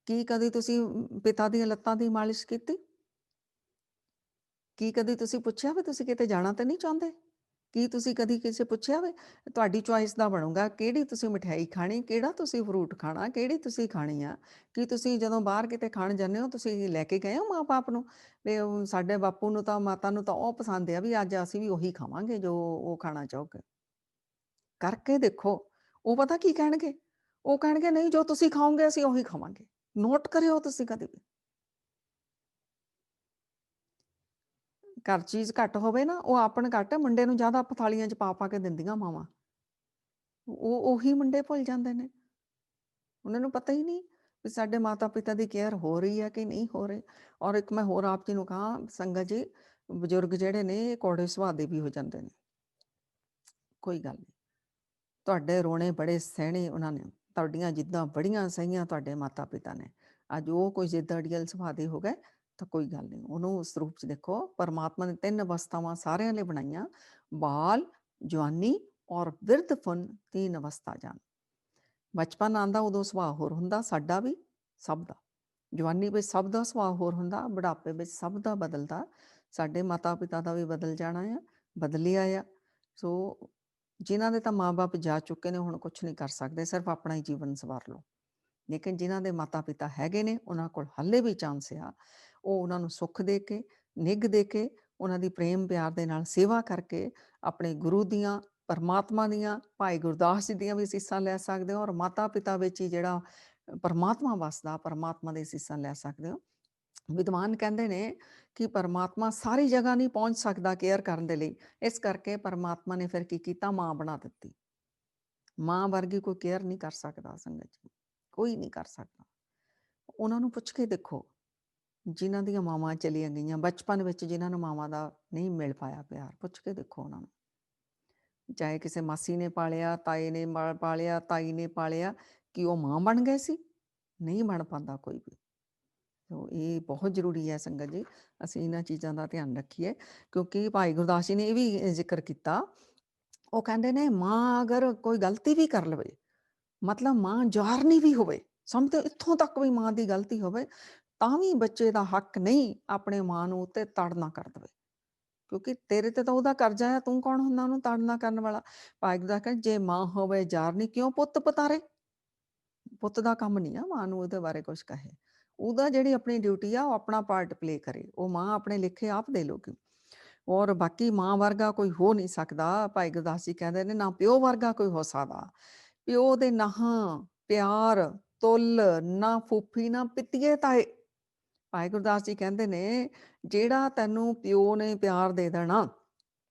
ਕੀ ਕਦੀ ਤੁਸੀਂ ਪਿਤਾ ਦੀਆਂ ਲੱਤਾਂ ਦੀ ਮਾਲਿਸ਼ ਕੀਤੀ? ਕੀ ਕਦੀ ਤੁਸੀਂ ਪੁੱਛਿਆ ਵੀ ਤੁਸੀਂ ਕਿਤੇ ਜਾਣਾ ਤਾਂ ਨਹੀਂ ਚਾਹੁੰਦੇ? ਕੀ ਤੁਸੀਂ ਕਦੀ ਕਿਸੇ ਪੁੱਛਿਆ ਵੇ? ਤੁਹਾਡੀ ਚੁਆਇਸ ਦਾ ਬਣੂਗਾ, ਕਿਹੜੀ ਤੁਸੀਂ ਮਠਿਆਈ ਖਾਣੀ, ਕਿਹੜਾ ਤੁਸੀਂ ਫਰੂਟ ਖਾਣਾ, ਕਿਹੜੀ ਤੁਸੀਂ ਖਾਣੀ ਆ? ਕੀ ਤੁਸੀਂ ਜਦੋਂ ਬਾਹਰ ਕਿਤੇ ਖਾਣ ਜਾਂਦੇ ਹੋ ਤੁਸੀਂ ਲੈ ਕੇ ਗਏ ਹੋ ਮਾਂ-ਬਾਪ ਨੂੰ? ਵੀ ਉਹ ਸਾਡੇ ਬਾਪੂ ਨੂੰ ਤਾਂ ਮਾਤਾ ਨੂੰ ਤਾਂ ਉਹ ਪਸੰਦ ਆ ਵੀ ਅੱਜ ਅਸੀਂ ਵੀ ਉਹੀ ਖਾਵਾਂਗੇ ਜੋ ਉਹ ਖਾਣਾ ਚਾਹੋਗੇ। ਕਰਕੇ ਦੇਖੋ, ਉਹ ਪਤਾ ਕੀ ਕਹਿਣਗੇ? ਉਹ ਕਹਿਣਗੇ ਨਹੀਂ ਜੋ ਤੁਸੀਂ ਖਾਓਗੇ ਅਸੀਂ ਉਹੀ ਖਾਵਾਂਗੇ। ਨੋਟ ਕਰਿਓ ਤੁਸੀਂ ਕਦੇ ਵੀ। ਘਰ ਚੀਜ਼ ਘੱਟ ਹੋਵੇ ਨਾ, ਉਹ ਆਪਣ ਘੱਟ ਮੁੰਡੇ ਨੂੰ ਜ਼ਿਆਦਾ ਥਾਲੀਆਂ 'ਚ ਪਾ ਕੇ ਦਿੰਦੀਆਂ ਮਾਵਾਂ। ਉਹੀ ਮੁੰਡੇ ਭੁੱਲ ਜਾਂਦੇ ਨੇ। ਉਹਨਾਂ ਨੂੰ ਪਤਾ ਹੀ ਨਹੀਂ ਵੀ ਸਾਡੇ ਮਾਤਾ-ਪਿਤਾ ਦੀ ਕੇਅਰ ਹੋ ਰਹੀ ਹੈ ਕਿ ਨਹੀਂ ਹੋ ਰਹੀ। ਔਰ ਇੱਕ ਮੈਂ ਹੋਰ ਆਪ ਜੀ ਨੂੰ ਕਹਾਂ ਸੰਗਤ ਜੀ, ਬਜ਼ੁਰਗ ਜਿਹੜੇ ਨੇ ਇਹ ਕੌੜੇ ਸੁਭਾਅ ਦੇ ਵੀ ਹੋ ਜਾਂਦੇ ਨੇ। ਕੋਈ ਗੱਲ ਨਹੀਂ। ਤੁਹਾਡੇ ਰੋਣੇ ਬੜੇ ਸਹਿਣੇ ਉਹਨਾਂ ਨੇ, ਤੁਹਾਡੀਆਂ ਜਿੱਦਾਂ ਬੜੀਆਂ ਸਹੀਆਂ ਤੁਹਾਡੇ ਮਾਤਾ-ਪਿਤਾ ਨੇ। ਅੱਜ ਉਹ ਕੋਈ ਜਿੱਦ ਅੜੀਅਲ ਸੁਭਾਅ ਦੇ ਹੋ ਗਏ ਤਾਂ ਕੋਈ ਗੱਲ ਨਹੀਂ। ਉਹਨੂੰ ਉਸ ਰੂਪ 'ਚ ਦੇਖੋ, ਪਰਮਾਤਮਾ ਨੇ 3 ਅਵਸਥਾਵਾਂ ਸਾਰਿਆਂ ਲਈ ਬਣਾਈਆਂ, ਬਾਲ, ਜਵਾਨੀ ਔਰ ਬਿਰਧ-ਪੁਨ 3 ਅਵਸਥਾ ਜਾਣ। ਬਚਪਨ ਆਉਂਦਾ ਉਦੋਂ ਸੁਭਾਅ ਹੋਰ ਹੁੰਦਾ ਸਾਡਾ ਵੀ, ਸਭ ਦਾ। ਜਵਾਨੀ ਵਿੱਚ ਸਭ ਦਾ ਸੁਭਾਅ ਹੋਰ ਹੁੰਦਾ, ਬੁਢਾਪੇ ਵਿੱਚ ਸਭ ਦਾ ਬਦਲਦਾ। ਸਾਡੇ ਮਾਤਾ-ਪਿਤਾ ਦਾ ਵੀ ਬਦਲ ਜਾਣਾ ਆ, ਬਦਲਿਆ ਆ। ਸੋ ਜਿਨ੍ਹਾਂ ਦੇ ਤਾਂ ਮਾਂ-ਬਾਪ ਜਾ ਚੁੱਕੇ ਨੇ ਹੁਣ ਕੁਛ ਨਹੀਂ ਕਰ ਸਕਦੇ, ਸਿਰਫ ਆਪਣਾ ਹੀ ਜੀਵਨ ਸਵਾਰ ਲਓ। ਲੇਕਿਨ ਜਿਨ੍ਹਾਂ ਦੇ ਮਾਤਾ-ਪਿਤਾ ਹੈਗੇ ਨੇ, ਉਹਨਾਂ ਕੋਲ ਹਾਲੇ ਵੀ ਚਾਂਸ ਆ। ਉਹ ਉਹਨਾਂ ਨੂੰ ਸੁੱਖ ਦੇ ਕੇ, ਨਿੱਘ ਦੇ ਕੇ, ਉਹਨਾਂ ਦੀ ਪ੍ਰੇਮ ਪਿਆਰ ਦੇ ਨਾਲ ਸੇਵਾ ਕਰਕੇ, ਆਪਣੇ ਗੁਰੂ ਦੀਆਂ, ਪਰਮਾਤਮਾ ਦੀਆਂ, ਭਾਈ ਗੁਰਦਾਸ ਜੀ ਦੀਆਂ ਵੀ ਅਸੀਸਾਂ ਲੈ ਸਕਦੇ ਹੋ ਔਰ ਮਾਤਾ-ਪਿਤਾ ਵਿੱਚ ਹੀ ਜਿਹੜਾ ਪਰਮਾਤਮਾ ਵਸਦਾ, ਪਰਮਾਤਮਾ ਦੀ ਅਸੀਸਾਂ ਲੈ ਸਕਦੇ ਹੋ। ਵਿਦਵਾਨ ਕਹਿੰਦੇ ਨੇ ਕਿ ਪਰਮਾਤਮਾ ਸਾਰੀ ਜਗ੍ਹਾ ਨਹੀਂ ਪਹੁੰਚ ਸਕਦਾ ਕੇਅਰ ਕਰਨ ਦੇ ਲਈ, ਇਸ ਕਰਕੇ ਪਰਮਾਤਮਾ ਨੇ ਫਿਰ ਕੀ ਕੀਤਾ? ਮਾਂ ਬਣਾ ਦਿੱਤੀ। ਮਾਂ ਵਰਗੀ ਕੋਈ ਕੇਅਰ ਨਹੀਂ ਕਰ ਸਕਦਾ ਸੰਗਤ ਜੀ, ਕੋਈ ਨਹੀਂ ਕਰ ਸਕਦਾ। ਉਹਨਾਂ ਨੂੰ ਪੁੱਛ ਕੇ ਦੇਖੋ, ਜਿਨ੍ਹਾਂ ਦੀਆਂ ਮਾਵਾਂ ਚਲੀਆਂ ਗਈਆਂ, ਬਚਪਨ ਵਿੱਚ ਜਿਨ੍ਹਾਂ ਨੂੰ ਮਾਵਾਂ ਦਾ ਨਹੀਂ ਮਿਲ ਪਾਇਆ ਪਿਆਰ, ਪੁੱਛ ਕੇ ਦੇਖੋ ਉਹਨਾਂ ਨੂੰ। ਚਾਹੇ ਕਿਸੇ ਮਾਸੀ ਨੇ ਪਾਲਿਆ, ਤਾਏ ਨੇ ਪਾਲਿਆ, ਤਾਈ ਨੇ ਪਾਲਿਆ, ਕੀ ਉਹ ਮਾਂ ਬਣ ਗਏ ਸੀ? ਨਹੀਂ ਬਣ ਪਾਉਂਦਾ ਕੋਈ ਵੀ। ਸੋ ਇਹ ਬਹੁਤ ਜ਼ਰੂਰੀ ਹੈ ਸੰਗਤ ਜੀ, ਅਸੀਂ ਇਹਨਾਂ ਚੀਜ਼ਾਂ ਦਾ ਧਿਆਨ ਰੱਖੀਏ, ਕਿਉਂਕਿ ਭਾਈ ਗੁਰਦਾਸ ਜੀ ਨੇ ਇਹ ਵੀ ਜ਼ਿਕਰ ਕੀਤਾ। ਉਹ ਕਹਿੰਦੇ ਨੇ ਮਾਂ ਅਗਰ ਕੋਈ ਗਲਤੀ ਵੀ ਕਰ ਲਵੇ, ਮਤਲਬ ਮਾਂ ਜਾਰਨੀ ਵੀ ਹੋਵੇ, ਸਮਝੋ ਇੱਥੋਂ ਤੱਕ ਵੀ ਮਾਂ ਦੀ ਗਲਤੀ ਹੋਵੇ, ਤਾਂ ਵੀ ਬੱਚੇ ਦਾ ਹੱਕ ਨਹੀਂ ਆਪਣੇ ਮਾਂ ਨੂੰ ਉੱਤੇ ਤੜਨਾ ਕਰ ਦੇਵੇ, ਕਿਉਂਕਿ ਤੇਰੇ ਤੇ ਤਾਂ ਉਹਦਾ ਕਰਜ਼ਾ ਆ, ਤੂੰ ਕੌਣ ਹੁੰਦਾ ਉਹਨੂੰ ਤਾੜਨਾ ਕਰਨ ਵਾਲਾ? ਭਾਈ ਗੁਰਦਾਸ ਕਹਿੰਦੇ ਜੇ ਮਾਂ ਹੋਵੇ ਜਾਰਨੀ, ਕਿਉਂ ਪੁੱਤ ਪਤਾਰੇ? ਪੁੱਤ ਦਾ ਕੰਮ ਨਹੀਂ ਆ ਮਾਂ ਨੂੰ ਉਹਦੇ ਬਾਰੇ ਕੁਝ ਕਹੇ। ਉਹਦਾ ਜਿਹੜੀ ਆਪਣੀ ਡਿਊਟੀ ਆ ਉਹ ਆਪਣਾ ਪਾਰਟ ਪਲੇ ਕਰੇ, ਉਹ ਮਾਂ ਆਪਣੇ ਲੇਖੇ ਆਪ ਦੇ ਲੂਗੀ। ਔਰ ਬਾਕੀ ਮਾਂ ਵਰਗਾ ਕੋਈ ਹੋ ਨਹੀਂ ਸਕਦਾ। ਭਾਈ ਗੁਰਦਾਸ ਜੀ ਕਹਿੰਦੇ ਨੇ ਨਾ ਪਿਓ ਵਰਗਾ ਕੋਈ ਹੋ ਸਕਦਾ। ਪਿਓ ਦੇ ਨਾਹਾਂ ਪਿਆਰ ਤੁੱਲ ਨਾ ਫੂਫੀ ਨਾ ਪਿੱਤੀਏ ਤਾਏ। ਭਾਈ ਗੁਰਦਾਸ ਜੀ ਕਹਿੰਦੇ ਨੇ ਜਿਹੜਾ ਤੈਨੂੰ ਪਿਓ ਨੇ ਪਿਆਰ ਦੇ ਦੇਣਾ,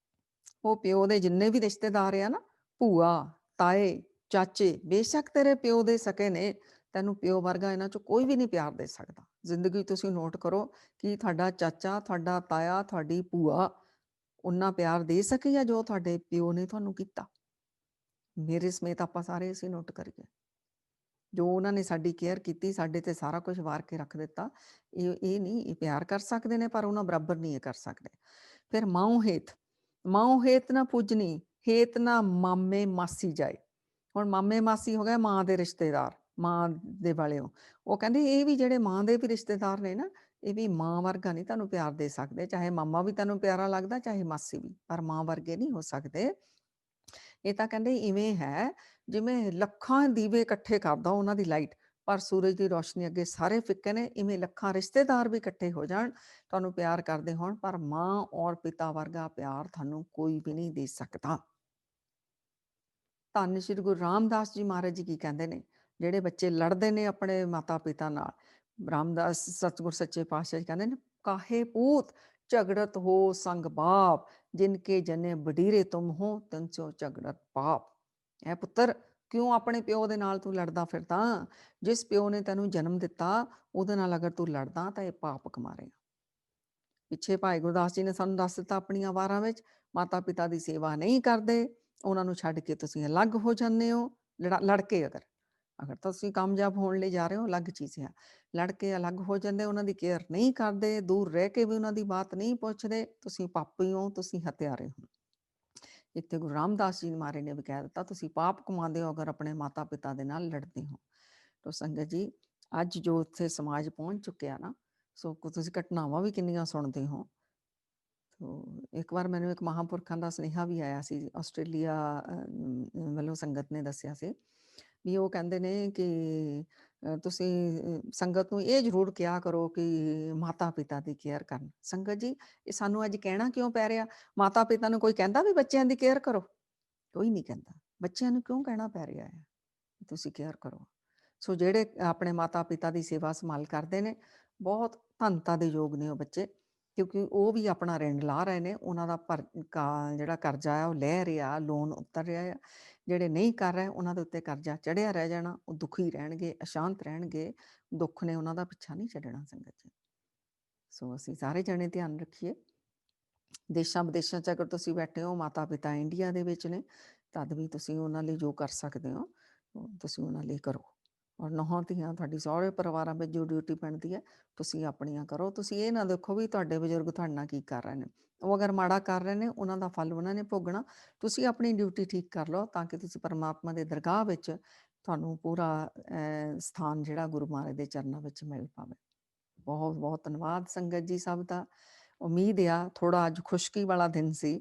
ਉਹ ਪਿਓ ਦੇ ਜਿੰਨੇ ਵੀ ਰਿਸ਼ਤੇਦਾਰ ਆ ਨਾ, ਭੂਆ, ਤਾਏ, ਚਾਚੇ, ਬੇਸ਼ੱਕ ਤੇਰੇ ਪਿਓ ਦੇ ਸਕੇ ਨੇ, ਤੈਨੂੰ ਪਿਓ ਵਰਗਾ ਇਹਨਾਂ 'ਚੋਂ ਕੋਈ ਵੀ ਨਹੀਂ ਪਿਆਰ ਦੇ ਸਕਦਾ। ਜ਼ਿੰਦਗੀ ਤੁਸੀਂ ਨੋਟ ਕਰੋ ਕਿ ਤੁਹਾਡਾ ਚਾਚਾ, ਤੁਹਾਡਾ ਤਾਇਆ, ਤੁਹਾਡੀ ਭੂਆ ਓਨਾ ਪਿਆਰ ਦੇ ਸਕੀ ਆ ਜੋ ਤੁਹਾਡੇ ਪਿਓ ਨੇ ਤੁਹਾਨੂੰ ਕੀਤਾ। ਮੇਰੇ ਸਮੇਤ ਆਪਾਂ ਸਾਰੇ ਅਸੀਂ ਨੋਟ ਕਰੀਏ। ਜੋ ਉਹਨਾਂ ਨੇ ਸਾਡੀ ਕੇਅਰ ਕੀਤੀ, ਸਾਡੇ ਤੇ ਸਾਰਾ ਕੁਝ ਵਾਰ ਕੇ ਰੱਖ ਦਿੱਤਾ। ਇਹ ਨਹੀਂ, ਇਹ ਪਿਆਰ ਕਰ ਸਕਦੇ ਨੇ ਪਰ ਉਹਨਾਂ ਬਰਾਬਰ ਨਹੀਂ ਇਹ ਕਰ ਸਕਦੇ। ਫਿਰ ਮਾਉ ਹੇਤ ਨਾ ਪੂਜਨੀ, ਹੇਤ ਨਾ ਮਾਮੇ ਮਾਸੀ ਜਾਏ। ਹੁਣ ਮਾਮੇ ਮਾਸੀ ਹੋ ਗਏ ਮਾਂ ਦੇ ਰਿਸ਼ਤੇਦਾਰ, ਮਾਂ ਦੇ ਵਾਲਿਓ। ਉਹ ਕਹਿੰਦੇ ਇਹ ਵੀ ਜਿਹੜੇ ਮਾਂ ਦੇ ਵੀ ਰਿਸ਼ਤੇਦਾਰ ਨੇ ਨਾ, ਇਹ ਵੀ ਮਾਂ ਵਰਗਾ ਨਹੀਂ ਤੁਹਾਨੂੰ ਪਿਆਰ ਦੇ ਸਕਦੇ। ਚਾਹੇ ਮਾਮਾ ਵੀ ਤੈਨੂੰ ਪਿਆਰਾ ਲੱਗਦਾ, ਚਾਹੇ ਮਾਸੀ ਵੀ, ਪਰ ਮਾਂ ਵਰਗੇ ਨਹੀਂ ਹੋ ਸਕਦੇ। ਇਹ ਤਾਂ ਕਹਿੰਦੇ ਇਵੇਂ ਹੈ ਜਿਵੇਂ ਲੱਖਾਂ ਦੀਵੇ ਇਕੱਠੇ ਕਰਦਾ ਉਹਨਾਂ ਦੀ ਲਾਈਟ, ਪਰ ਸੂਰਜ ਦੀ ਰੋਸ਼ਨੀ ਅੱਗੇ ਸਾਰੇ ਫਿੱਕੇ ਨੇ। ਇਵੇਂ ਲੱਖਾਂ ਰਿਸ਼ਤੇਦਾਰ ਵੀ ਇਕੱਠੇ ਹੋ ਜਾਣ, ਤੁਹਾਨੂੰ ਪਿਆਰ ਕਰਦੇ ਹੋਣ, ਪਰ ਮਾਂ ਔਰ ਪਿਤਾ ਵਰਗਾ ਪਿਆਰ ਤੁਹਾਨੂੰ ਕੋਈ ਵੀ ਨਹੀਂ ਦੇ ਸਕਦਾ। ਧੰਨ ਸ਼੍ਰੀ ਗੁਰੂ ਰਾਮਦਾਸ ਜੀ ਮਹਾਰਾਜ ਜੀ ਕੀ ਕਹਿੰਦੇ ਨੇ, ਜਿਹੜੇ ਬੱਚੇ ਲੜਦੇ ਨੇ ਆਪਣੇ ਮਾਤਾ ਪਿਤਾ ਨਾਲ, ਰਾਮਦਾਸ ਸਤਿਗੁਰ ਸੱਚੇ ਪਾਤਸ਼ਾਹ ਜੀ ਕਹਿੰਦੇ ਨੇ ਕਾਹੇ ਪੂਤ ਝਗੜਤ ਹੋ ਸੰਗ ਬਾਪ, ਜਿਨਕੇ ਜਨੇ ਵਡੀਰੇ ਤੁਮ ਹੋ ਤਿਨਸੋ ਝਗੜਤ ਪਾਪ। ਐ ਪੁੱਤਰ ਕਿਉਂ ਆਪਣੇ ਪਿਓ ਦੇ ਨਾਲ ਤੂੰ ਲੜਦਾ ਫਿਰਦਾ? ਜਿਸ ਪਿਓ ਨੇ ਤੈਨੂੰ ਜਨਮ ਦਿੱਤਾ ਉਹਦੇ ਨਾਲ ਅਗਰ ਤੂੰ ਲੜਦਾ ਤਾਂ ਇਹ ਪਾਪ ਕਮਾਰੇਗਾ। ਪਿੱਛੇ ਭਾਈ ਗੁਰਦਾਸ ਜੀ ਨੇ ਸਾਨੂੰ ਦੱਸ ਦਿੱਤਾ ਆਪਣੀਆਂ ਵਾਰਾਂ ਵਿੱਚ, ਮਾਤਾ ਪਿਤਾ ਦੀ ਸੇਵਾ ਨਹੀਂ ਕਰਦੇ, ਉਹਨਾਂ ਨੂੰ ਛੱਡ ਕੇ ਤੁਸੀਂ ਅਲੱਗ ਹੋ ਜਾਂਦੇ ਹੋ, ਲੜ ਕੇ ਅਗਰ ਅਗਰ ਤੁਸੀਂ ਕਾਮਯਾਬ ਹੋਣ ਲਈ ਜਾ ਰਹੇ ਹੋ ਅਲੱਗ ਚੀਜ਼ ਹੈ। ਲੜਕੇ ਅਲੱਗ ਹੋ ਜਾਂਦੇ, ਉਹਨਾਂ ਦੀ ਕੇਅਰ ਨਹੀਂ ਕਰਦੇ, ਦੂਰ ਰਹਿ ਕੇ ਵੀ ਉਹਨਾਂ ਦੀ ਬਾਤ ਨਹੀਂ ਪੁੱਛਦੇ, ਤੁਸੀਂ ਪਾਪੀ ਹੋ, ਤੁਸੀਂ ਹੱਤਿਆਰੇ ਹੋ। ਇੱਥੇ ਗੁਰੂ ਰਾਮਦਾਸ ਜੀ ਮਹਾਰਾਜ ਨੇ ਵੀ ਕਹਿ ਦਿੱਤਾ, ਤੁਸੀਂ ਪਾਪ ਕਮਾਉਂਦੇ ਹੋ ਅਗਰ ਆਪਣੇ ਮਾਤਾ ਪਿਤਾ ਦੇ ਨਾਲ ਲੜਦੇ ਹੋ। ਤੋ ਸੰਗਤ ਜੀ, ਅੱਜ ਜੋ ਉੱਥੇ ਸਮਾਜ ਪਹੁੰਚ ਚੁੱਕਿਆ ਨਾ, ਸੋ ਤੁਸੀਂ ਘਟਨਾਵਾਂ ਵੀ ਕਿੰਨੀਆਂ ਸੁਣਦੇ ਹੋ। ਤੋ ਇੱਕ ਵਾਰ ਮੈਨੂੰ ਇੱਕ ਮਹਾਂਪੁਰਖਾਂ ਦਾ ਸੁਨੇਹਾ ਵੀ ਆਇਆ ਸੀ, ਆਸਟ੍ਰੇਲੀਆ ਵੱਲੋਂ ਸੰਗਤ ਨੇ ਦੱਸਿਆ ਸੀ ਵੀ ਉਹ ਕਹਿੰਦੇ ਨੇ ਕਿ ਤੁਸੀਂ ਸੰਗਤ ਨੂੰ ਇਹ ਜ਼ਰੂਰ ਕਿਹਾ ਕਰੋ ਕਿ ਮਾਤਾ ਪਿਤਾ ਦੀ ਕੇਅਰ ਕਰਨ। ਸੰਗਤ ਜੀ, ਇਹ ਸਾਨੂੰ ਅੱਜ ਕਹਿਣਾ ਕਿਉਂ ਪੈ ਰਿਹਾ? ਮਾਤਾ ਪਿਤਾ ਨੂੰ ਕੋਈ ਕਹਿੰਦਾ ਵੀ ਬੱਚਿਆਂ ਦੀ ਕੇਅਰ ਕਰੋ? ਕੋਈ ਨਹੀਂ ਕਹਿੰਦਾ। ਬੱਚਿਆਂ ਨੂੰ ਕਿਉਂ ਕਹਿਣਾ ਪੈ ਰਿਹਾ ਹੈ ਕਿ ਤੁਸੀਂ ਕੇਅਰ ਕਰੋ? ਸੋ ਜਿਹੜੇ ਆਪਣੇ ਮਾਤਾ ਪਿਤਾ ਦੀ ਸੇਵਾ ਸੰਭਾਲ ਕਰਦੇ ਨੇ, ਬਹੁਤ ਧੰਨਤਾ ਦੇ ਯੋਗ ਨੇ ਉਹ ਬੱਚੇ, ਕਿਉਂਕਿ ਉਹ ਵੀ ਆਪਣਾ ਰਿਣ ਲਾ ਰਹੇ ਨੇ। ਉਹਨਾਂ ਦਾ ਜਿਹੜਾ ਕਰਜ਼ਾ ਹੈ ਉਹ ਲੈ ਰਿਹਾ, ਲੋਨ ਉਤਰ ਰਿਹਾ ਆ। ਜਿਹੜੇ ਨਹੀਂ ਕਰ ਰਹੇ ਉਹਨਾਂ ਦੇ ਉੱਤੇ ਕਰਜ਼ਾ ਚੜਿਆ ਰਹਿ ਜਾਣਾ, ਉਹ ਦੁਖੀ ਰਹਿਣਗੇ, ਅਸ਼ਾਂਤ ਰਹਿਣਗੇ। ਦੁੱਖ ਨੇ ਉਹਨਾਂ ਦਾ ਪਿੱਛਾ ਨਹੀਂ ਛੱਡਣਾ ਸੰਗਤ ਜੀ। ਸੋ ਅਸੀਂ ਸਾਰੇ ਜਣੇ ਧਿਆਨ ਰੱਖੀਏ। ਦੇਸ਼ਾਂ ਵਿਦੇਸ਼ਾਂ 'ਚ ਅਗਰ ਤੁਸੀਂ ਬੈਠੇ ਹੋ, ਮਾਤਾ ਪਿਤਾ ਇੰਡੀਆ ਦੇ ਵਿੱਚ ਨੇ, ਤਦ ਵੀ ਤੁਸੀਂ ਉਹਨਾਂ ਲਈ ਜੋ ਕਰ ਸਕਦੇ ਹੋ ਤੁਸੀਂ ਉਹਨਾਂ ਲਈ ਕਰੋ। ਔਰ ਨੌਹਾਂ ਧੀਆਂ ਤੁਹਾਡੀ ਸਹੁਰੇ ਪਰਿਵਾਰਾਂ ਵਿੱਚ ਜੋ ਡਿਊਟੀ ਬਣਦੀ ਹੈ ਤੁਸੀਂ ਆਪਣੀਆਂ ਕਰੋ। ਤੁਸੀਂ ਇਹ ਨਾ ਦੇਖੋ ਵੀ ਤੁਹਾਡੇ ਬਜ਼ੁਰਗ ਤੁਹਾਡੇ ਨਾਲ ਕੀ ਕਰ ਰਹੇ ਨੇ। ਉਹ ਅਗਰ ਮਾੜਾ ਕਰ ਰਹੇ ਨੇ, ਉਹਨਾਂ ਦਾ ਫਲ ਉਹਨਾਂ ਨੇ ਭੋਗਣਾ। ਤੁਸੀਂ ਆਪਣੀ ਡਿਊਟੀ ਠੀਕ ਕਰ ਲਓ ਤਾਂ ਕਿ ਤੁਸੀਂ ਪਰਮਾਤਮਾ ਦੇ ਦਰਗਾਹ ਵਿੱਚ ਤੁਹਾਨੂੰ ਪੂਰਾ ਸਥਾਨ ਜਿਹੜਾ ਗੁਰੂ ਮਹਾਰਾਜ ਦੇ ਚਰਨਾਂ ਵਿੱਚ ਮਿਲ ਪਾਵੇ। ਬਹੁਤ ਬਹੁਤ ਧੰਨਵਾਦ ਸੰਗਤ ਜੀ ਸਭ ਦਾ। ਉਮੀਦ ਆ ਥੋੜਾ ਅੱਜ ਖੁਸ਼ਕੀ ਵਾਲਾ ਦਿਨ ਸੀ।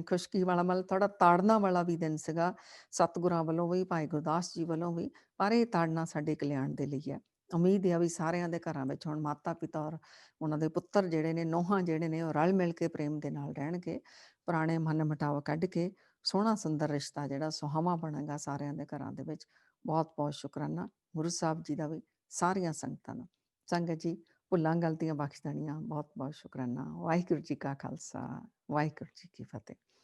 ਖੁਸ਼ਕੀ ਵਾਲਾ ਮਤਲਬ ਥੋੜਾ ਤਾੜਨਾ ਵਾਲਾ ਵੀ ਦਿਨ ਸੀਗਾ, ਸਤਿਗੁਰਾਂ ਵੱਲੋਂ ਵੀ, ਭਾਈ ਗੁਰਦਾਸ ਜੀ ਵੱਲੋਂ ਵੀ। ਪਰ ਇਹ ਤਾੜਨਾ ਸਾਡੇ ਕਲਿਆਣ ਦੇ ਲਈ ਹੈ। ਉਮੀਦ ਆ ਵੀ ਸਾਰਿਆਂ ਦੇ ਘਰਾਂ ਵਿੱਚ ਹੁਣ ਮਾਤਾ ਪਿਤਾ ਔਰ ਉਹਨਾਂ ਦੇ ਪੁੱਤਰ ਜਿਹੜੇ ਨੇ, ਨੋਹਾਂ ਜਿਹੜੇ ਨੇ, ਉਹ ਰਲ ਮਿਲ ਕੇ ਪ੍ਰੇਮ ਦੇ ਨਾਲ ਰਹਿਣਗੇ। ਪੁਰਾਣੇ ਮਨ ਮਿਟਾਵ ਕੱਢ ਕੇ ਸੋਹਣਾ ਸੁੰਦਰ ਰਿਸ਼ਤਾ ਜਿਹੜਾ ਸੁਹਾਵਾਂ ਬਣੇਗਾ ਸਾਰਿਆਂ ਦੇ ਘਰਾਂ ਦੇ ਵਿੱਚ। ਬਹੁਤ ਬਹੁਤ ਸ਼ੁਕਰਾਨਾ ਗੁਰੂ ਸਾਹਿਬ ਜੀ ਦਾ ਵੀ, ਸਾਰੀਆਂ ਸੰਗਤਾਂ ਨੂੰ। ਸੰਗਤ ਜੀ, ਭੁੱਲਾਂ ਗਲਤੀਆਂ ਬਖਸ਼ ਦੇਣੀਆਂ। ਬਹੁਤ ਬਹੁਤ ਸ਼ੁਕਰਾਨਾ। ਵਾਹਿਗੁਰੂ ਜੀ ਕਾ ਖਾਲਸਾ, ਵਾਹਿਗੁਰੂ ਜੀ ਕੀ ਫਤਿਹ।